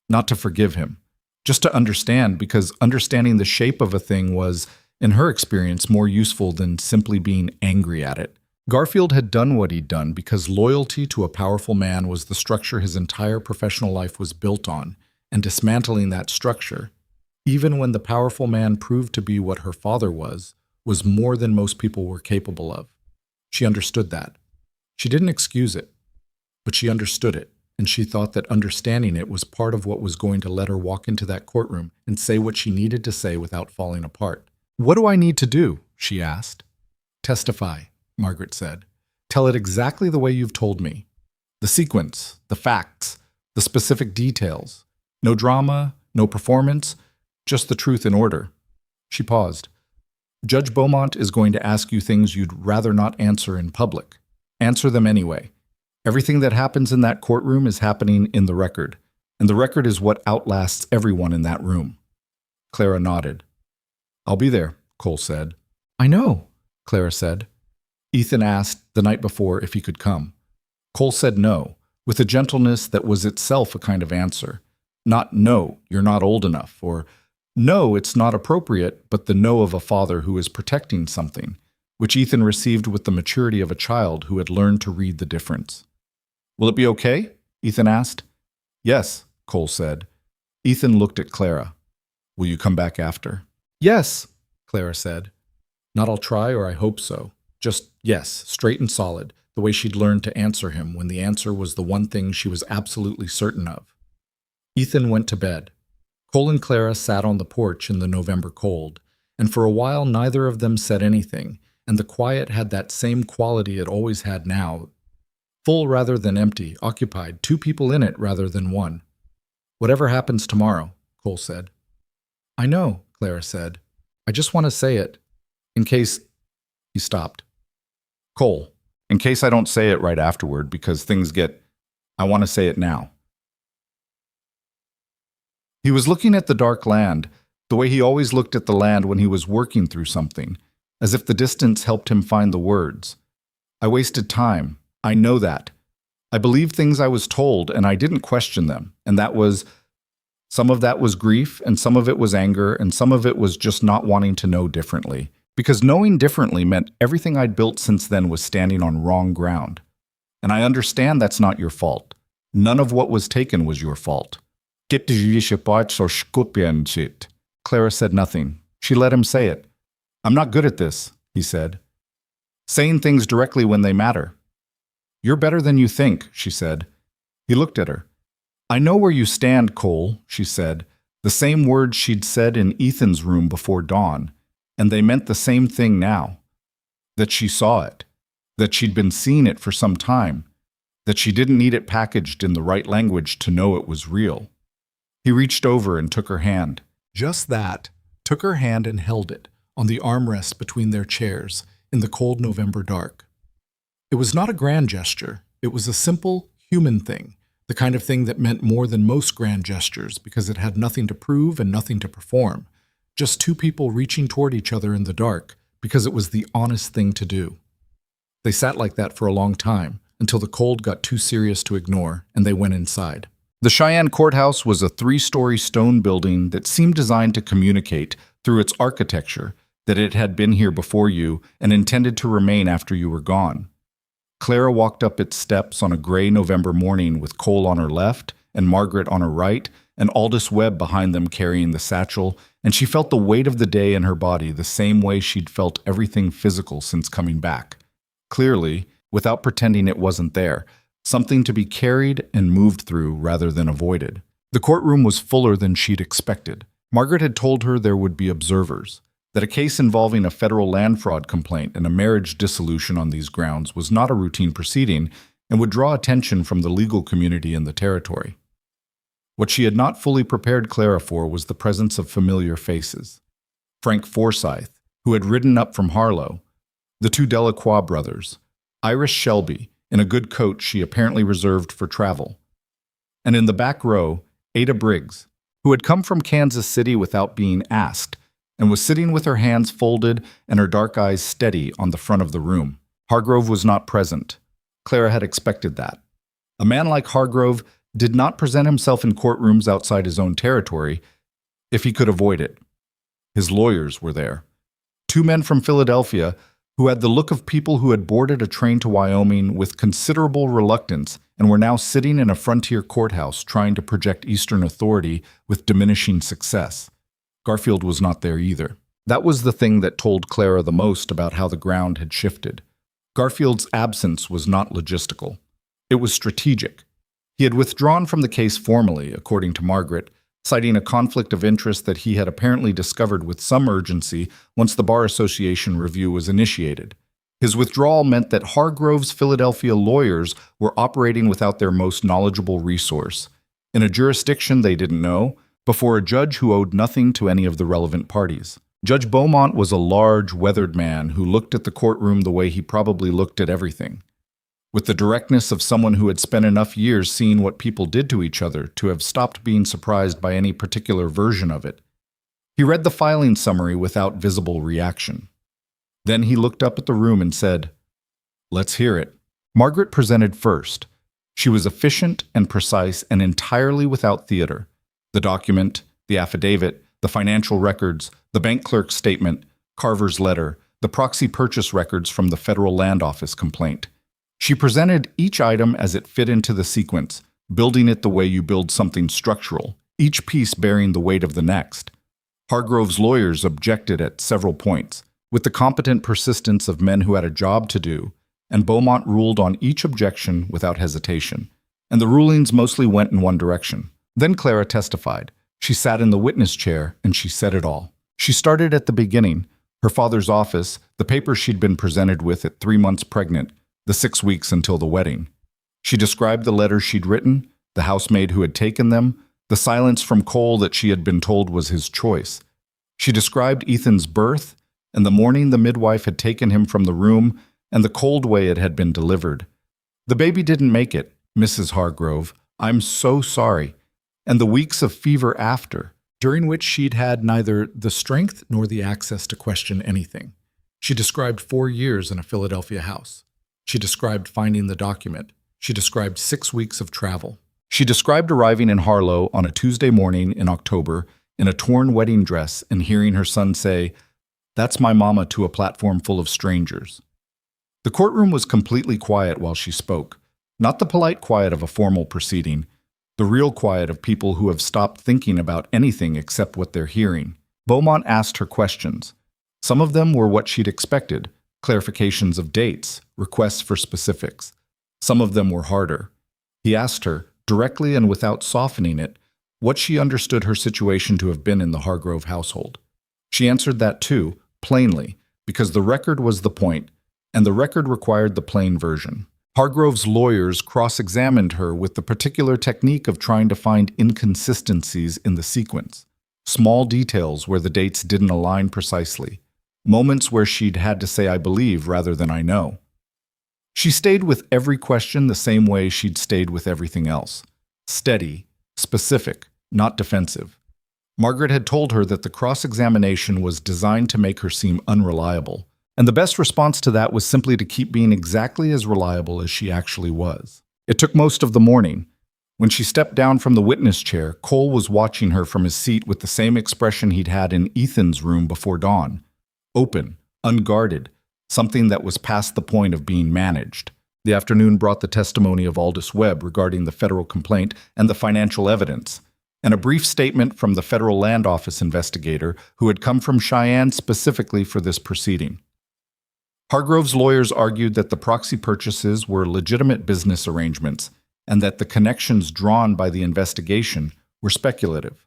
S1: not to forgive him, just to understand, because understanding the shape of a thing was, in her experience, more useful than simply being angry at it. Garfield had done what he'd done because loyalty to a powerful man was the structure his entire professional life was built on, and dismantling that structure, even when the powerful man proved to be what her father was more than most people were capable of. She understood that. She didn't excuse it, but she understood it, and she thought that understanding it was part of what was going to let her walk into that courtroom and say what she needed to say without falling apart. "What do I need to do?" she asked. "Testify," Margaret said. "Tell it exactly the way you've told me. The sequence, the facts, the specific details. No drama, no performance, just the truth in order." She paused. "Judge Beaumont is going to ask you things you'd rather not answer in public. Answer them anyway. Everything that happens in that courtroom is happening in the record, and the record is what outlasts everyone in that room." Clara nodded. "I'll be there," Cole said. "I know," Clara said. Ethan asked the night before if he could come. Cole said no, with a gentleness that was itself a kind of answer. Not "no, you're not old enough," or "no, it's not appropriate," but the no of a father who is protecting something, which Ethan received with the maturity of a child who had learned to read the difference. "Will it be okay?" Ethan asked. "Yes," Cole said. Ethan looked at Clara. "Will you come back after?" "Yes," Clara said. Not "I'll try" or "I hope so." Just yes, straight and solid, the way she'd learned to answer him when the answer was the one thing she was absolutely certain of. Ethan went to bed. Cole and Clara sat on the porch in the November cold, and for a while neither of them said anything, and the quiet had that same quality it always had now. Full rather than empty, occupied, two people in it rather than one. "Whatever happens tomorrow," Cole said. "I know," Clara said. "I just want to say it. In case—" He stopped. "Cole, in case I don't say it right afterward because things get— I want to say it now." He was looking at the dark land, the way he always looked at the land when he was working through something, as if the distance helped him find the words. "I wasted time. I know that. I believed things I was told, and I didn't question them, and that was— some of that was grief, and some of it was anger, and some of it was just not wanting to know differently. Because knowing differently meant everything I'd built since then was standing on wrong ground. And I understand that's not your fault. None of what was taken was your fault." Clara said nothing. She let him say it. "I'm not good at this," he said. "Saying things directly when they matter." "You're better than you think," she said. He looked at her. "I know where you stand, Cole," she said, the same words she'd said in Ethan's room before dawn, and they meant the same thing now. That she saw it, that she'd been seeing it for some time, that she didn't need it packaged in the right language to know it was real. He reached over and took her hand. Just that, took her hand and held it, on the armrest between their chairs, in the cold November dark. It was not a grand gesture. It was a simple, human thing, the kind of thing that meant more than most grand gestures because it had nothing to prove and nothing to perform. Just two people reaching toward each other in the dark because it was the honest thing to do. They sat like that for a long time, until the cold got too serious to ignore, and they went inside. The Cheyenne Courthouse was a 3-story stone building that seemed designed to communicate, through its architecture, that it had been here before you and intended to remain after you were gone. Clara walked up its steps on a gray November morning with Cole on her left and Margaret on her right, and Aldous Webb behind them carrying the satchel, and she felt the weight of the day in her body the same way she'd felt everything physical since coming back. Clearly, without pretending it wasn't there, something to be carried and moved through rather than avoided. The courtroom was fuller than she'd expected. Margaret had told her there would be observers, that a case involving a federal land fraud complaint and a marriage dissolution on these grounds was not a routine proceeding and would draw attention from the legal community in the territory. What she had not fully prepared Clara for was the presence of familiar faces. Frank Forsyth, who had ridden up from Harlow, the two Delacroix brothers, Iris Shelby, in a good coat she apparently reserved for travel, and in the back row, Ada Briggs, who had come from Kansas City without being asked, and was sitting with her hands folded and her dark eyes steady on the front of the room. Hargrove was not present. Clara had expected that. A man like Hargrove did not present himself in courtrooms outside his own territory if he could avoid it. His lawyers were there. Two men from Philadelphia who had the look of people who had boarded a train to Wyoming with considerable reluctance and were now sitting in a frontier courthouse trying to project Eastern authority with diminishing success. Garfield was not there either. That was the thing that told Clara the most about how the ground had shifted. Garfield's absence was not logistical. It was strategic. He had withdrawn from the case formally, according to Margaret, citing a conflict of interest that he had apparently discovered with some urgency once the Bar Association review was initiated. His withdrawal meant that Hargrove's Philadelphia lawyers were operating without their most knowledgeable resource, in a jurisdiction they didn't know, before a judge who owed nothing to any of the relevant parties. Judge Beaumont was a large, weathered man who looked at the courtroom the way he probably looked at everything, with the directness of someone who had spent enough years seeing what people did to each other to have stopped being surprised by any particular version of it. He read the filing summary without visible reaction. Then he looked up at the room and said, "Let's hear it." Margaret presented first. She was efficient and precise and entirely without theater. The document, the affidavit, the financial records, the bank clerk's statement, Carver's letter, the proxy purchase records from the Federal Land Office complaint. She presented each item as it fit into the sequence, building it the way you build something structural, each piece bearing the weight of the next. Hargrove's lawyers objected at several points, with the competent persistence of men who had a job to do, and Beaumont ruled on each objection without hesitation, and the rulings mostly went in one direction. Then Clara testified. She sat in the witness chair, and she said it all. She started at the beginning, her father's office, the papers she'd been presented with at 3 months pregnant, the 6 weeks until the wedding. She described the letters she'd written, the housemaid who had taken them, the silence from Cole that she had been told was his choice. She described Ethan's birth, and the morning the midwife had taken him from the room, and the cold way it had been delivered. "The baby didn't make it, Mrs. Hargrove. I'm so sorry." And the weeks of fever after, during which she'd had neither the strength nor the access to question anything. She described 4 years in a Philadelphia house. She described finding the document. She described 6 weeks of travel. She described arriving in Harlow on a Tuesday morning in October in a torn wedding dress and hearing her son say, "That's my mama," to a platform full of strangers. The courtroom was completely quiet while she spoke, not the polite quiet of a formal proceeding, the real quiet of people who have stopped thinking about anything except what they're hearing. Beaumont asked her questions. Some of them were what she'd expected, clarifications of dates, requests for specifics. Some of them were harder. He asked her, directly and without softening it, what she understood her situation to have been in the Hargrove household. She answered that too, plainly, because the record was the point, and the record required the plain version. Hargrove's lawyers cross-examined her with the particular technique of trying to find inconsistencies in the sequence, small details where the dates didn't align precisely, moments where she'd had to say "I believe" rather than "I know." She stayed with every question the same way she'd stayed with everything else, steady, specific, not defensive. Margaret had told her that the cross-examination was designed to make her seem unreliable, and the best response to that was simply to keep being exactly as reliable as she actually was. It took most of the morning. When she stepped down from the witness chair, Cole was watching her from his seat with the same expression he'd had in Ethan's room before dawn. Open, unguarded, something that was past the point of being managed. The afternoon brought the testimony of Aldous Webb regarding the federal complaint and the financial evidence. and a brief statement from the Federal Land Office investigator who had come from Cheyenne specifically for this proceeding. Hargrove's lawyers argued that the proxy purchases were legitimate business arrangements and that the connections drawn by the investigation were speculative.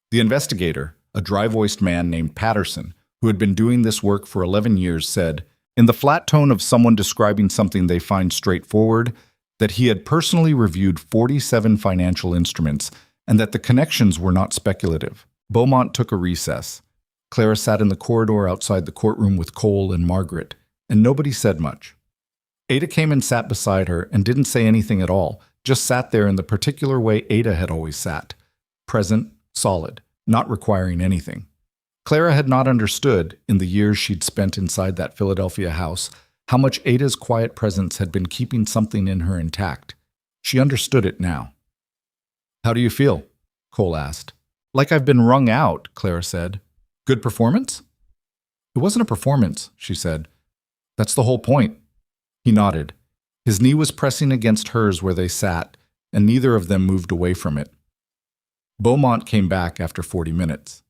S1: The investigator, a dry-voiced man named Patterson, who had been doing this work for 11 years, said, in the flat tone of someone describing something they find straightforward, that he had personally reviewed 47 financial instruments and that the connections were not speculative. Beaumont took a recess. Clara sat in the corridor outside the courtroom with Cole and Margaret, and nobody said much. Ada came and sat beside her and didn't say anything at all, just sat there in the particular way Ada had always sat, present, solid, not requiring anything. Clara had not understood, in the years she'd spent inside that Philadelphia house, how much Ada's quiet presence had been keeping something in her intact. She understood it now. "How do you feel?" Cole asked. "Like I've been wrung out," Clara said. "Good performance?" "It wasn't a performance," she said. "That's the whole point." He nodded. His knee was pressing against hers where they sat, and neither of them moved away from it. Beaumont came back after 40 minutes.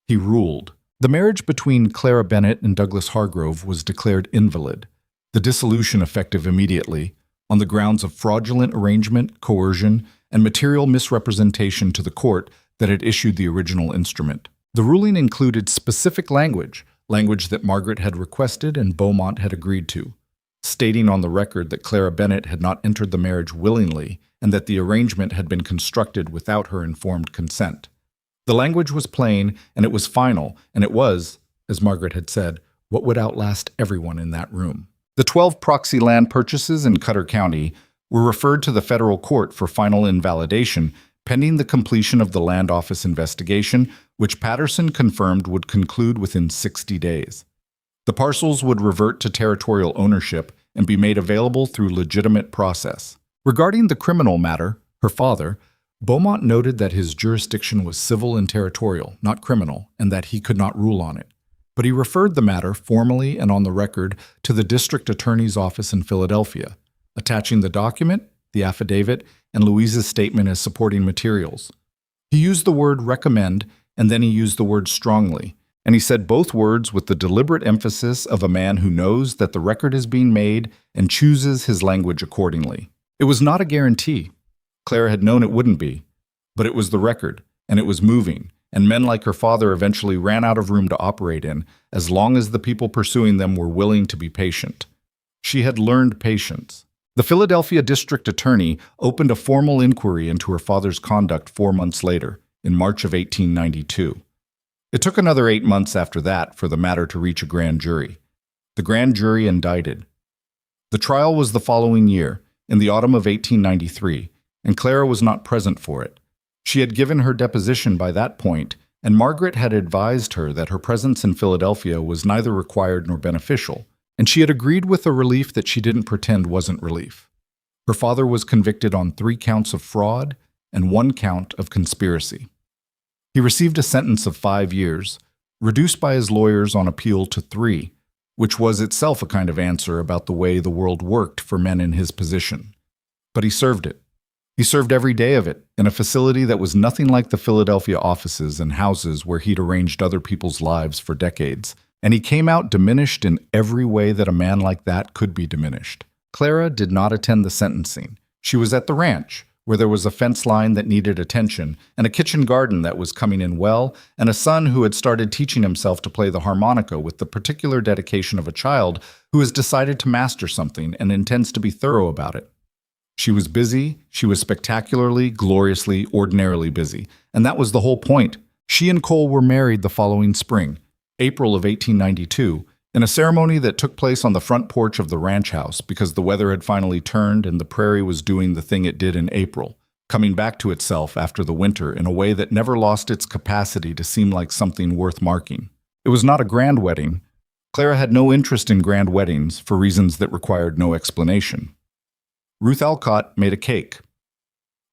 S1: He ruled. The marriage between Clara Bennett and Douglas Hargrove was declared invalid, the dissolution effective immediately, on the grounds of fraudulent arrangement, coercion, and material misrepresentation to the court that had issued the original instrument. The ruling included specific language that Margaret had requested and Beaumont had agreed to, stating on the record that Clara Bennett had not entered the marriage willingly and that the arrangement had been constructed without her informed consent. The language was plain, and it was final, and it was, as Margaret had said, what would outlast everyone in that room. The 12 proxy land purchases in Cutter County were referred to the federal court for final invalidation pending the completion of the Land Office investigation, which Patterson confirmed would conclude within 60 days. The parcels would revert to territorial ownership and be made available through legitimate process. Regarding the criminal matter, her father, Beaumont noted that his jurisdiction was civil and territorial, not criminal, and that he could not rule on it. But he referred the matter, formally and on the record, to the district attorney's office in Philadelphia, attaching the document, the affidavit, and Louise's statement as supporting materials. He used the word recommend, and then he used the word strongly, and he said both words with the deliberate emphasis of a man who knows that the record is being made and chooses his language accordingly. It was not a guarantee. Clara had known it wouldn't be, but it was the record, and it was moving, and men like her father eventually ran out of room to operate in, as long as the people pursuing them were willing to be patient. She had learned patience. The Philadelphia district attorney opened a formal inquiry into her father's conduct 4 months later, in March of 1892. It took another 8 months after that for the matter to reach a grand jury. The grand jury indicted. The trial was the following year, in the autumn of 1893, and Clara was not present for it. She had given her deposition by that point, and Margaret had advised her that her presence in Philadelphia was neither required nor beneficial, and she had agreed with a relief that she didn't pretend wasn't relief. Her father was convicted on 3 counts of fraud and 1 count of conspiracy. He received a sentence of 5 years, reduced by his lawyers on appeal to 3, which was itself a kind of answer about the way the world worked for men in his position. But he served it. He served every day of it, in a facility that was nothing like the Philadelphia offices and houses where he'd arranged other people's lives for decades, and he came out diminished in every way that a man like that could be diminished. Clara did not attend the sentencing. She was at the ranch, where there was a fence line that needed attention, and a kitchen garden that was coming in well, and a son who had started teaching himself to play the harmonica with the particular dedication of a child who has decided to master something and intends to be thorough about it. She was busy, she was spectacularly, gloriously, ordinarily busy, and that was the whole point. She and Cole were married the following spring, April of 1892, in a ceremony that took place on the front porch of the ranch house because the weather had finally turned and the prairie was doing the thing it did in April, coming back to itself after the winter in a way that never lost its capacity to seem like something worth marking. It was not a grand wedding. Clara had no interest in grand weddings for reasons that required no explanation. Ruth Alcott made a cake.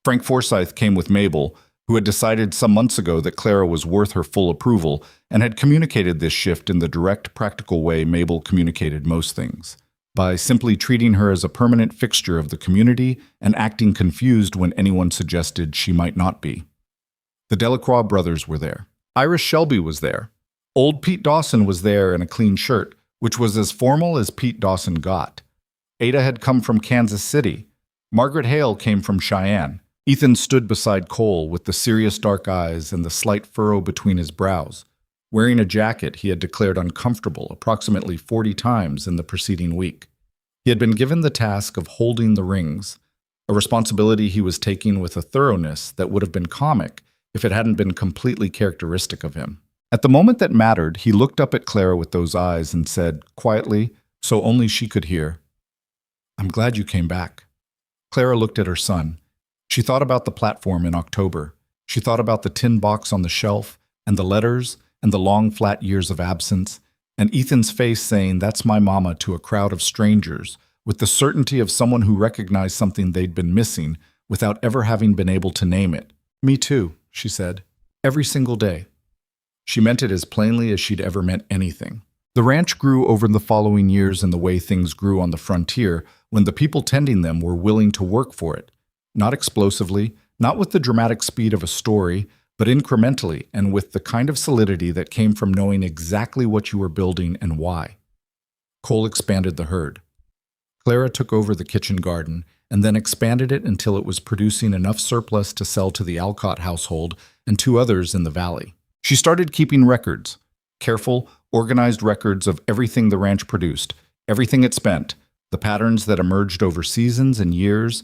S1: Frank Forsythe came with Mabel, who had decided some months ago that Clara was worth her full approval and had communicated this shift in the direct, practical way Mabel communicated most things, by simply treating her as a permanent fixture of the community and acting confused when anyone suggested she might not be. The Delacroix brothers were there. Iris Shelby was there. Old Pete Dawson was there in a clean shirt, which was as formal as Pete Dawson got. Ada had come from Kansas City. Margaret Hale came from Cheyenne. Ethan stood beside Cole with the serious dark eyes and the slight furrow between his brows, wearing a jacket he had declared uncomfortable approximately 40 times in the preceding week. He had been given the task of holding the rings, a responsibility he was taking with a thoroughness that would have been comic if it hadn't been completely characteristic of him. At the moment that mattered, he looked up at Clara with those eyes and said, quietly, so only she could hear, "I'm glad you came back." Clara looked at her son. She thought about the platform in October. She thought about the tin box on the shelf, and the letters, and the long flat years of absence, and Ethan's face saying, "That's my mama," to a crowd of strangers, with the certainty of someone who recognized something they'd been missing without ever having been able to name it. "Me too," she said. "Every single day." She meant it as plainly as she'd ever meant anything. The ranch grew over the following years in the way things grew on the frontier when the people tending them were willing to work for it. Not explosively, not with the dramatic speed of a story, but incrementally and with the kind of solidity that came from knowing exactly what you were building and why. Cole expanded the herd. Clara took over the kitchen garden and then expanded it until it was producing enough surplus to sell to the Alcott household and 2 others in the valley. She started keeping records, careful, organized records of everything the ranch produced, everything it spent, the patterns that emerged over seasons and years,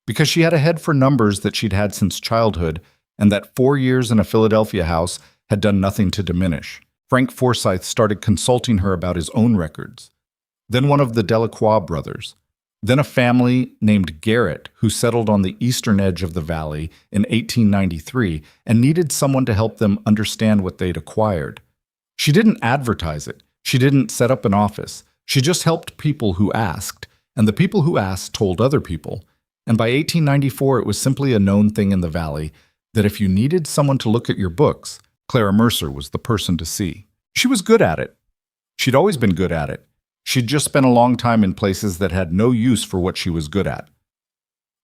S1: because she had a head for numbers that she'd had since childhood, and that 4 years in a Philadelphia house had done nothing to diminish. Frank Forsyth started consulting her about his own records. Then one of the Delacroix brothers. Then a family named Garrett who settled on the eastern edge of the valley in 1893 and needed someone to help them understand what they'd acquired. She didn't advertise it. She didn't set up an office. She just helped people who asked, and the people who asked told other people. And by 1894, it was simply a known thing in the valley that if you needed someone to look at your books, Clara Mercer was the person to see. She was good at it. She'd always been good at it. She'd just spent a long time in places that had no use for what she was good at.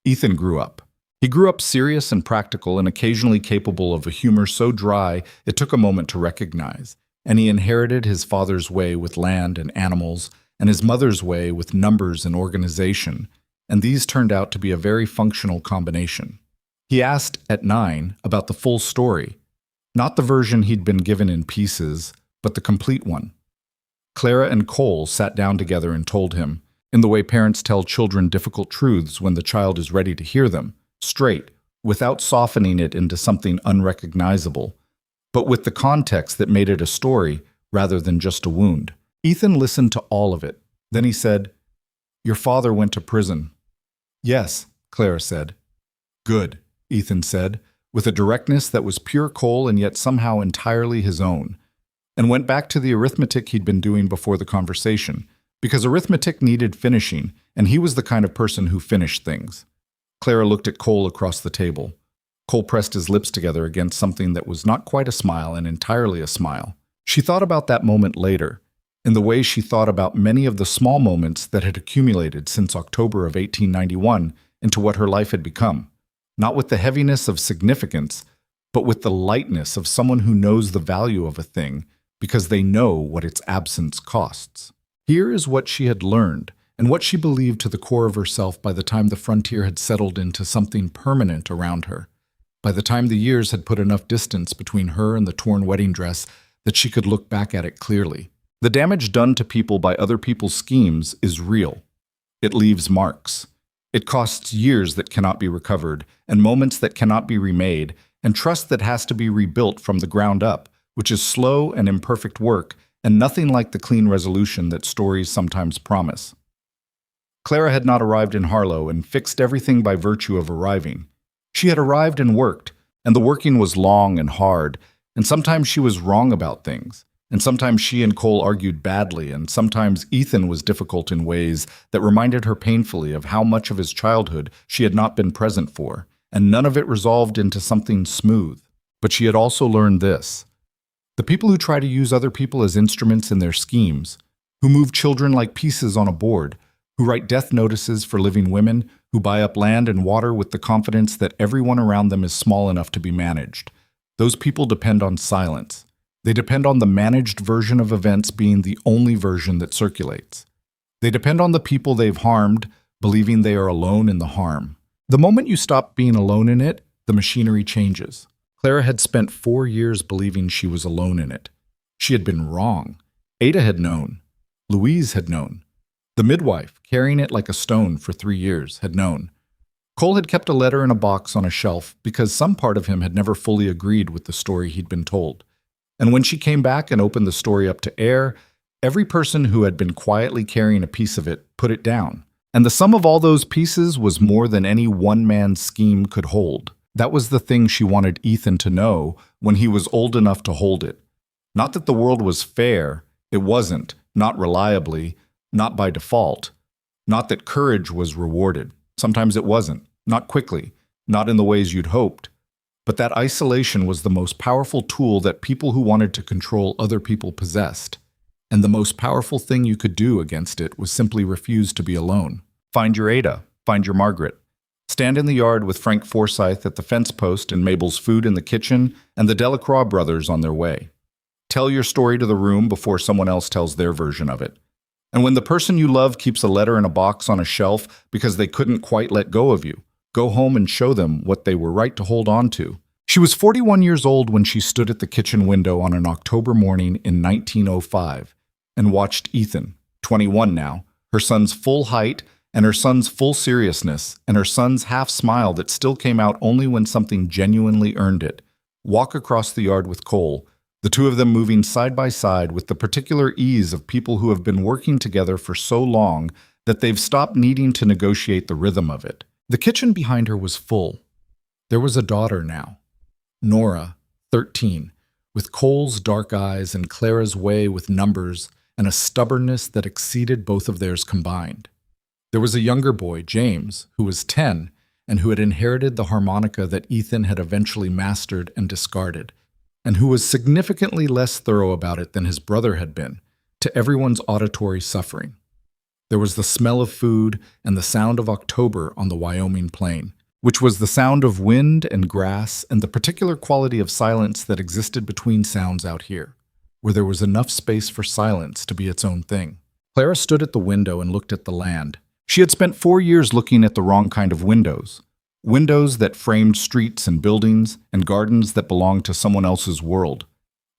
S1: Ethan grew up. He grew up serious and practical and occasionally capable of a humor so dry it took a moment to recognize. And he inherited his father's way with land and animals, and his mother's way with numbers and organization, and these turned out to be a very functional combination. He asked, at 9, about the full story, not the version he'd been given in pieces, but the complete one. Clara and Cole sat down together and told him, in the way parents tell children difficult truths when the child is ready to hear them, straight, without softening it into something unrecognizable, but with the context that made it a story rather than just a wound. Ethan listened to all of it. Then he said, "Your father went to prison." "Yes," Clara said. "Good," Ethan said, with a directness that was pure Cole and yet somehow entirely his own, and went back to the arithmetic he'd been doing before the conversation, because arithmetic needed finishing, and he was the kind of person who finished things. Clara looked at Cole across the table. Cole pressed his lips together against something that was not quite a smile and entirely a smile. She thought about that moment later, in the way she thought about many of the small moments that had accumulated since October of 1891 into what her life had become, not with the heaviness of significance, but with the lightness of someone who knows the value of a thing because they know what its absence costs. Here is what she had learned, and what she believed to the core of herself by the time the frontier had settled into something permanent around her, by the time the years had put enough distance between her and the torn wedding dress that she could look back at it clearly. The damage done to people by other people's schemes is real. It leaves marks. It costs years that cannot be recovered, and moments that cannot be remade, and trust that has to be rebuilt from the ground up, which is slow and imperfect work, and nothing like the clean resolution that stories sometimes promise. Clara had not arrived in Harlow and fixed everything by virtue of arriving. She had arrived and worked, and the working was long and hard, and sometimes she was wrong about things, and sometimes she and Cole argued badly, and sometimes Ethan was difficult in ways that reminded her painfully of how much of his childhood she had not been present for, and none of it resolved into something smooth. But she had also learned this. The people who try to use other people as instruments in their schemes, who move children like pieces on a board, who write death notices for living women, who buy up land and water with the confidence that everyone around them is small enough to be managed, Those people depend on silence. They depend on the managed version of events being the only version that circulates. They depend on the people they've harmed, believing they are alone in the harm. The moment you stop being alone in it, the machinery changes. Clara had spent 4 years believing she was alone in it. She had been wrong. Ada had known. Louise had known. The midwife, carrying it like a stone for 3 years, had known. Cole had kept a letter in a box on a shelf because some part of him had never fully agreed with the story he'd been told. And when she came back and opened the story up to air, every person who had been quietly carrying a piece of it put it down. And the sum of all those pieces was more than any one-man scheme could hold. That was the thing she wanted Ethan to know when he was old enough to hold it. Not that the world was fair, it wasn't, not reliably, not by default. Not that courage was rewarded. Sometimes it wasn't, not quickly, not in the ways you'd hoped. But that isolation was the most powerful tool that people who wanted to control other people possessed. And the most powerful thing you could do against it was simply refuse to be alone. Find your Ada, find your Margaret. Stand in the yard with Frank Forsyth at the fence post and Mabel's food in the kitchen and the Delacroix brothers on their way. Tell your story to the room before someone else tells their version of it. And when the person you love keeps a letter in a box on a shelf because they couldn't quite let go of you, go home and show them what they were right to hold on to. She was 41 years old when she stood at the kitchen window on an October morning in 1905 and watched Ethan, 21 now, her son's full height and her son's full seriousness and her son's half smile that still came out only when something genuinely earned it, walk across the yard with Cole, the two of them moving side by side with the particular ease of people who have been working together for so long that they've stopped needing to negotiate the rhythm of it. The kitchen behind her was full. There was a daughter now, Nora, 13, with Cole's dark eyes and Clara's way with numbers and a stubbornness that exceeded both of theirs combined. There was a younger boy, James, who was 10 and who had inherited the harmonica that Ethan had eventually mastered and discarded, and who was significantly less thorough about it than his brother had been, to everyone's auditory suffering. There was the smell of food and the sound of October on the Wyoming plain, which was the sound of wind and grass and the particular quality of silence that existed between sounds out here, where there was enough space for silence to be its own thing. Clara stood at the window and looked at the land. She had spent 4 years looking at the wrong kind of windows. Windows that framed streets and buildings and gardens that belonged to someone else's world.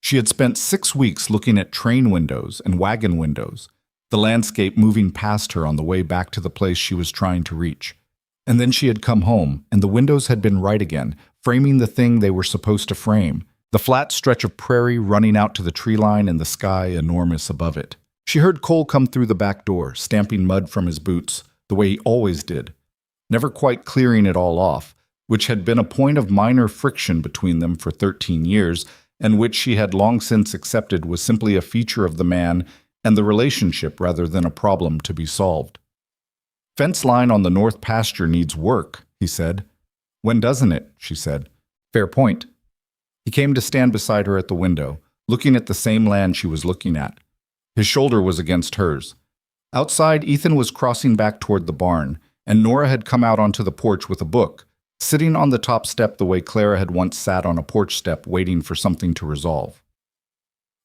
S1: She had spent 6 weeks looking at train windows and wagon windows, the landscape moving past her on the way back to the place she was trying to reach. And then she had come home, and the windows had been right again, framing the thing they were supposed to frame, the flat stretch of prairie running out to the tree line and the sky enormous above it. She heard Cole come through the back door, stamping mud from his boots, the way he always did, never quite clearing it all off, which had been a point of minor friction between them for 13 years, and which she had long since accepted was simply a feature of the man and the relationship rather than a problem to be solved. "Fence line on the north pasture needs work," he said. "When doesn't it?" she said. "Fair point." He came to stand beside her at the window, looking at the same land she was looking at. His shoulder was against hers. Outside, Ethan was crossing back toward the barn, and Nora had come out onto the porch with a book, sitting on the top step the way Clara had once sat on a porch step waiting for something to resolve.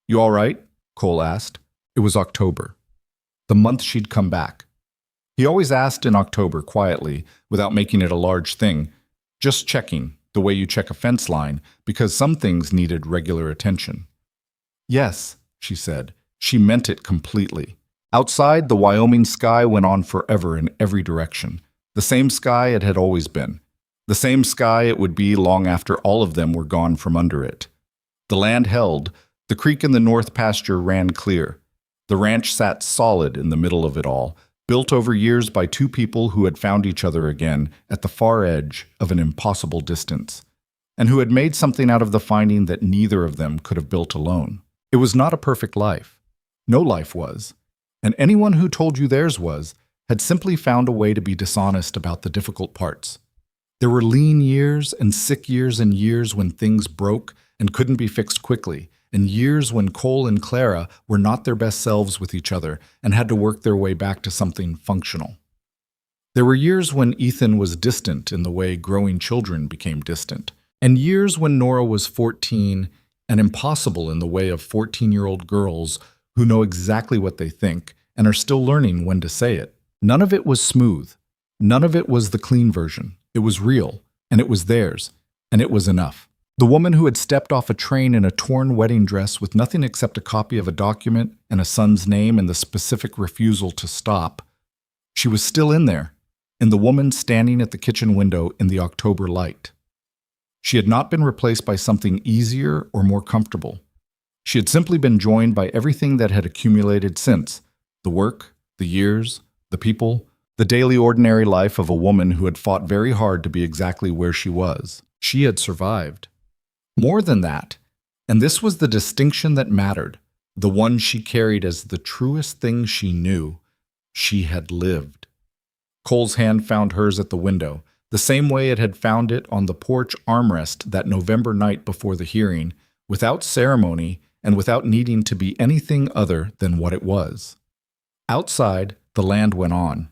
S1: "You all right?" Cole asked. It was October, the month she'd come back. He always asked in October quietly, without making it a large thing, just checking, the way you check a fence line, because some things needed regular attention. "Yes," she said. She meant it completely. Outside, the Wyoming sky went on forever in every direction. The same sky it had always been. The same sky it would be long after all of them were gone from under it. The land held. The creek in the north pasture ran clear. The ranch sat solid in the middle of it all, built over years by two people who had found each other again at the far edge of an impossible distance, and who had made something out of the finding that neither of them could have built alone. It was not a perfect life. No life was. And anyone who told you theirs was, had simply found a way to be dishonest about the difficult parts. There were lean years and sick years and years when things broke and couldn't be fixed quickly, and years when Cole and Clara were not their best selves with each other and had to work their way back to something functional. There were years when Ethan was distant in the way growing children became distant, And years when Nora was 14 and impossible in the way of 14-year-old girls who know exactly what they think and are still learning when to say it. None of it was smooth. None of it was the clean version. It was real, and it was theirs, and it was enough. The woman who had stepped off a train in a torn wedding dress with nothing except a copy of a document and a son's name and the specific refusal to stop. She was still in there, in the woman standing at the kitchen window in the October light. She had not been replaced by something easier or more comfortable. She had simply been joined by everything that had accumulated since: the work, the years, the people, the daily ordinary life of a woman who had fought very hard to be exactly where she was. She had survived. More than that, and this was the distinction that mattered, the one she carried as the truest thing she knew, she had lived. Cole's hand found hers at the window, the same way it had found it on the porch armrest that November night before the hearing, without ceremony and without needing to be anything other than what it was. Outside, the land went on.